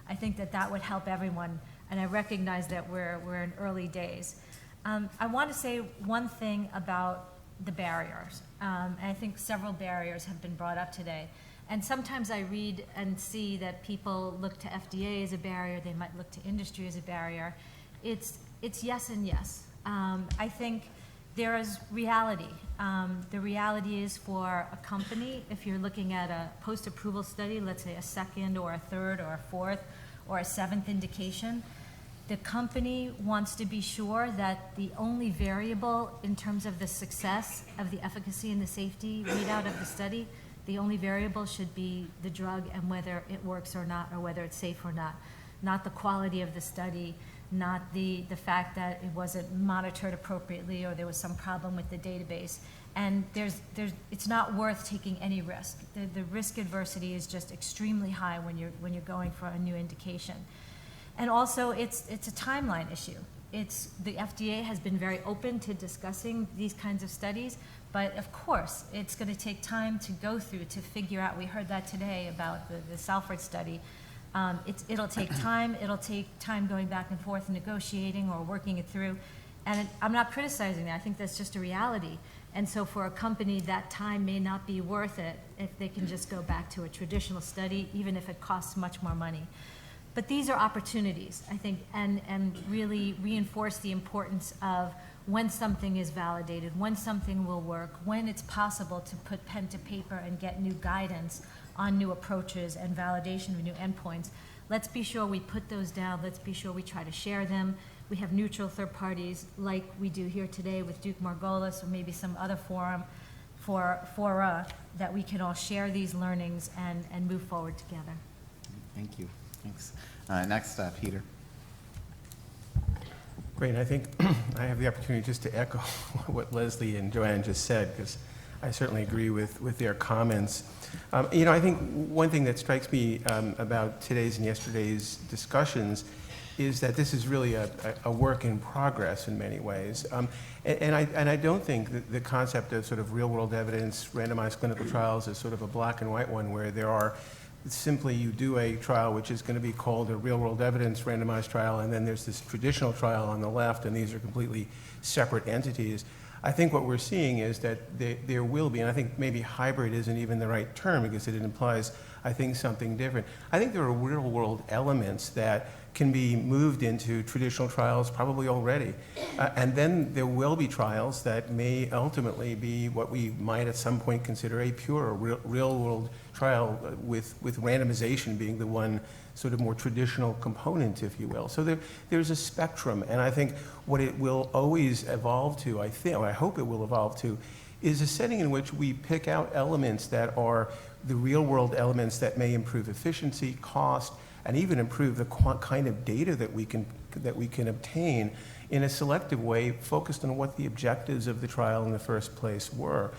I think that that would help everyone, and I recognize that we're in early days. I want to say one thing about the barriers. And I think several barriers have been brought up today. And sometimes I read and see that people look to FDA as a barrier, they might look to industry as a barrier. It's yes and yes. I think there is reality. The reality is for a company, if you're looking at a post-approval study, let's say a second or a third or a fourth or a seventh indication, the company wants to be sure that the only variable in terms of the success of the efficacy and the safety readout of the study, the only variable should be the drug and whether it works or not, or whether it's safe or not the quality of the study, not the fact that it wasn't monitored appropriately or there was some problem with the database. And it's not worth taking any risk. The risk adversity is just extremely high when you're going for a new indication. And also, it's a timeline issue. The FDA has been very open to discussing these kinds of studies, but of course, it's going to take time to go through to figure out. We heard that today about the Salford study. It'll take time. It'll take time going back and forth, negotiating or working it through. And I'm not criticizing that. I think that's just a reality. And so for a company, that time may not be worth it if they can just go back to a traditional study, even if it costs much more money. But these are opportunities, I think, and really reinforce the importance of when something is validated, when something will work, when it's possible to put pen to paper and get new guidance on new approaches and validation of new endpoints. Let's be sure we put those down. Let's be sure we try to share them. We have neutral third parties like we do here today with Duke Margolis, or maybe some other forum that we can all share these learnings and move forward together. Thank you. Thanks. Next, Peter. Great. I think I have the opportunity just to echo what Leslie and Joanne just said, because I certainly agree with their comments. I think one thing that strikes me about today's and yesterday's discussions is that this is really a work in progress in many ways. And I don't think that the concept of sort of real-world evidence, randomized clinical trials is sort of a black and white one where there are simply you do a trial which is going to be called a real-world evidence randomized trial, and then there's this traditional trial on the left, and these are completely separate entities. I think what we're seeing is that there will be, and I think maybe hybrid isn't even the right term because it implies, I think, something different. I think there are real-world elements that can be moved into traditional trials probably already. And then there will be trials that may ultimately be what we might at some point consider a pure real-world trial with randomization being the one sort of more traditional component, if you will. So there's a spectrum, and I think what it will always evolve to, I hope it will evolve to, is a setting in which we pick out elements that are the real-world elements that may improve efficiency, cost, and even improve the kind of data that we can obtain in a selective way, focused on what the objectives of the trial in the first place were.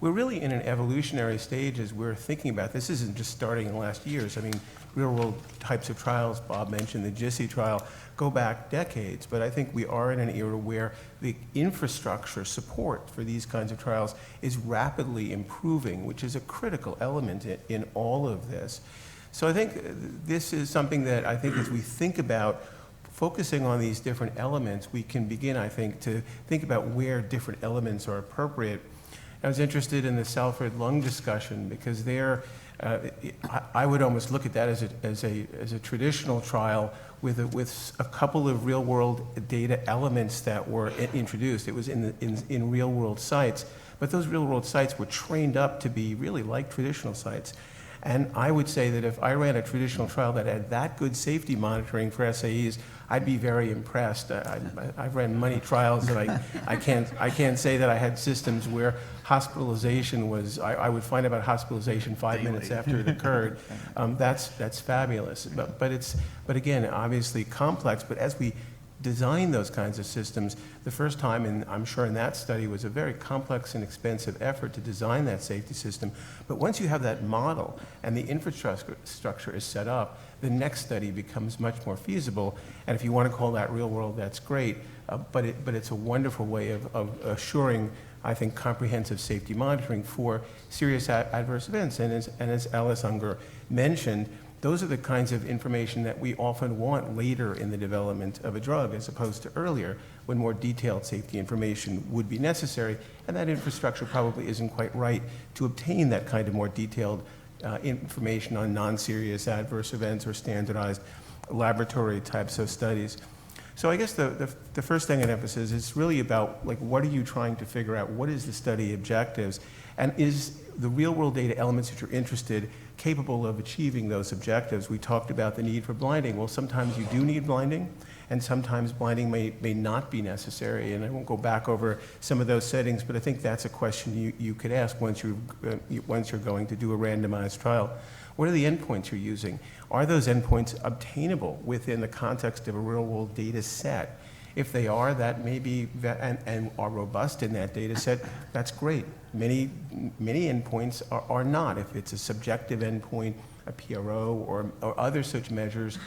we're really in an evolutionary stage as we're thinking about this. This isn't just starting in the last years. I mean, real-world types of trials, Bob mentioned the GISI trial, go back decades, but I think we are in an era where the infrastructure support for these kinds of trials is rapidly improving, which is a critical element in all of this. So I think this is something that I think as we think about focusing on these different elements, we can begin, I think, to think about where different elements are appropriate. I was interested in the Salford lung discussion because there, I would almost look at that as a traditional trial with a couple of real-world data elements that were introduced. It was in real-world sites, but those real-world sites were trained up to be really like traditional sites. And I would say that if I ran a traditional trial that had that good safety monitoring for SAEs, I'd be very impressed. I've ran many trials that I can't say that I had systems where hospitalization was, I would find about hospitalization 5 minutes after it occurred. That's fabulous. But again, obviously complex, but as we design those kinds of systems, the first time, and I'm sure in that study, was a very complex and expensive effort to design that safety system. But once you have that model and the infrastructure is set up, the next study becomes much more feasible. And if you want to call that real world, that's great. But it's a wonderful way of assuring, I think, comprehensive safety monitoring for serious adverse events. And as Alice Unger mentioned, those are the kinds of information that we often want later in the development of a drug as opposed to earlier when more detailed safety information would be necessary, and that infrastructure probably isn't quite right to obtain that kind of more detailed information on non-serious adverse events or standardized laboratory types of studies. So I guess the first thing I'd emphasize is really about, like, what are you trying to figure out? What is the study objectives? And is the real-world data elements that you're interested capable of achieving those objectives? We talked about the need for blinding. Well, sometimes you do need blinding, and sometimes blinding may not be necessary. And I won't go back over some of those settings, but I think that's a question you could ask once you're going to do a randomized trial. What are the endpoints you're using? Are those endpoints obtainable within the context of a real-world data set? If they are, that may be, and are robust in that data set, that's great. Many endpoints are not. If it's a subjective endpoint, a PRO, or other such measures,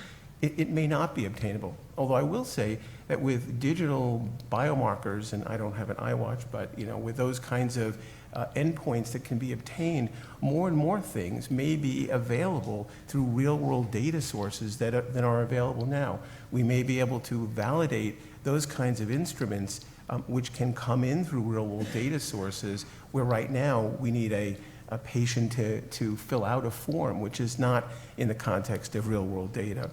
it may not be obtainable. Although I will say that with digital biomarkers, and I don't have an iWatch, but with those kinds of endpoints that can be obtained, more and more things may be available through real-world data sources that are available now. We may be able to validate those kinds of instruments which can come in through real-world data sources, where right now we need a patient to fill out a form, which is not in the context of real-world data.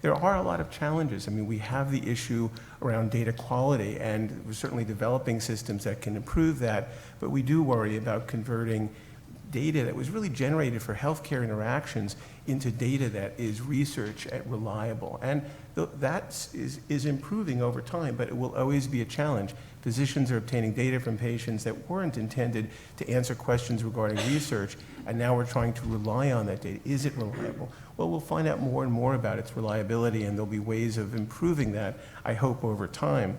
There are a lot of challenges. I mean, we have the issue around data quality, and we're certainly developing systems that can improve that, but we do worry about converting data that was really generated for healthcare interactions into data that is research and reliable. And that is improving over time, but it will always be a challenge. Physicians are obtaining data from patients that weren't intended to answer questions regarding research, and now we're trying to rely on that data. Is it reliable? Well, we'll find out more and more about its reliability, and there'll be ways of improving that, I hope, over time.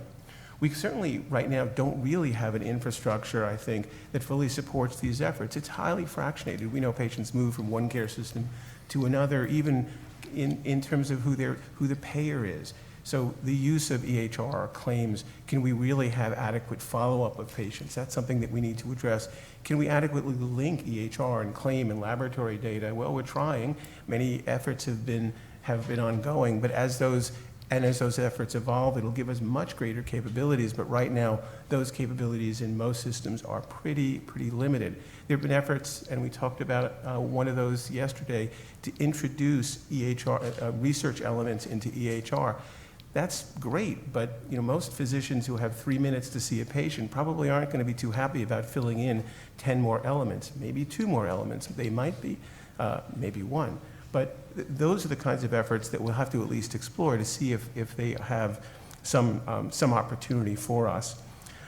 We certainly, right now, don't really have an infrastructure, I think, that fully supports these efforts. It's highly fractionated. We know patients move from one care system to another, even in terms of who the payer is. So the use of EHR claims, can we really have adequate follow-up of patients? That's something that we need to address. Can we adequately link EHR and claim and laboratory data? Well, we're trying. Many efforts have been ongoing, but as those efforts evolve, it'll give us much greater capabilities. But right now, those capabilities in most systems are pretty limited. There have been efforts, and we talked about one of those yesterday, to introduce EHR research elements into EHR. That's great, but most physicians who have 3 minutes to see a patient probably aren't going to be too happy about filling in 10 more elements, maybe 2 more elements. They might be, maybe 1. But those are the kinds of efforts that we'll have to at least explore to see if they have some opportunity for us.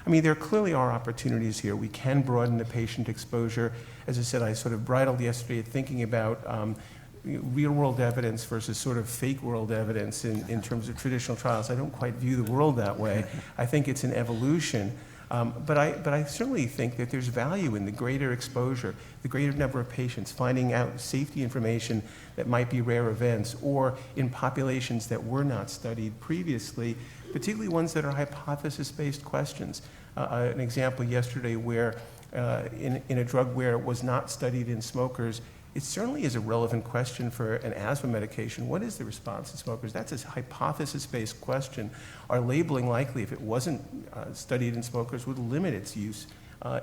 I mean, there clearly are opportunities here. We can broaden the patient exposure. As I said, I sort of bridled yesterday thinking about real-world evidence versus sort of fake-world evidence in terms of traditional trials. I don't quite view the world that way. I think it's an evolution. But I certainly think that there's value in the greater exposure, the greater number of patients, finding out safety information that might be rare events, or in populations that were not studied previously, particularly ones that are hypothesis-based questions. An example yesterday where in a drug where it was not studied in smokers, it certainly is a relevant question for an asthma medication. What is the response in smokers? That's a hypothesis-based question. Are labeling likely, if it wasn't studied in smokers, would limit its use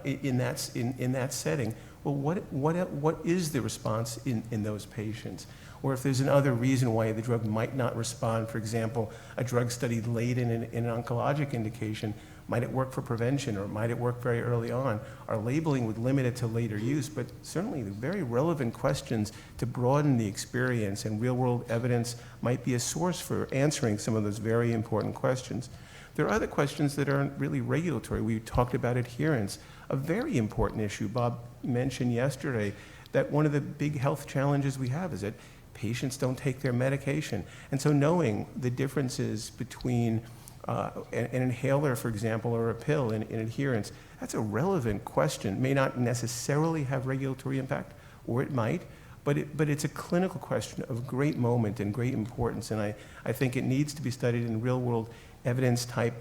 in that setting? Well, what is the response in those patients? Or if there's another reason why the drug might not respond, for example, a drug studied late in an oncologic indication, might it work for prevention, or might it work very early on? Our labeling would limit it to later use, but certainly very relevant questions to broaden the experience, and real-world evidence might be a source for answering some of those very important questions. There are other questions that aren't really regulatory. We talked about adherence, a very important issue. Bob mentioned yesterday that one of the big health challenges we have is that patients don't take their medication. And so knowing the differences between an inhaler, for example, or a pill in adherence, that's a relevant question. It may not necessarily have regulatory impact, or it might, but it's a clinical question of great moment and great importance, and I think it needs to be studied in real-world evidence type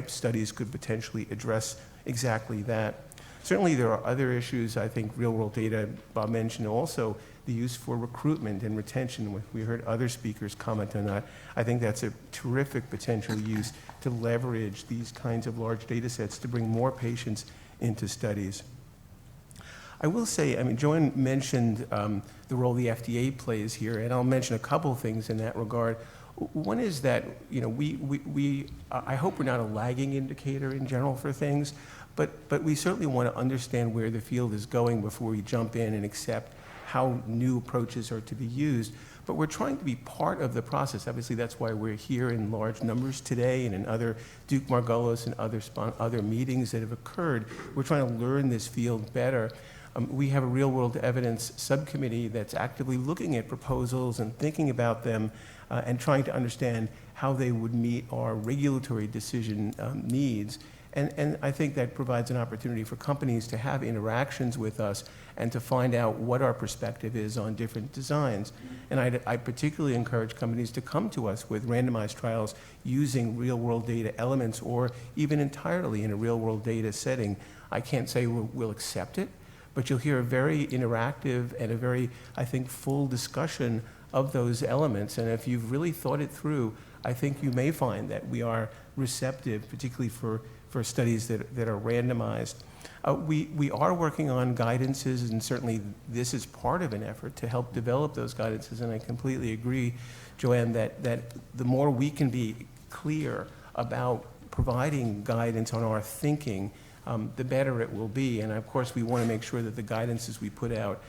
studies could potentially address exactly that. Certainly there are other issues. I think real-world data, Bob mentioned also, the use for recruitment and retention. We heard other speakers comment on that. I think that's a terrific potential use to leverage these kinds of large data sets to bring more patients into studies. I will say, I mean, Joanne mentioned the role the FDA plays here, and I'll mention a couple of things in that regard. One is that, you know, I hope we're not a lagging indicator in general for things, but we certainly want to understand where the field is going before we jump in and accept how new approaches are to be used. But we're trying to be part of the process. Obviously, that's why we're here in large numbers today, and in other Duke Margolis and other meetings that have occurred. We're trying to learn this field better. We have a real-world evidence subcommittee that's actively looking at proposals and thinking about them and trying to understand how they would meet our regulatory decision needs. And I think that provides an opportunity for companies to have interactions with us and to find out what our perspective is on different designs. And I particularly encourage companies to come to us with randomized trials using real-world data elements, or even entirely in a real-world data setting. I can't say we'll accept it, but you'll hear a very interactive and a very, I think, full discussion of those elements. And if you've really thought it through, I think you may find that we are receptive, particularly for studies that are randomized. We are working on guidances, and certainly this is part of an effort to help develop those guidances, and I completely agree, Joanne, that the more we can be clear about providing guidance on our thinking, the better it will be. And of course, we want to make sure that the guidances we put out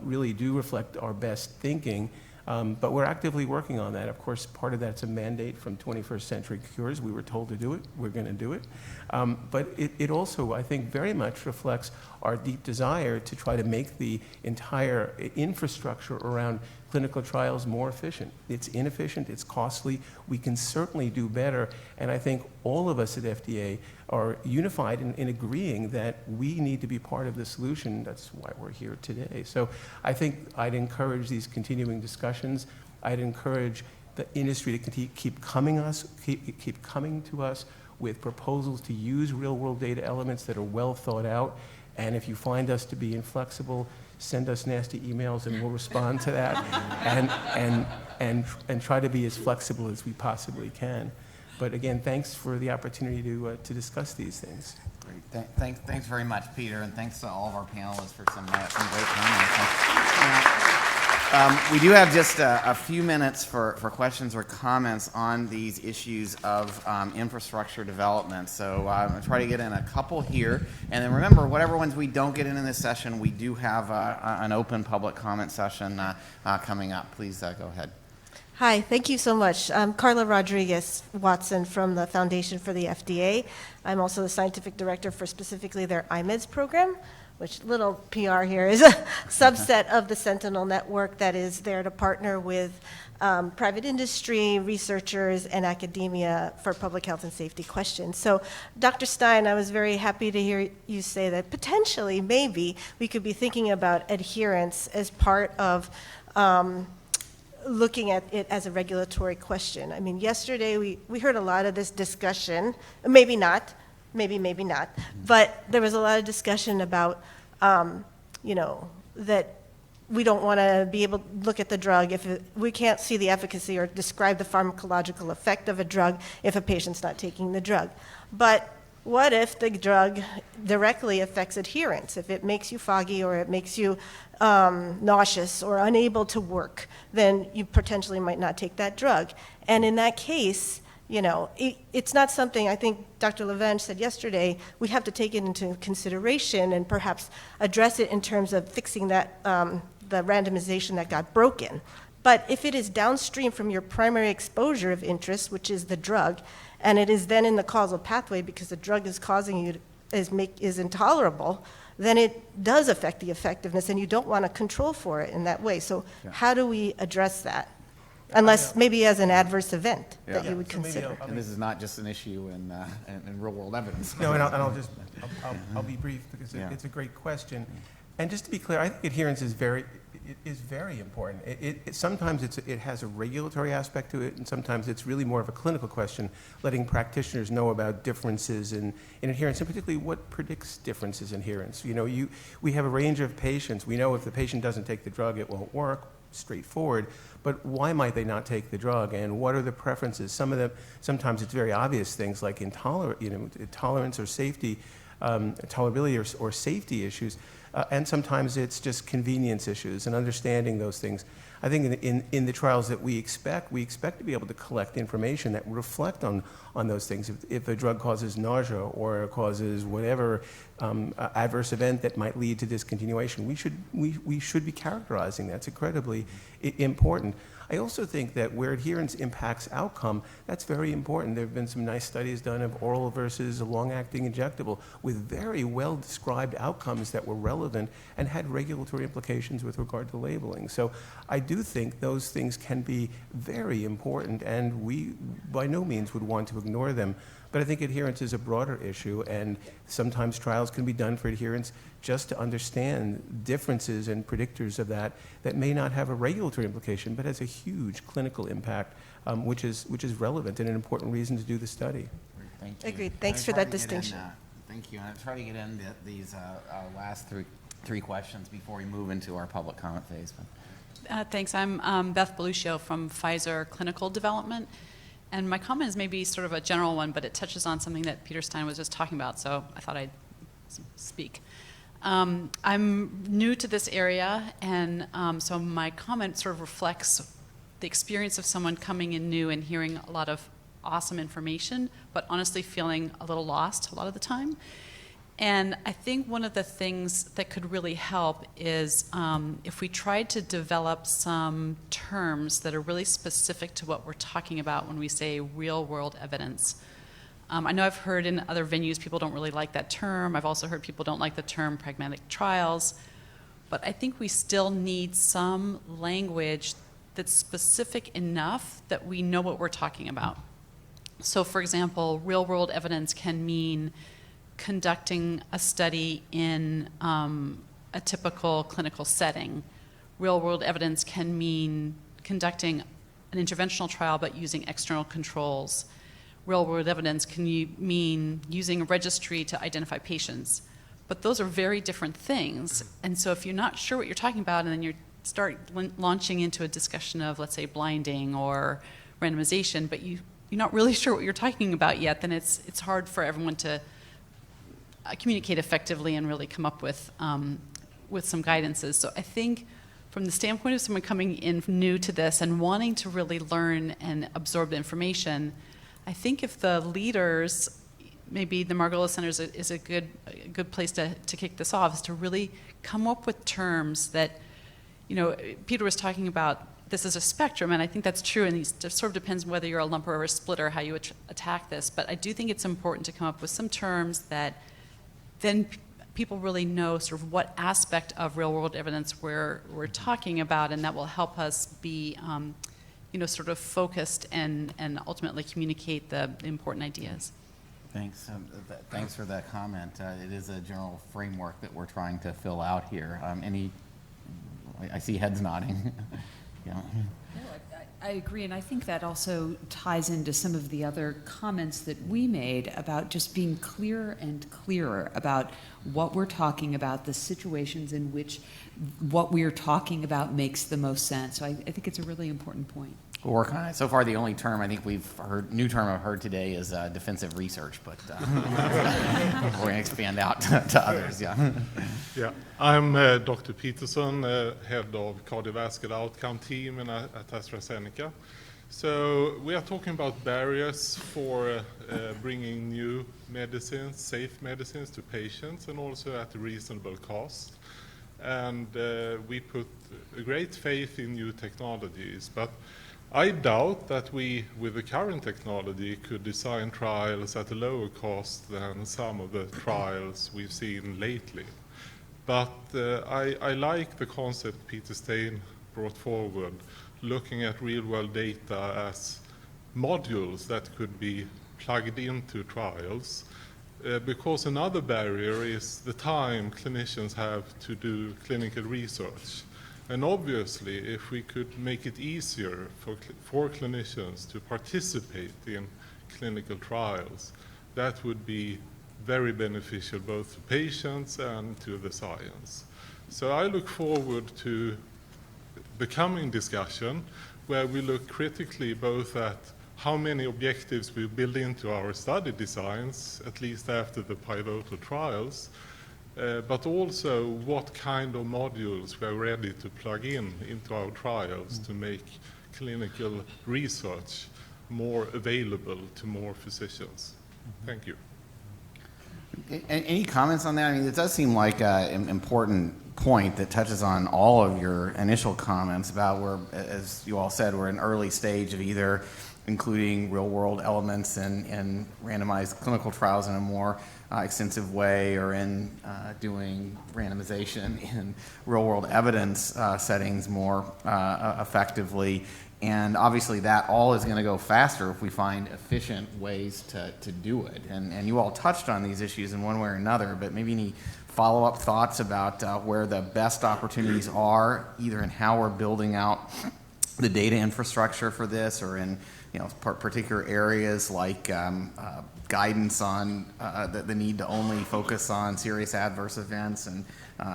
really do reflect our best thinking. But we're actively working on that. Of course, part of that's a mandate from 21st Century Cures. We were told to do it. We're going to do it. But it also, I think, very much reflects our deep desire to try to make the entire infrastructure around clinical trials more efficient. It's inefficient. It's costly. We can certainly do better. And I think all of us at FDA are unified in agreeing that we need to be part of the solution. That's why we're here today. So I think I'd encourage these continuing discussions. I'd encourage the industry to keep coming to us with proposals to use real-world data elements that are well thought out. And if you find us to be inflexible, send us nasty emails and we'll respond to that and try to be as flexible as we possibly can. But again, thanks for the opportunity to discuss these things. Great. Thanks very much, Peter, and thanks to all of our panelists for some great comments. We do have just a few minutes for questions or comments on these issues of infrastructure development. So I'm going to try to get in a couple here. And then remember, whatever ones we don't get in this session, we do have an open public comment session coming up. Please go ahead. Hi, thank you so much. I'm Carla Rodriguez-Watson from the Foundation for the FDA. I'm also the scientific director for specifically their IMEDS program. which little PR here is a subset of the Sentinel network that is there to partner with private industry, researchers, and academia for public health and safety questions. So, Dr. Stein, I was very happy to hear you say that potentially, maybe, we could be thinking about adherence as part of looking at it as a regulatory question. I mean, yesterday we heard a lot of this discussion, maybe not, maybe not, but there was a lot of discussion about, that we don't want to be able to look at the drug if we can't see the efficacy or describe the pharmacological effect of a drug if a patient's not taking the drug. But what if the drug directly affects adherence? If it makes you foggy or it makes you nauseous or unable to work, then you potentially might not take that drug. And in that case, it's not something, I think Dr. Levenge said yesterday, we have to take it into consideration and perhaps address it in terms of fixing that, the randomization that got broken. But if it is downstream from your primary exposure of interest, which is the drug, and it is then in the causal pathway because the drug is causing you is intolerable, then it does affect the effectiveness, and you don't want to control for it in that way. So how do we address that? Unless maybe as an adverse event that you would consider. And this is not just an issue in real-world evidence. No, and I'll be brief because it's a great question. And just to be clear, I think adherence is very important. Sometimes it has a regulatory aspect to it, and sometimes it's really more of a clinical question, letting practitioners know about differences in adherence, and particularly what predicts differences in adherence. We have a range of patients. We know if the patient doesn't take the drug, it won't work, straightforward. But why might they not take the drug, and what are the preferences? Sometimes it's very obvious things like intolerance or safety, tolerability or safety issues. And sometimes it's just convenience issues and understanding those things. I think in the trials that we expect to be able to collect information that reflect on those things. If a drug causes nausea or causes whatever adverse event that might lead to discontinuation, we should be characterizing that. It's incredibly important. I also think that where adherence impacts outcome, that's very important. There have been some nice studies done of oral versus a long-acting injectable with very well-described outcomes that were relevant and had regulatory implications with regard to labeling. So I do think those things can be very important, and we by no means would want to ignore them. But I think adherence is a broader issue, and sometimes trials can be done for adherence just to understand differences and predictors of that may not have a regulatory implication, but has a huge clinical impact, which is relevant and an important reason to do the study. Thank you. Agreed. Thanks for that distinction. Thank you. And I'll try to get into these last three questions before we move into our public comment phase. Thanks. I'm Beth Beluccio from Pfizer Clinical Development. And my comment is maybe sort of a general one, but it touches on something that Peter Stein was just talking about, so I thought I'd speak. I'm new to this area, and so my comment sort of reflects the experience of someone coming in new and hearing a lot of awesome information, but honestly feeling a little lost a lot of the time. And I think one of the things that could really help is if we tried to develop some terms that are really specific to what we're talking about when we say real-world evidence. I know I've heard in other venues people don't really like that term. I've also heard people don't like the term pragmatic trials. But I think we still need some language that's specific enough that we know what we're talking about. So, for example, real-world evidence can mean conducting a study in a typical clinical setting. Real-world evidence can mean conducting an interventional trial but using external controls. Real-world evidence can mean using a registry to identify patients. But those are very different things. And so if you're not sure what you're talking about and then you start launching into a discussion of, let's say, blinding or randomization, but you're not really sure what you're talking about yet, then it's hard for everyone to communicate effectively and really come up with some guidances. So I think from the standpoint of someone coming in new to this and wanting to really learn and absorb the information, I think if the leaders, maybe the Margolis Center is a good place to kick this off, is to really come up with terms that, Peter was talking about this is a spectrum, and I think that's true, and it sort of depends whether you're a lumper or a splitter, how you attack this. But I do think it's important to come up with some terms that then people really know sort of what aspect of real-world evidence we're talking about, and that will help us be, sort of focused and ultimately communicate the important ideas. Thanks. Thanks for that comment. It is a general framework that we're trying to fill out here. I see heads nodding. Yeah. I agree, and I think that also ties into some of the other comments that we made about just being clearer and clearer about what we're talking about, the situations in which what we're talking about makes the most sense. So I think it's a really important point. We'll work on it. So far, the only term I think new term I've heard today is defensive research, but we're going to expand out to others. Yeah. Yeah, I'm Dr. Peterson, head of cardiovascular outcome team at AstraZeneca. So we are talking about barriers for bringing new medicines, safe medicines to patients, and also at a reasonable cost. And we put a great faith in new technologies, but I doubt that we, with the current technology, could design trials at a lower cost than some of the trials we've seen lately. But I like the concept Peter Stein brought forward, looking at real-world data as modules that could be plugged into trials, because another barrier is the time clinicians have to do clinical research. And obviously, if we could make it easier for clinicians to participate in clinical trials, that would be very beneficial both to patients and to the science. So I look forward to the coming discussion where we look critically both at how many objectives we build into our study designs, at least after the pivotal trials, but also what kind of modules we're ready to plug into our trials to make clinical research more available to more physicians. Thank you. Any comments on that? I mean, it does seem like an important point that touches on all of your initial comments about where, as you all said, we're in early stage of either including real-world elements in randomized clinical trials in a more extensive way, or in doing randomization in real-world evidence settings more effectively. And obviously that all is going to go faster if we find efficient ways to do it. And you all touched on these issues in one way or another, but maybe any follow-up thoughts about where the best opportunities are, either in how we're building out the data infrastructure for this, or in particular areas like guidance on the need to only focus on serious adverse events and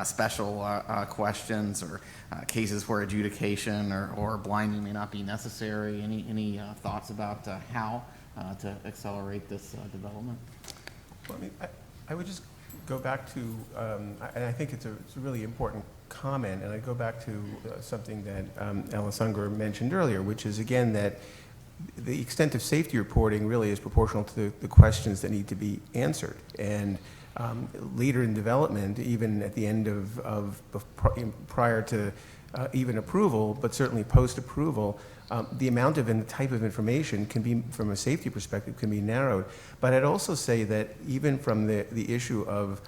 special questions, or cases where adjudication or blinding may not be necessary. Any thoughts about how to accelerate this development? Well, I mean, I would just go back to, and I think it's a really important comment, and I go back to something that Alice Unger mentioned earlier, which is, again, that the extent of safety reporting really is proportional to the questions that need to be answered. And later in development, even at the end prior to even approval, but certainly post-approval, the amount of and the type of information can be, from a safety perspective, can be narrowed. But I'd also say that even from the issue of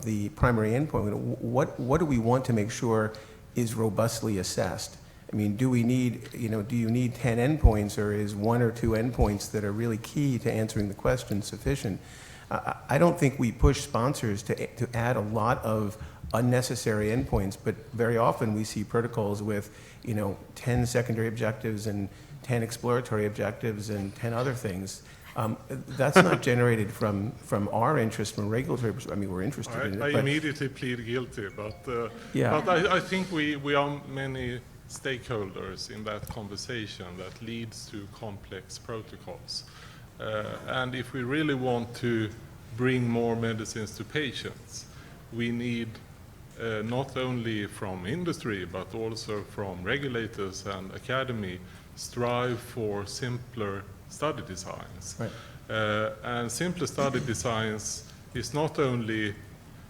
the primary endpoint, what do we want to make sure is robustly assessed? I mean, do we need, do you need 10 endpoints, or is 1 or 2 endpoints that are really key to answering the question sufficient? I don't think we push sponsors to add a lot of unnecessary endpoints, but very often we see protocols with, 10 secondary objectives and 10 exploratory objectives and 10 other things. That's not generated from our interest, from regulatory perspective. I mean, we're interested in it. I immediately plead guilty, but yeah. But I think we are many stakeholders in that conversation that leads to complex protocols. And if we really want to bring more medicines to patients, we need not only from industry, but also from regulators and academy, strive for simpler study designs. Right. And simpler study designs is not only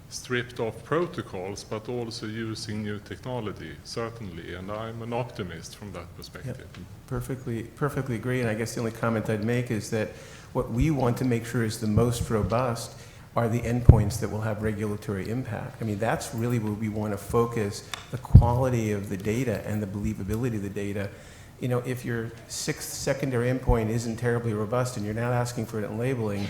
stripped off protocols, but also using new technology, certainly, and I'm an optimist from that perspective. Yep. Perfectly agree, and I guess the only comment I'd make is that what we want to make sure is the most robust are the endpoints that will have regulatory impact. I mean, that's really where we want to focus the quality of the data and the believability of the data. You know, if your sixth secondary endpoint isn't terribly robust and you're not asking for it in labeling,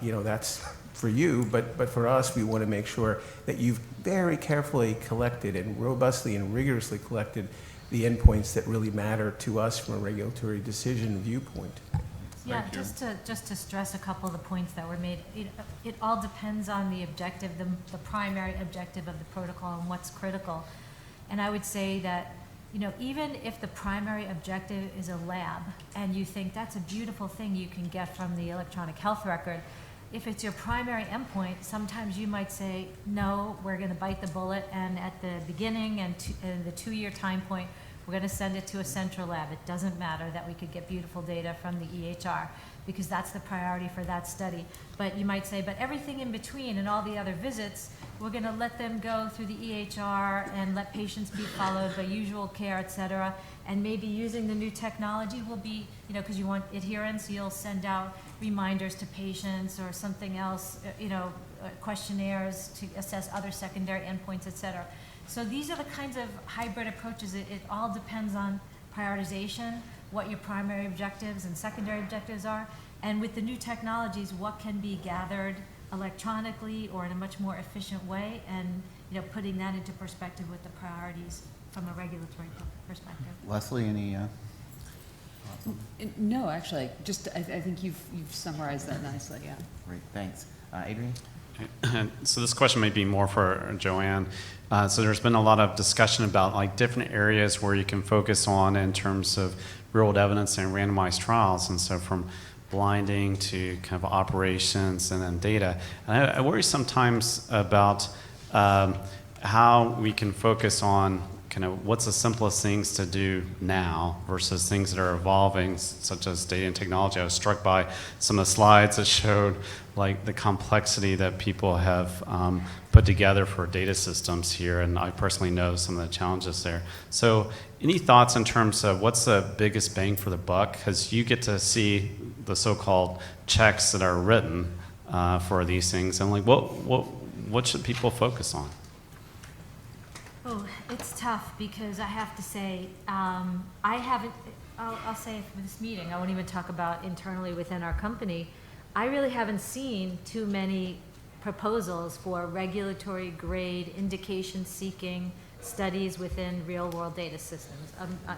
you know, that's for you, but for us, we want to make sure that you've very carefully collected and robustly and rigorously collected the endpoints that really matter to us from a regulatory decision viewpoint. Yeah, just to stress a couple of the points that were made, it all depends on the objective, the primary objective of the protocol and what's critical. And I would say that, you know, even if the primary objective is a lab and you think that's a beautiful thing you can get from the electronic health record, if it's your primary endpoint, sometimes you might say, no, we're going to bite the bullet, and at the beginning and the 2-year time point, we're going to send it to a central lab. It doesn't matter that we could get beautiful data from the EHR, because that's the priority for that study. But you might say, but everything in between and all the other visits, we're going to let them go through the EHR and let patients be followed by usual care, et cetera. And maybe using the new technology will be, you know, because you want adherence, you'll send out reminders to patients or something else, you know, questionnaires to assess other secondary endpoints, et cetera. So these are the kinds of hybrid approaches. It all depends on prioritization, what your primary objectives and secondary objectives are, and with the new technologies, what can be gathered electronically or in a much more efficient way, and, you know, putting that into perspective with the priorities from a regulatory perspective. Leslie, any? No, actually, just I think you've summarized that nicely. Yeah. Great, thanks. Adrian? So this question may be more for Joanne. So there's been a lot of discussion about like different areas where you can focus on in terms of real-world evidence and randomized trials, and so from blinding to kind of operations and then data. And I worry sometimes about how we can focus on kind of what's the simplest things to do now versus things that are evolving, such as data and technology. I was struck by some of the slides that showed like the complexity that people have put together for data systems here, and I personally know some of the challenges there. So any thoughts in terms of what's the biggest bang for the buck? Because you get to see the so-called checks that are written for these things, and like what should people focus on? Oh, it's tough because I have to say, I'll say for this meeting, I won't even talk about internally within our company, I really haven't seen too many proposals for regulatory grade indication seeking studies within real world data systems.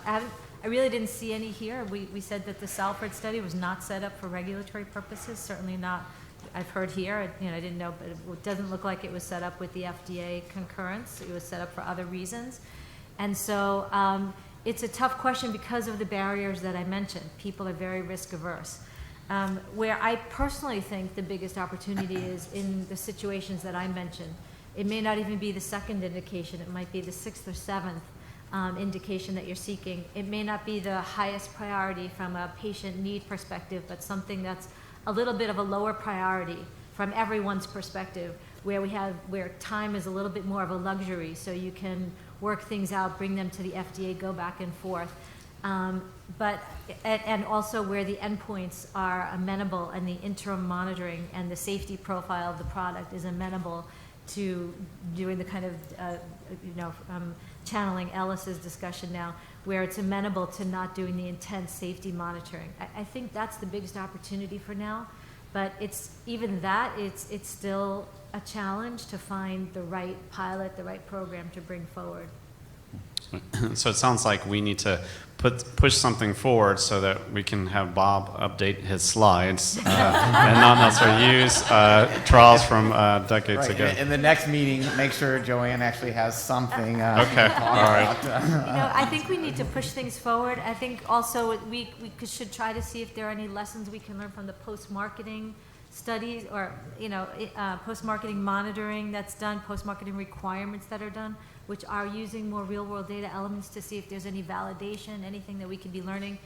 I really didn't see any here. We said that the Salford study was not set up for regulatory purposes, certainly not. I've heard here, you know, I didn't know, but it doesn't look like it was set up with the FDA concurrence. It was set up for other reasons. And so it's a tough question because of the barriers that I mentioned. People are very risk averse. Where I personally think the biggest opportunity is in the situations that I mentioned. It may not even be the second indication. It might be the sixth or seventh indication that you're seeking. It may not be the highest priority from a patient need perspective, but something that's a little bit of a lower priority from everyone's perspective, where time is a little bit more of a luxury, so you can work things out, bring them to the FDA, go back and forth. And also where the endpoints are amenable and the interim monitoring and the safety profile of the product is amenable to doing the kind of, channeling Ellis's discussion now, where it's amenable to not doing the intense safety monitoring. I think that's the biggest opportunity for now, but it's still a challenge to find the right pilot, the right program to bring forward. So it sounds like we need to push something forward so that we can have Bob update his slides and not necessarily use trials from decades ago. In the next meeting, make sure Joanne actually has something okay. to talk All right. about. I think we need to push things forward. I think also we should try to see if there are any lessons we can learn from the post-marketing studies or, post-marketing monitoring that's done, post-marketing requirements that are done, which are using more real-world data elements to see if there's any validation, anything that we could be learning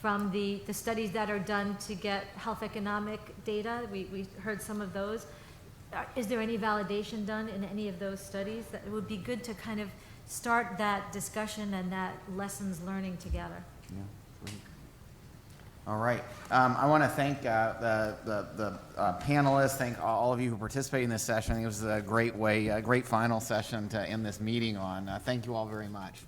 from the studies that are done to get health economic data. We heard some of those. Is there any validation done in any of those studies? That it would be good to kind of start that discussion and that lessons learning together. Yeah, great. All right. I want to thank the panelists, thank all of you who participated in this session. I think it was a great way, a great final session to end this meeting on. Thank you all very much.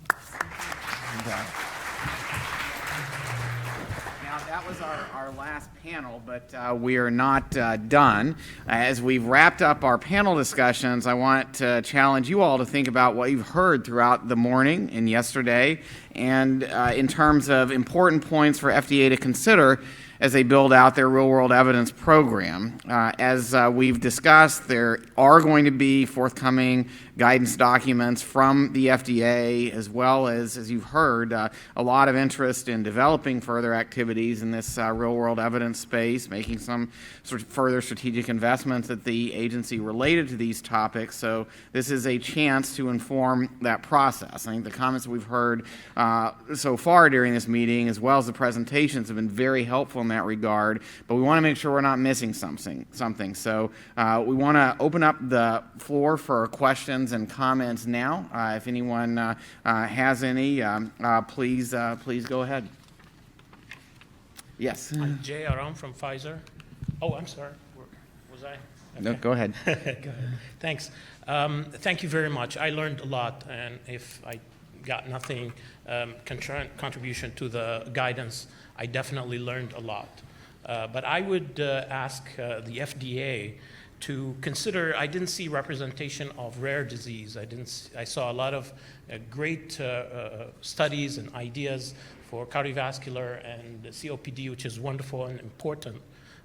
Now, that was our last panel, but we are not done. As we've wrapped up our panel discussions, I want to challenge you all to think about what you've heard throughout the morning and yesterday, and in terms of important points for FDA to consider as they build out their real-world evidence program. As we've discussed, there are going to be forthcoming guidance documents from the FDA, as well as you've heard, a lot of interest in developing further activities in this real-world evidence space, making some sort of further strategic investments at the agency related to these topics. So this is a chance to inform that process. I think the comments we've heard so far during this meeting, as well as the presentations, have been very helpful in that regard, but we want to make sure we're not missing something. So we want to open up the floor for questions and comments now. If anyone has any, please go ahead. Yes. I'm Jay Aram from Pfizer. Oh, I'm sorry. Was I? Okay. No, go ahead. Go ahead. Thanks. Thank you very much. I learned a lot, and if I got nothing contribution to the guidance, I definitely learned a lot. But I would ask the FDA to consider, I didn't see representation of rare disease. I saw a lot of great studies and ideas for cardiovascular and COPD, which is wonderful and important.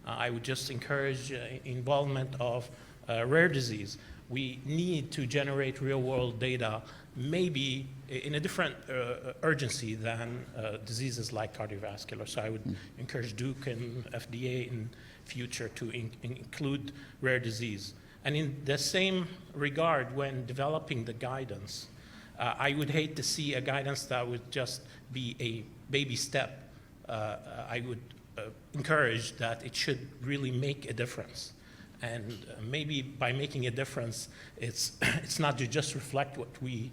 I would just encourage involvement of rare disease. We need to generate real-world data, maybe in a different urgency than diseases like cardiovascular. So I would encourage Duke and FDA in future to include rare disease. And in the same regard, when developing the guidance, I would hate to see a guidance that would just be a baby step. I would encourage that it should really make a difference. And maybe by making a difference, it's not to just reflect what we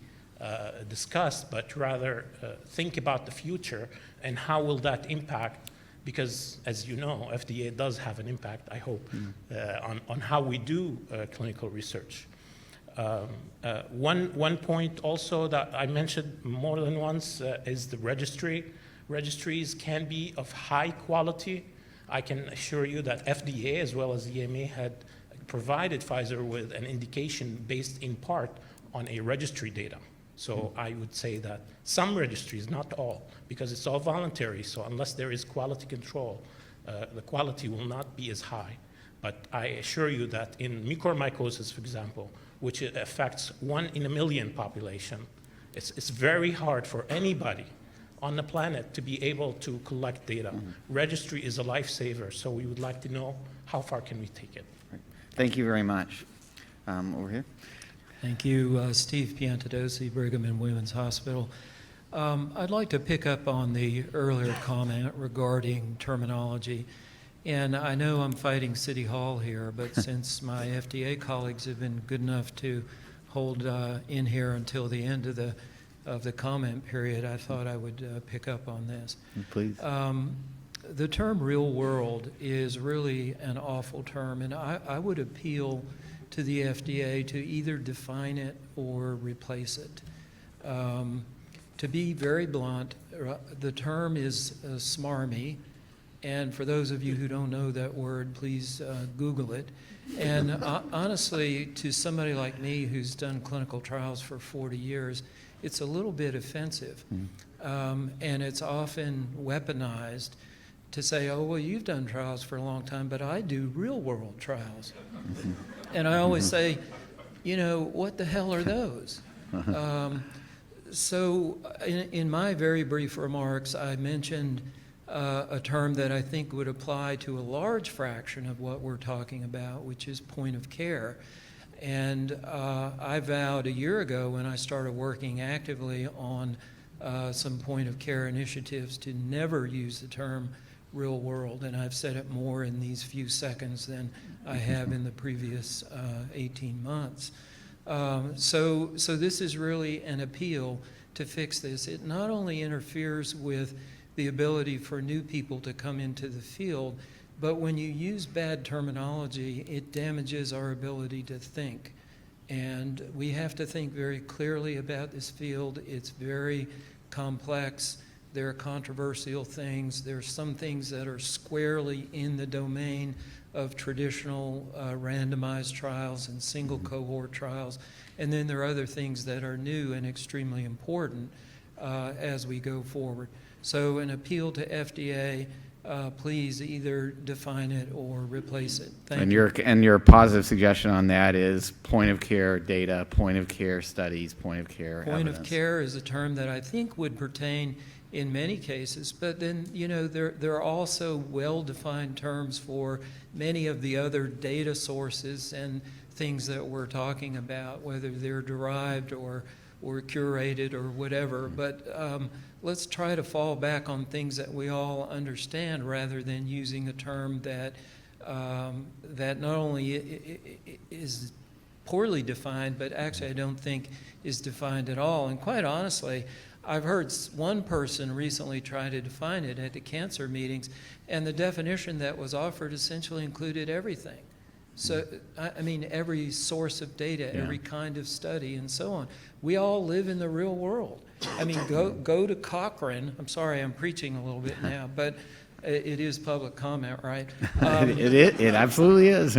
discussed, but rather think about the future and how will that impact, because as you know, FDA does have an impact, I hope, on how we do clinical research. One point also that I mentioned more than once is the registry. Registries can be of high quality. I can assure you that FDA as well as EMA had provided Pfizer with an indication based in part on a registry data. So I would say that some registries, not all, because it's all voluntary, so unless there is quality control, the quality will not be as high. But I assure you that in mucormycosis, for example, which affects 1 in a million population, it's very hard for anybody on the planet to be able to collect data. Registry is a lifesaver, so we would like to know how far can we take it. Right. Thank you very much. Over here. Thank you, Steve Piantadosi, Brigham and Women's Hospital. I'd like to pick up on the earlier comment regarding terminology. And I know I'm fighting City Hall here, but since my FDA colleagues have been good enough to hold in here until the end of the comment period, I thought I would pick up on this. Please. The term real world is really an awful term, and I would appeal to the FDA to either define it or replace it. To be very blunt, the term is smarmy, and for those of you who don't know that word, please Google it. And honestly, to somebody like me who's done clinical trials for 40 years, it's a little bit offensive. And it's often weaponized to say, oh, well, you've done trials for a long time, but I do real-world trials. And I always say, you know, what the hell are those? So in my very brief remarks, I mentioned a term that I think would apply to a large fraction of what we're talking about, which is point of care. And I vowed a year ago when I started working actively on some point of care initiatives to never use the term real world, and I've said it more in these few seconds than I have in the previous 18 months. So this is really an appeal to fix this. It not only interferes with the ability for new people to come into the field. But when you use bad terminology, it damages our ability to think. And we have to think very clearly about this field. It's very complex. There are controversial things. There are some things that are squarely in the domain of traditional randomized trials and single cohort trials. And then there are other things that are new and extremely important as we go forward. So an appeal to FDA, please either define it or replace it. Thank you. And your positive suggestion on that is point of care data, point of care studies, point of care Point evidence. of care is a term that I think would pertain in many cases, but then, you know, there are also well-defined terms for many of the other data sources and things that we're talking about, whether they're derived or curated or whatever. But let's try to fall back on things that we all understand rather than using a term that that not only is poorly defined, but actually I don't think is defined at all. And quite honestly, I've heard one person recently try to define it at the cancer meetings, and the definition that was offered essentially included everything. So, I mean, every source of data, every kind of study, and so on. We all live in the real world. I mean, go to Cochrane. I'm sorry, I'm preaching a little bit now, but it is public comment, right? It absolutely is.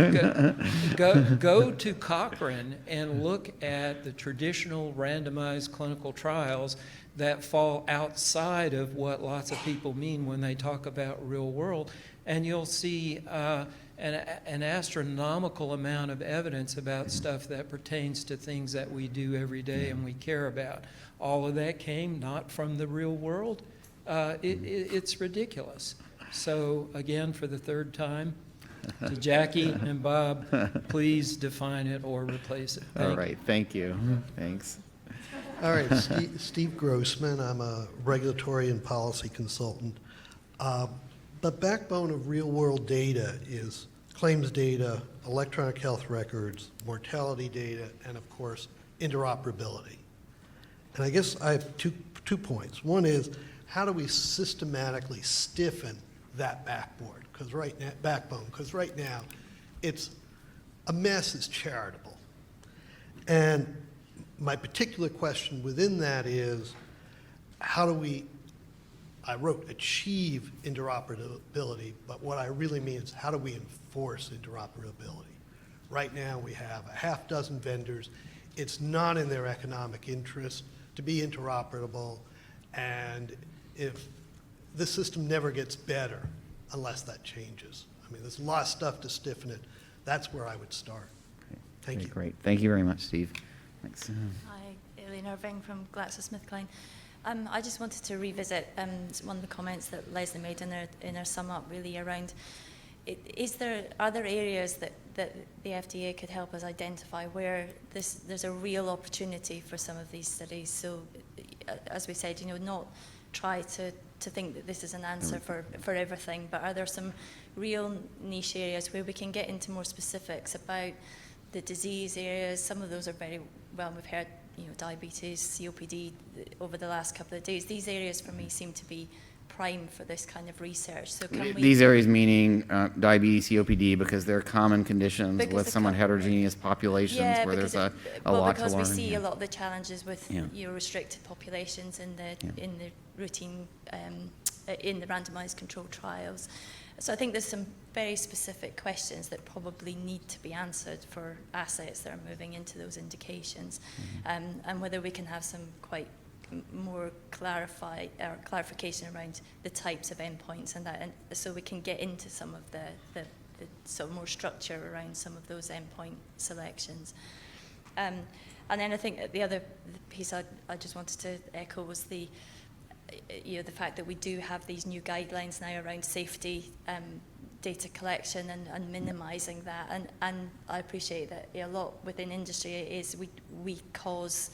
Go to Cochrane and look at the traditional randomized clinical trials that fall outside of what lots of people mean when they talk about real world, and you'll see an astronomical amount of evidence about stuff that pertains to things that we do every day and we care about. All of that came not from the real world. It's ridiculous. So again, for the third time, to Jackie and Bob, please define it or replace it. All right, thank you. Thanks. All right, Steve Grossman. I'm a regulatory and policy consultant. The backbone of real-world data is claims data, electronic health records, mortality data, and of course, interoperability. And I guess I have two points. One is, how do we systematically stiffen that backbone? Because right now, it's a mess is charitable. And my particular question within that is, how do we, I wrote achieve interoperability, but what I really mean is how do we enforce interoperability? Right now we have a half dozen vendors. It's not in their economic interest to be interoperable, and if the system never gets better unless that changes. I mean, there's a lot of stuff to stiffen it. That's where I would start. Thank you. Great. Thank you very much, Steve. Thanks. Hi, Elaine Irving from GlaxoSmithKline. I just wanted to revisit one of the comments that Leslie made in her sum up, really around, are there areas that the FDA could help us identify where there's a real opportunity for some of these studies? So, as we said, not try to think that this is an answer for everything, but are there some real niche areas where we can get into more specifics about the disease areas? Some of those are very well, we've heard, diabetes, COPD over the last couple of days. These areas for me seem to be prime for this kind of research. So can we... These areas meaning diabetes, COPD, because they're common conditions with somewhat heterogeneous populations where there's a lot to learn. Because we see a lot of the challenges with restricted populations in the routine, in the randomized controlled trials. So I think there's some very specific questions that probably need to be answered for assets that are moving into those indications, and whether we can have some quite more clarification around the types of endpoints and that, and so we can get into some of the sort of more structure around some of those endpoint selections. And then I think the other piece I just wanted to echo was the fact that we do have these new guidelines now around safety, data collection and minimising that. And I appreciate that a lot within industry is we cause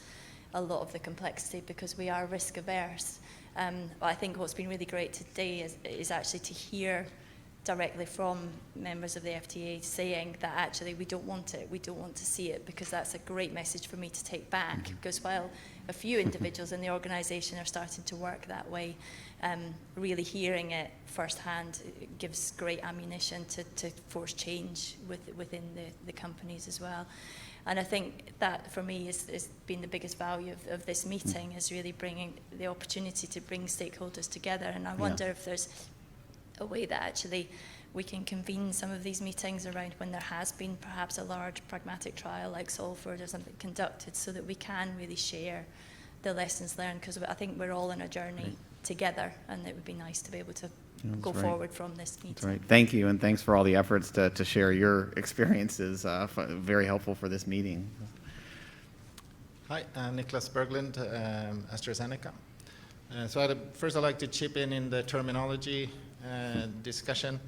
a lot of the complexity because we are risk averse. But I think what's been really great today is actually to hear directly from members of the FDA saying that actually we don't want it, we don't want to see it, because that's a great message for me to take back. Because while a few individuals in the organisation are starting to work that way, really hearing it firsthand gives great ammunition to force change within the companies as well. And I think that, for me, has been the biggest value of this meeting, is really bringing the opportunity to bring stakeholders together. And I wonder if there's a way that actually we can convene some of these meetings around when there has been perhaps a large pragmatic trial like Salford or something conducted, so that we can really share the lessons learned, because I think we're all on a journey together, and it would be nice to be able to go forward from this meeting. That's right. Thank you, and thanks for all the efforts to share your experiences. Very helpful for this meeting. Hi, I'm Niklas Berglund, AstraZeneca. First I'd like to chip in the terminology discussion.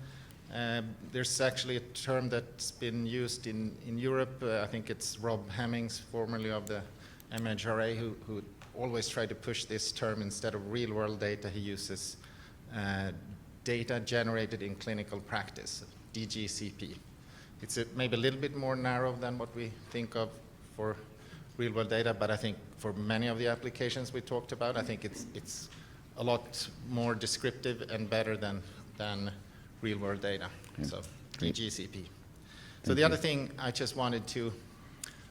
There's actually a term that's been used in Europe. I think it's Rob Hemmings, formerly of the MHRA, who always tried to push this term. Instead of real-world data, he uses data generated in clinical practice, DGCP. It's maybe a little bit more narrow than what we think of for real-world data, but I think for many of the applications we talked about, I think it's a lot more descriptive and better than real-world data. So DGCP. So the other thing I just wanted to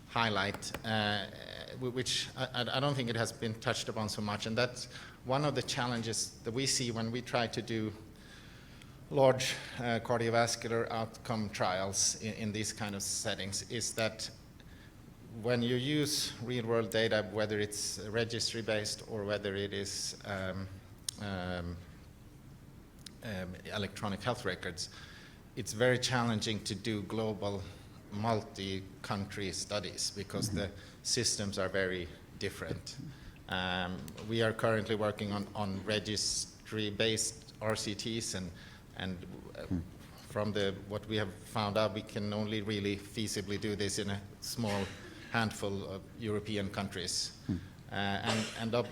highlight, which I don't think it has been touched upon so much, and that's one of the challenges that we see when we try to do large cardiovascular outcome trials in these kind of settings, is that when you use real-world data, whether it's registry-based or whether it is electronic health records, it's very challenging to do global multi-country studies because the systems are very different. We are currently working on registry-based RCTs, and from what we have found out, we can only really feasibly do this in a small handful of European countries.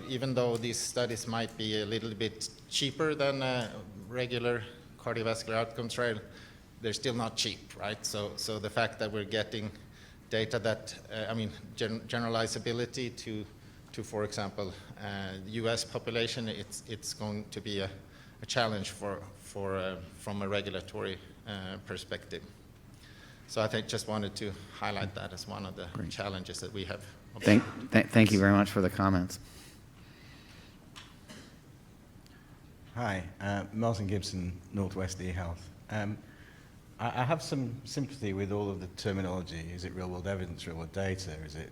Even though these studies might be a little bit cheaper than a regular cardiovascular outcomes trial, they're still not cheap, right? So the fact that we're getting data that, generalizability to, for example, U.S. population, it's going to be a challenge from a regulatory perspective. So I just wanted to highlight that as one of the challenges that we have. Thank you very much for the comments. Hi, Martin Gibson, Northwest eHealth. I have some sympathy with all of the terminology. Is it real-world evidence, real-world data? Is it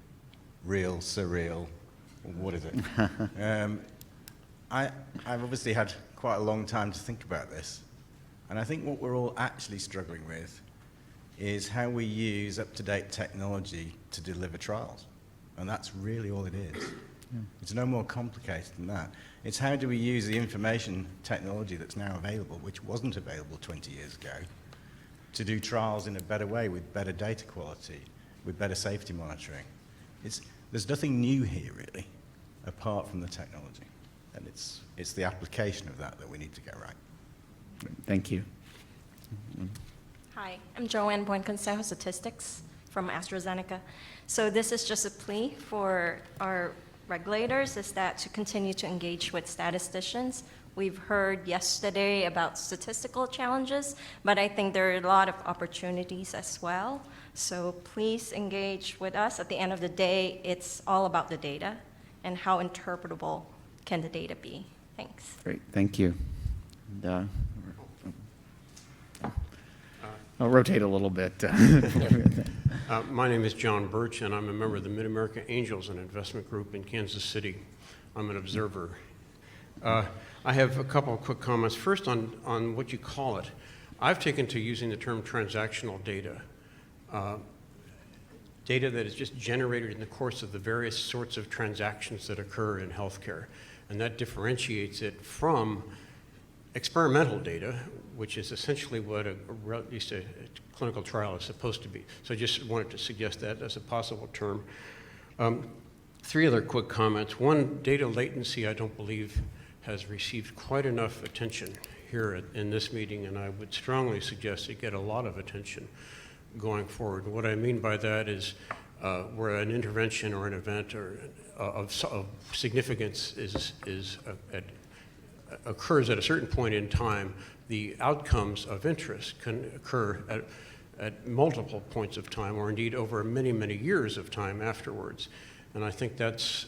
real, surreal? What is it? I've obviously had quite a long time to think about this. And I think what we're all actually struggling with is how we use up-to-date technology to deliver trials. And that's really all it is. It's no more complicated than that. It's how do we use the information technology that's now available, which wasn't available 20 years ago, to do trials in a better way with better data quality, with better safety monitoring. There's nothing new here, really, apart from the technology. And it's the application of that we need to get right. Thank you. Hi, I'm Joanne Buenconsejo, Statistics from AstraZeneca. So this is just a plea for our regulators, is that to continue to engage with statisticians. We've heard yesterday about statistical challenges, but I think there are a lot of opportunities as well. So please engage with us. At the end of the day, it's all about the data and how interpretable can the data be. Thanks. Great, thank you. And, I'll rotate a little bit. My name is John Birch, and I'm a member of the Mid-America Angels, an investment group in Kansas City. I'm an observer. I have a couple of quick comments. First, on what you call it. I've taken to using the term transactional data. Data that is just generated in the course of the various sorts of transactions that occur in healthcare. And that differentiates it from experimental data, which is essentially what at least a clinical trial is supposed to be. So I just wanted to suggest that as a possible term. 3 other quick comments. One, data latency I don't believe has received quite enough attention here in this meeting, and I would strongly suggest it get a lot of attention going forward. What I mean by that is where an intervention or an event or of significance occurs at a certain point in time, the outcomes of interest can occur at multiple points of time, or indeed over many, many years of time afterwards. And I think that's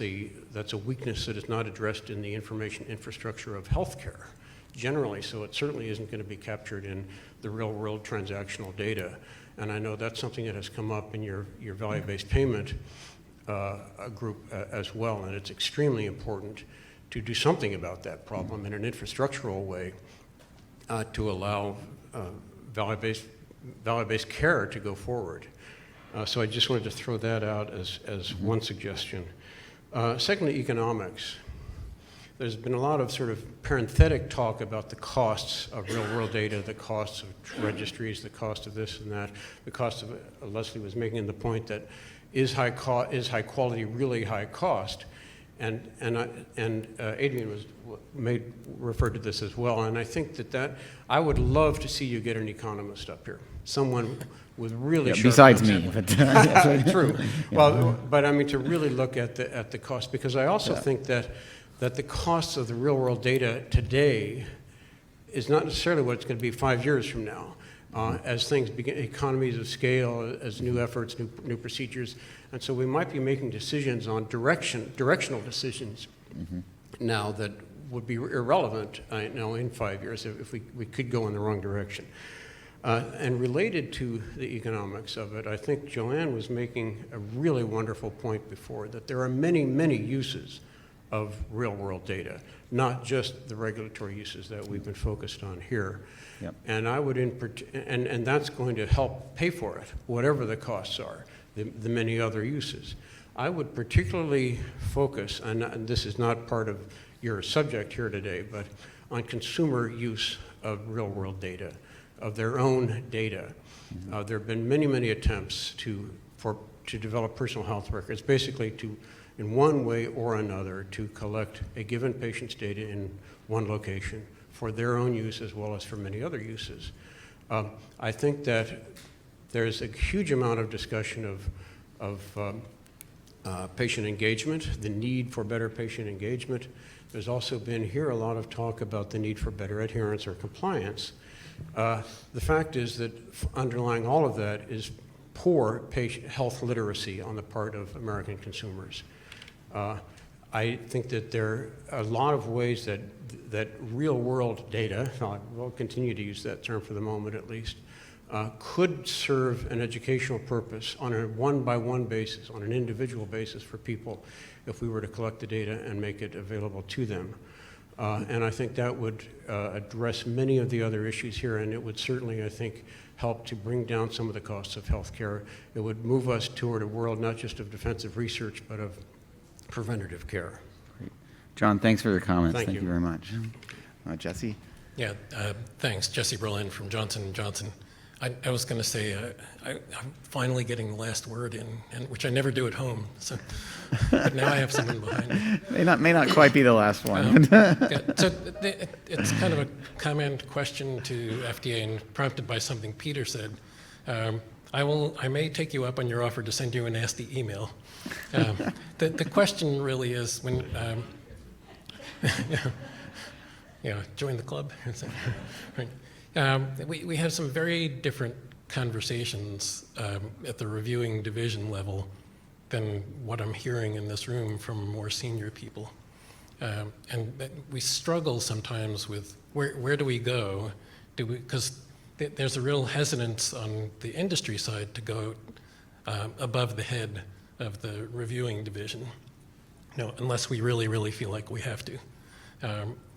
a weakness that is not addressed in the information infrastructure of healthcare generally, so it certainly isn't going to be captured in the real-world transactional data. And I know that's something that has come up in your value-based payment group as well, and it's extremely important to do something about that problem in an infrastructural way to allow value-based care to go forward. So I just wanted to throw that out as one suggestion. Secondly, economics. There's been a lot of sort of parenthetic talk about the costs of real-world data, the costs of registries, the cost of this and that, the cost of, Leslie was making the point that is high quality really high cost? And Adrian referred to this as well, and I think that I would love to see you get an economist up here, someone with really sharp besides me, but true. Well, but I mean to really look at the cost, because I also think that the costs of the real-world data today is not necessarily what it's going to be 5 years from now, as things begin, economies of scale, as new efforts, new procedures, and so we might be making decisions on directional decisions now that would be irrelevant in 5 years if we could go in the wrong direction. And related to the economics of it, I think Joanne was making a really wonderful point before, that there are many, many uses of real-world data, not just the regulatory uses that we've been focused on here. Yep. And I would, and that's going to help pay for it, whatever the costs are, the many other uses. I would particularly focus, and this is not part of your subject here today, but on consumer use of real-world data, of their own data. There have been many, many attempts to develop personal health records, basically in one way or another, to collect a given patient's data in one location for their own use as well as for many other uses. I think that there's a huge amount of discussion of patient engagement, the need for better patient engagement. There's also been here a lot of talk about the need for better adherence or compliance. The fact is that underlying all of that is poor patient health literacy on the part of American consumers. I think that there are a lot of ways that real-world data, we'll continue to use that term for the moment at least, could serve an educational purpose on a one-by-one basis, on an individual basis for people if we were to collect the data and make it available to them. And I think that would address many of the other issues here, and it would certainly, I think, help to bring down some of the costs of healthcare. It would move us toward a world not just of defensive research, but of preventative care. Great. John, thanks for your comments. Thank you you very much. Jesse? Yeah, thanks. Jesse Berlin from Johnson & Johnson. I was going to say I'm finally getting the last word in, which I never do at home. So, but now I have someone behind me. May not quite be the last one. Yeah, so it's kind of a comment question to FDA and prompted by something Peter said. I may take you up on your offer to send you a nasty email. The question really is when, join the club. Right. We have some very different conversations at the reviewing division level than what I'm hearing in this room from more senior people. And we struggle sometimes with where do we go? Because there's a real hesitance on the industry side to go above the head of the reviewing division, unless we really, really feel like we have to.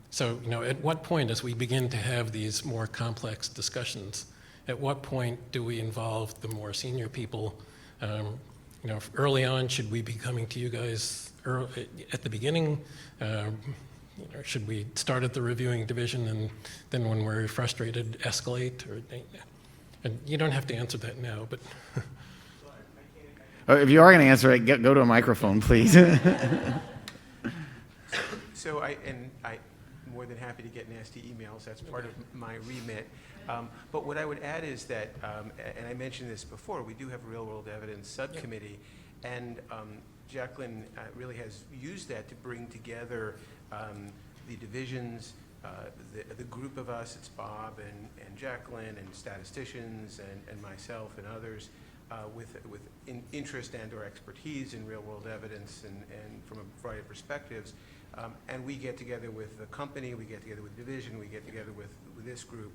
So, at what point, as we begin to have these more complex discussions, at what point do we involve the more senior people? Early on, should we be coming to you guys at the beginning? Should we start at the reviewing division and then when we're frustrated, escalate? And you don't have to answer that now, but... If you are going to answer it, go to a microphone, please. So more than happy to get nasty emails. That's part of my remit. But what I would add is that, and I mentioned this before, we do have a real-world evidence subcommittee, and Jacqueline really has used that to bring together the divisions, the group of us, it's Bob and Jacqueline and statisticians and myself and others with interest and or expertise in real-world evidence and from a variety of perspectives. And we get together with the company, we get together with division, we get together with this group.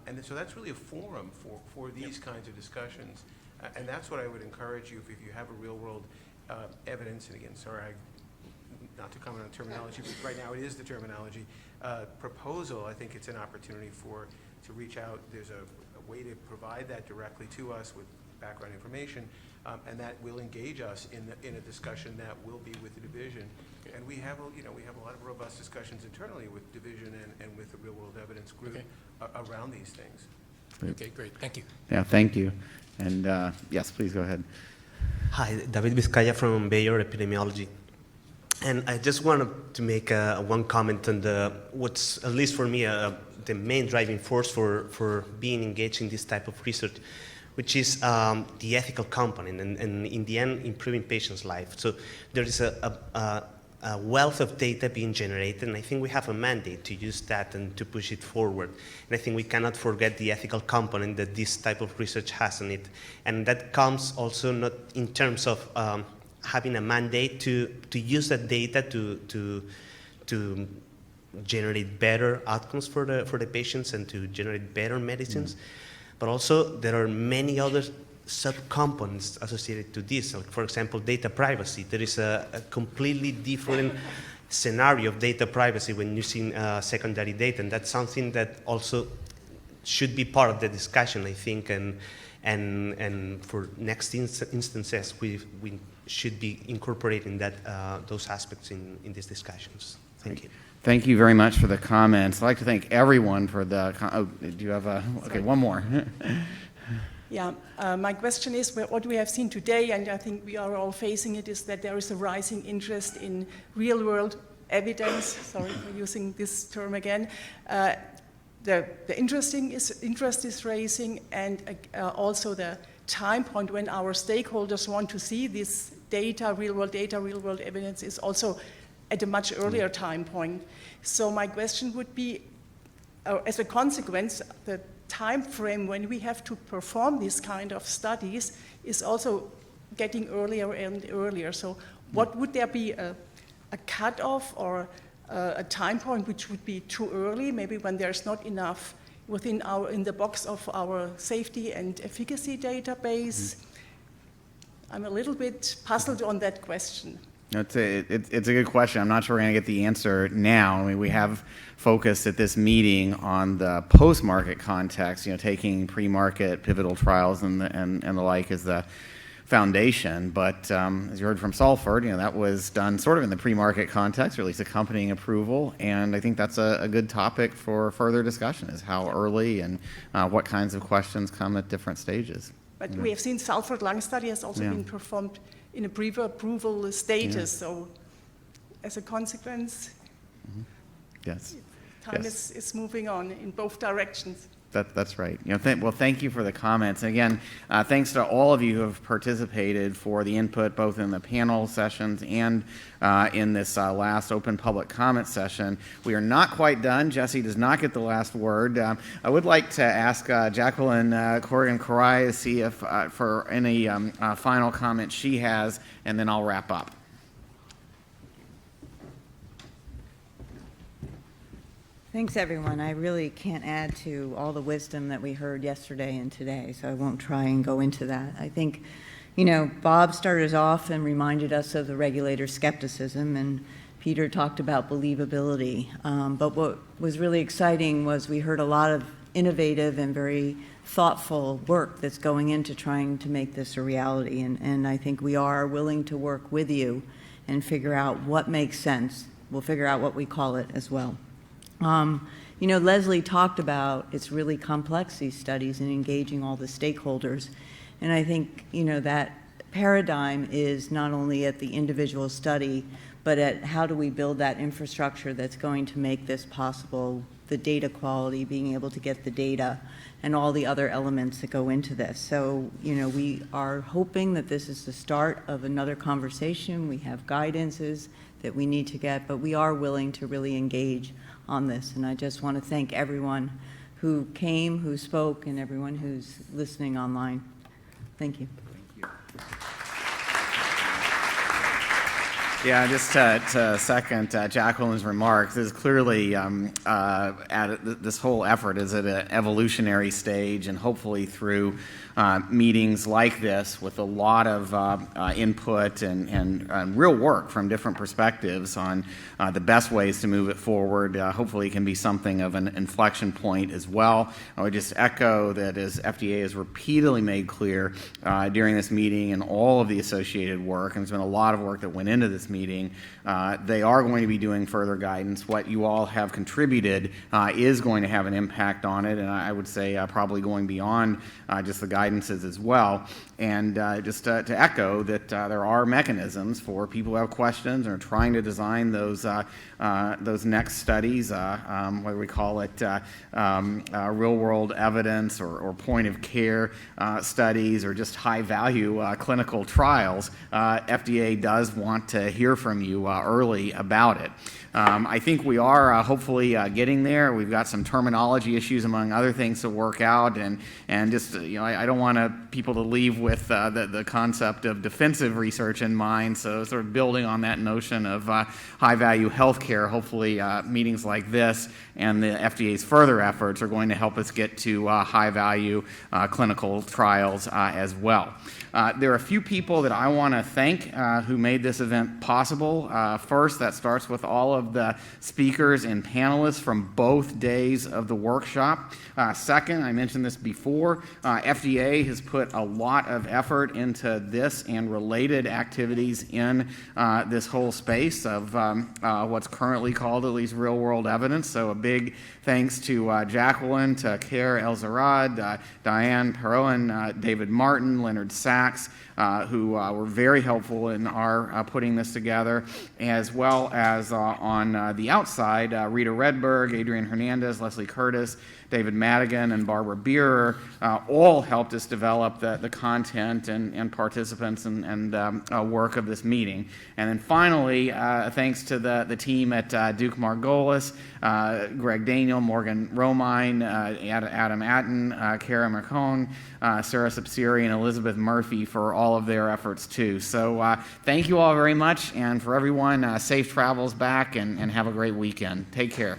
And so that's really a forum for these kinds of discussions. And that's what I would encourage you, if you have a real-world evidence, and again, sorry, not to comment on terminology, but right now it is the terminology, proposal, I think it's an opportunity to reach out. There's a way to provide that directly to us with background information, and that will engage us in a discussion that will be with the division. And we have a lot of robust discussions internally with division and with the real world evidence group around these things. Okay, great. Thank you. Yeah, thank you. And yes, please go ahead. Hi, David Vizcaya from Bayer Epidemiology. And I just wanted to make one comment on what's, at least for me, the main driving force for being engaged in this type of research, which is the ethical component and in the end, improving patients' life. So there is a wealth of data being generated, and I think we have a mandate to use that and to push it forward. And I think we cannot forget the ethical component that this type of research has in it. And that comes also not in terms of having a mandate to use that data to generate better outcomes for the patients and to generate better medicines. But also there are many other subcomponents associated to this. Like, for example, data privacy. There is a completely different scenario of data privacy when using secondary data, and that's something that also should be part of the discussion, I think, and for next instances, we should be incorporating those aspects in these discussions. Thank you. Thank you very much for the comments. I'd like to thank everyone for the, do you have okay, one more. Yeah, my question is, what we have seen today, and I think we are all facing it, is that there is a rising interest in real-world evidence. Sorry for using this term again. The interest is rising, and also the time point when our stakeholders want to see this data, real-world evidence, is also at a much earlier time point. So my question would be, as a consequence, the time frame when we have to perform these kind of studies is also getting earlier and earlier. So what would there be a cutoff or a time point which would be too early, maybe when there's not enough in the box of our safety and efficacy database? I'm a little bit puzzled on that question. It's a good question. I'm not sure we're going to get the answer now. I mean, we have focused at this meeting on the post-market context, taking pre-market pivotal trials and the like as the foundation. But as you heard from Salford, that was done sort of in the pre-market context, or at least accompanying approval. And I think that's a good topic for further discussion, is how early and what kinds of questions come at different stages. But we have seen Salford lung study has also been performed in a pre-approval status, so as a consequence, time is moving on in both directions. That's right. Well, thank you for the comments. And again, thanks to all of you who have participated for the input, both in the panel sessions and in this last open public comment session. We are not quite done. Jesse does not get the last word. I would like to ask Jacqueline Corrigan-Corai to see if for any final comment she has, and then I'll wrap up. Thanks, everyone. I really can't add to all the wisdom that we heard yesterday and today, so I won't try and go into that. I think, Bob started off and reminded us of the regulator's skepticism, and Peter talked about believability. But what was really exciting was we heard a lot of innovative and very thoughtful work that's going into trying to make this a reality, and I think we are willing to work with you and figure out what makes sense. We'll figure out what we call it as well. Leslie talked about it's really complex, these studies, and engaging all the stakeholders. And I think, that paradigm is not only at the individual study, but at how do we build that infrastructure that's going to make this possible, the data quality, being able to get the data, and all the other elements that go into this. So, we are hoping that this is the start of another conversation. We have guidances that we need to get, but we are willing to really engage on this. And I just want to thank everyone who came, who spoke, and everyone who's listening online. Thank you. Yeah, just to second Jacqueline's remarks, this is clearly this whole effort is at an evolutionary stage, and hopefully through meetings like this with a lot of input and real work from different perspectives on the best ways to move it forward. Hopefully it can be something of an inflection point as well. I would just echo that, as FDA has repeatedly made clear during this meeting and all of the associated work, and there's been a lot of work that went into this meeting, they are going to be doing further guidance. What you all have contributed is going to have an impact on it, and I would say probably going beyond just the guidances as well. And just to echo that there are mechanisms for people who have questions and are trying to design those next studies, whether we call it real-world evidence or point-of-care studies or just high-value clinical trials. FDA does want to hear from you early about it. I think we are hopefully getting there. We've got some terminology issues, among other things, to work out, and just I don't want people to leave with the concept of defensive research in mind. So sort of building on that notion of high-value healthcare, hopefully meetings like this and the FDA's further efforts are going to help us get to high-value clinical trials as well. There are a few people that I want to thank who made this event possible. First, that starts with all of the speakers and panelists from both days of the workshop. Second, I mentioned this before, FDA has put a lot of effort into this and related activities in this whole space of what's currently called at least real-world evidence. So a big thanks to Jacqueline, to Care El-Zarad, Diane Perroin, David Martin, Leonard Sachs, who were very helpful in our putting this together, as well as on the outside, Rita Redberg, Adrian Hernandez, Leslie Curtis, David Madigan, and Barbara Beerer all helped us develop the content and participants and work of this meeting. And then finally, thanks to the team at Duke Margolis, Greg Daniel, Morgan Romine, Adam Atten, Kara McCone, Sarah Sapsiri, and Elizabeth Murphy for all of their efforts too. So thank you all very much, and for everyone, safe travels back and have a great weekend. Take care.